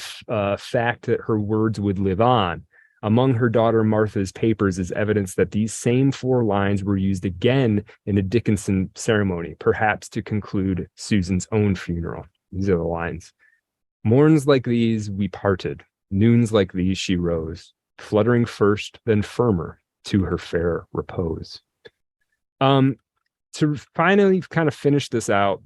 fact that her words would live on. Among her daughter Martha's papers is evidence that these same 4 lines were used again in a Dickinson ceremony, perhaps to conclude Susan's own funeral. These are the lines. Morns like these we parted, noons like these she rose, fluttering first, then firmer to her fair repose. To finally kind of finish this out,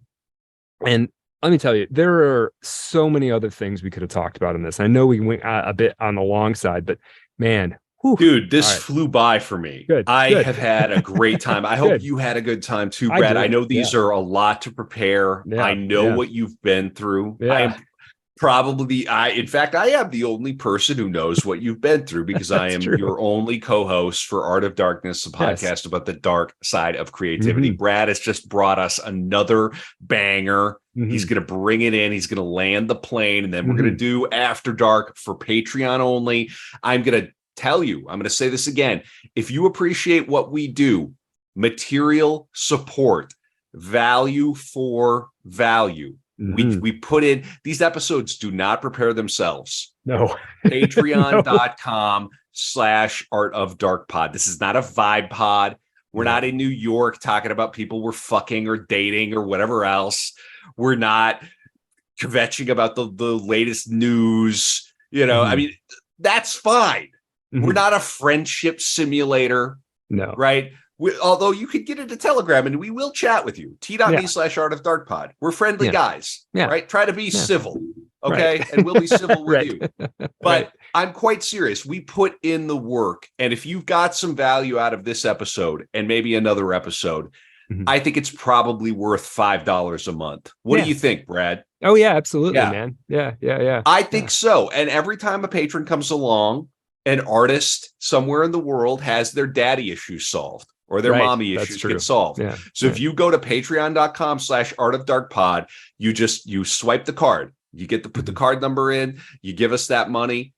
and let me tell you, there are so many other things we could have talked about in this. I know we went a bit on the long side, but man, dude, this flew by for me. Good. I have had a great time. I hope you had a good time too, Brad. I know these are a lot to prepare. I know what you've been through. I am probably in fact, I am the only person who knows what you've been through because I am your only co-host for Art of Darkness, a podcast about the dark side of creativity. Brad has just brought us another banger. He's going to bring it in. He's going to land the plane, and then we're going to do After Dark for Patreon only. I'm going to tell you, I'm going to say this again. If you appreciate what we do, material support, value for value, we put in, these episodes do not prepare themselves. No. Patreon.com/Art of Dark Pod. This is not a vibe pod. We're not in New York talking about people we're fucking or dating or whatever else. We're not kvetching about the latest news. You know, I mean, that's fine. We're not a friendship simulator. No. Right? Although you could get into Telegram and we will chat with you. T.me/Art of Dark Pod. We're friendly guys. Right? Try to be civil. Okay. Right. And we'll be civil with you. But I'm quite serious. We put in the work. And if you've got some value out of this episode and maybe another episode, I think it's probably worth $5 a month. What do you think, Brad? Oh yeah, absolutely, man. Yeah. I think so. And every time a patron comes along, an artist somewhere in the world has their daddy issues solved or their mommy issues get solved. Yeah. So if you go to patreon.com/artofdarkpod, you swipe the card. You get to put the card number in, you give us that money.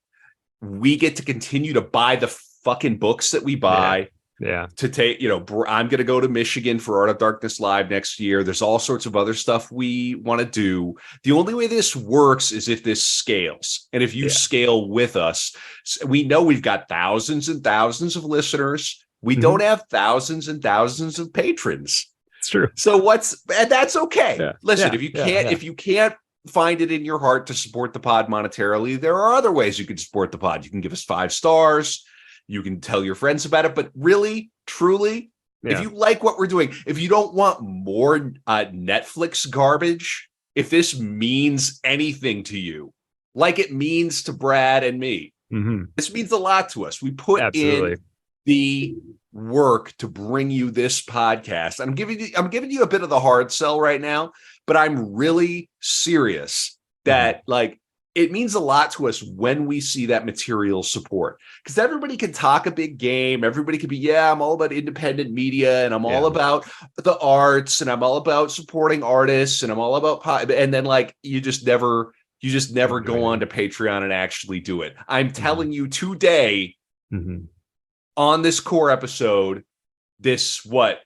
We get to continue to buy the fucking books that we buy. Yeah. To take, I'm going to go to Michigan for Art of Darkness Live next year. There's all sorts of other stuff we want to do. The only way this works is if this scales. And if you scale with us, we know we've got thousands and thousands of listeners. We don't have thousands and thousands of patrons. It's true. So that's okay. Yeah. Listen, if you can't find it in your heart to support the pod monetarily, there are other ways you can support the pod. You can give us 5 stars. You can tell your friends about it, but really, truly, if you like what we're doing, if you don't want more Netflix garbage, if this means anything to you, like it means to Brad and me, this means a lot to us. We put in the work to bring you this podcast. I'm giving you a bit of the hard sell right now, but I'm really serious that it means a lot to us when we see that material support, because everybody can talk a big game. Everybody can be, I'm all about independent media and I'm all about the arts and I'm all about supporting artists and I'm all about, and then you just never go on to Patreon and actually do it. I'm telling you today on this core episode, this 4-hour,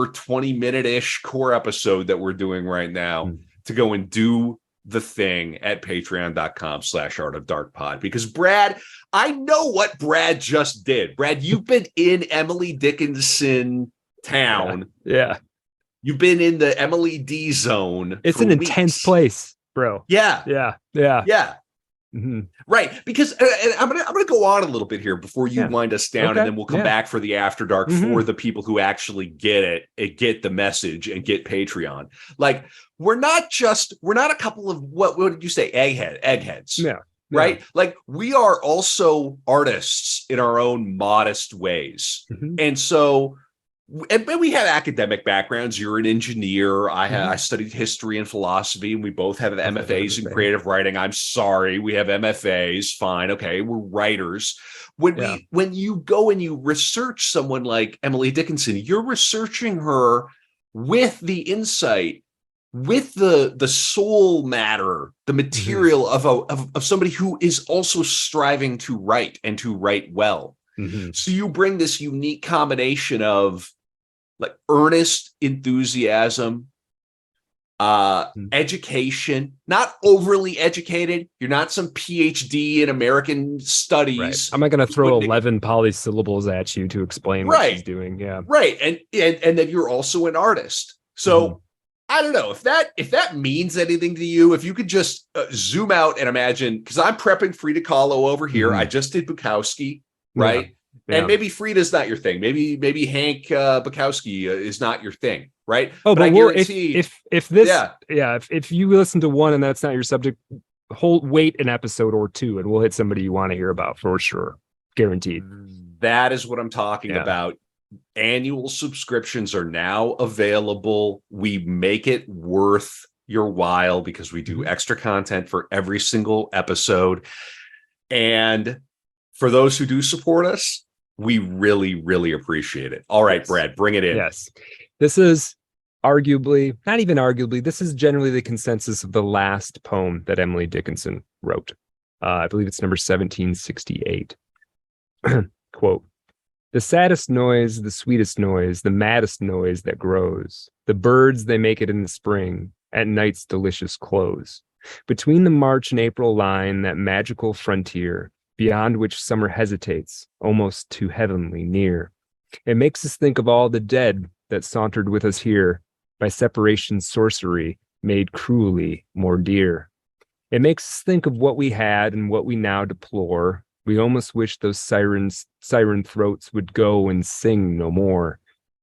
20-minute-ish core episode that we're doing right now, to go and do the thing at patreon.com/artofdarkpod, because Brad, I know what Brad just did. Brad, you've been in Emily Dickinson town. Yeah. You've been in the Emily D zone. It's an intense place, bro. Yeah. Right, because I'm gonna go on a little bit here before you wind us down, and then we'll come back for the After Dark for the people who actually get it, get the message, and get Patreon. We're not a couple of what did you say, eggheads? Right. We are also artists in our own modest ways, and so. And we have academic backgrounds. You're an engineer. I studied history and philosophy, and we both have MFAs in creative writing. I'm sorry, we have MFAs. Fine, okay, we're writers. When you go and you research someone like Emily Dickinson, you're researching her with the insight, with the soul matter, the material of somebody who is also striving to write and to write well. So you bring this unique combination of earnest enthusiasm, education, not overly educated. You're not some PhD in American studies. Right. I'm not going to throw 11 polysyllables at you to explain what she's doing. Yeah. Right. And then you're also an artist. So I don't know if that means anything to you. If you could just zoom out and imagine, because I'm prepping Frida Kahlo over here. I just did Bukowski, right? Yeah. And maybe Frida's not your thing. Maybe Hank Bukowski is not your thing, right? Oh, but I guarantee if you listen to one and that's not your subject, wait an episode or two, and we'll hit somebody you want to hear about for sure, guaranteed. That is what I'm talking about. Annual subscriptions are now available. We make it worth your while because we do extra content for every single episode, and for those who do support us, we really, really appreciate it. All right, Brad, bring it in. Yes. This is arguably, not even arguably, this is generally the consensus of the last poem that Emily Dickinson wrote. I believe it's number 1768. Quote, "The saddest noise, the sweetest noise, the maddest noise that grows. The birds, they make it in the spring, at night's delicious close. Between the March and April line, that magical frontier, beyond which summer hesitates, almost too heavenly near. It makes us think of all the dead that sauntered with us here, by separation's sorcery made cruelly more dear. It makes us think of what we had and what we now deplore. We almost wish those siren throats would go and sing no more.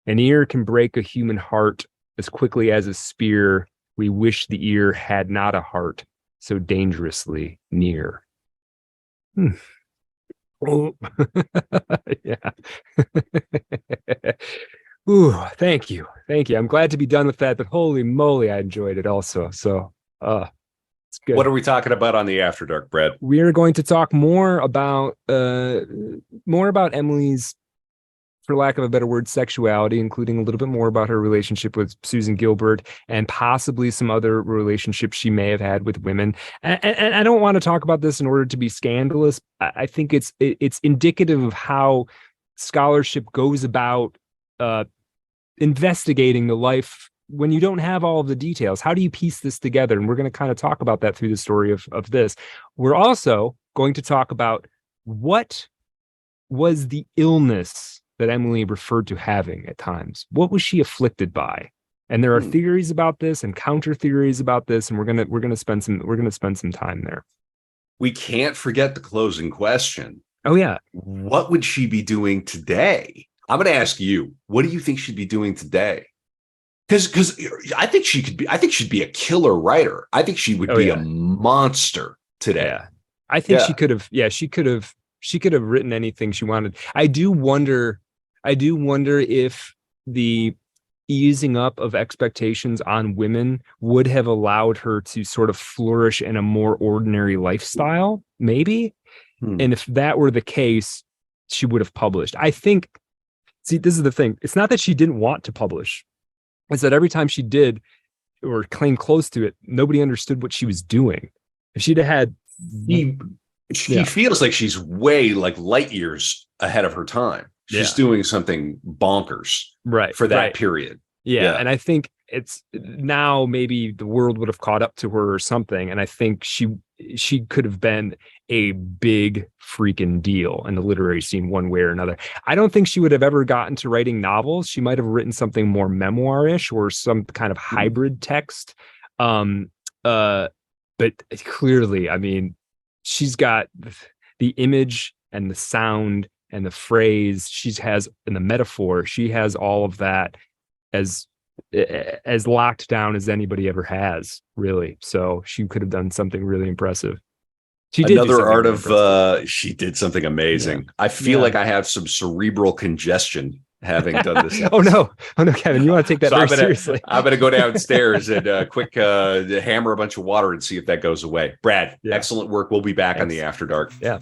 An ear can break a human heart as quickly as a spear. We wish the ear had not a heart so dangerously near." Oh. Yeah. Ooh, thank you. Thank you. I'm glad to be done with that, but holy moly, I enjoyed it also. So it's good. What are we talking about on the After Dark, Brad? We are going to talk more about Emily's, for lack of a better word, sexuality, including a little bit more about her relationship with Susan Gilbert and possibly some other relationships she may have had with women. And I don't want to talk about this in order to be scandalous. I think it's indicative of how scholarship goes about investigating the life when you don't have all of the details. How do you piece this together? And we're going to kind of talk about that through the story of this. We're also going to talk about what was the illness that Emily referred to having at times. What was she afflicted by? And there are theories about this and counter theories about this, and we're gonna spend some time there. We can't forget the closing question. Oh yeah, what would she be doing today? I'm going to ask you. What do you think she'd be doing today? Because I think she could be. I think she'd be a killer writer. I think she would be a monster today. Yeah. I think she could have. Yeah, she could have written anything she wanted. I do wonder if the easing up of expectations on women would have allowed her to sort of flourish in a more ordinary lifestyle, maybe. And if that were the case, she would have published. I think, see, this is the thing. It's not that she didn't want to publish. It's that every time she did or came close to it, nobody understood what she was doing. If she'd have had... She feels like she's way like light years ahead of her time. She's doing something bonkers for that period. Yeah. And I think it's now maybe the world would have caught up to her or something. And I think she could have been a big freaking deal in the literary scene one way or another. I don't think she would have ever gotten to writing novels. She might have written something more memoir-ish or some kind of hybrid text. But clearly, I mean, she's got the image and the sound and the phrase she has and the metaphor. She has all of that as locked down as anybody ever has, really. So she could have done something really impressive. She did she did something amazing. Yeah. I feel like I have some cerebral congestion having done this. Oh no, Kevin, you want to take that very seriously. I'm going to go downstairs and quick hammer a bunch of water and see if that goes away. Brad, excellent work. We'll be back on the After Dark. Yeah.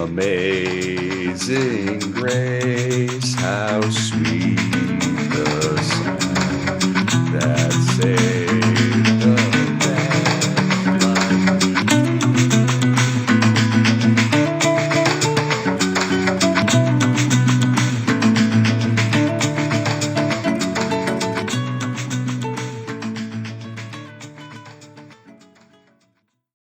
Amazing Grace.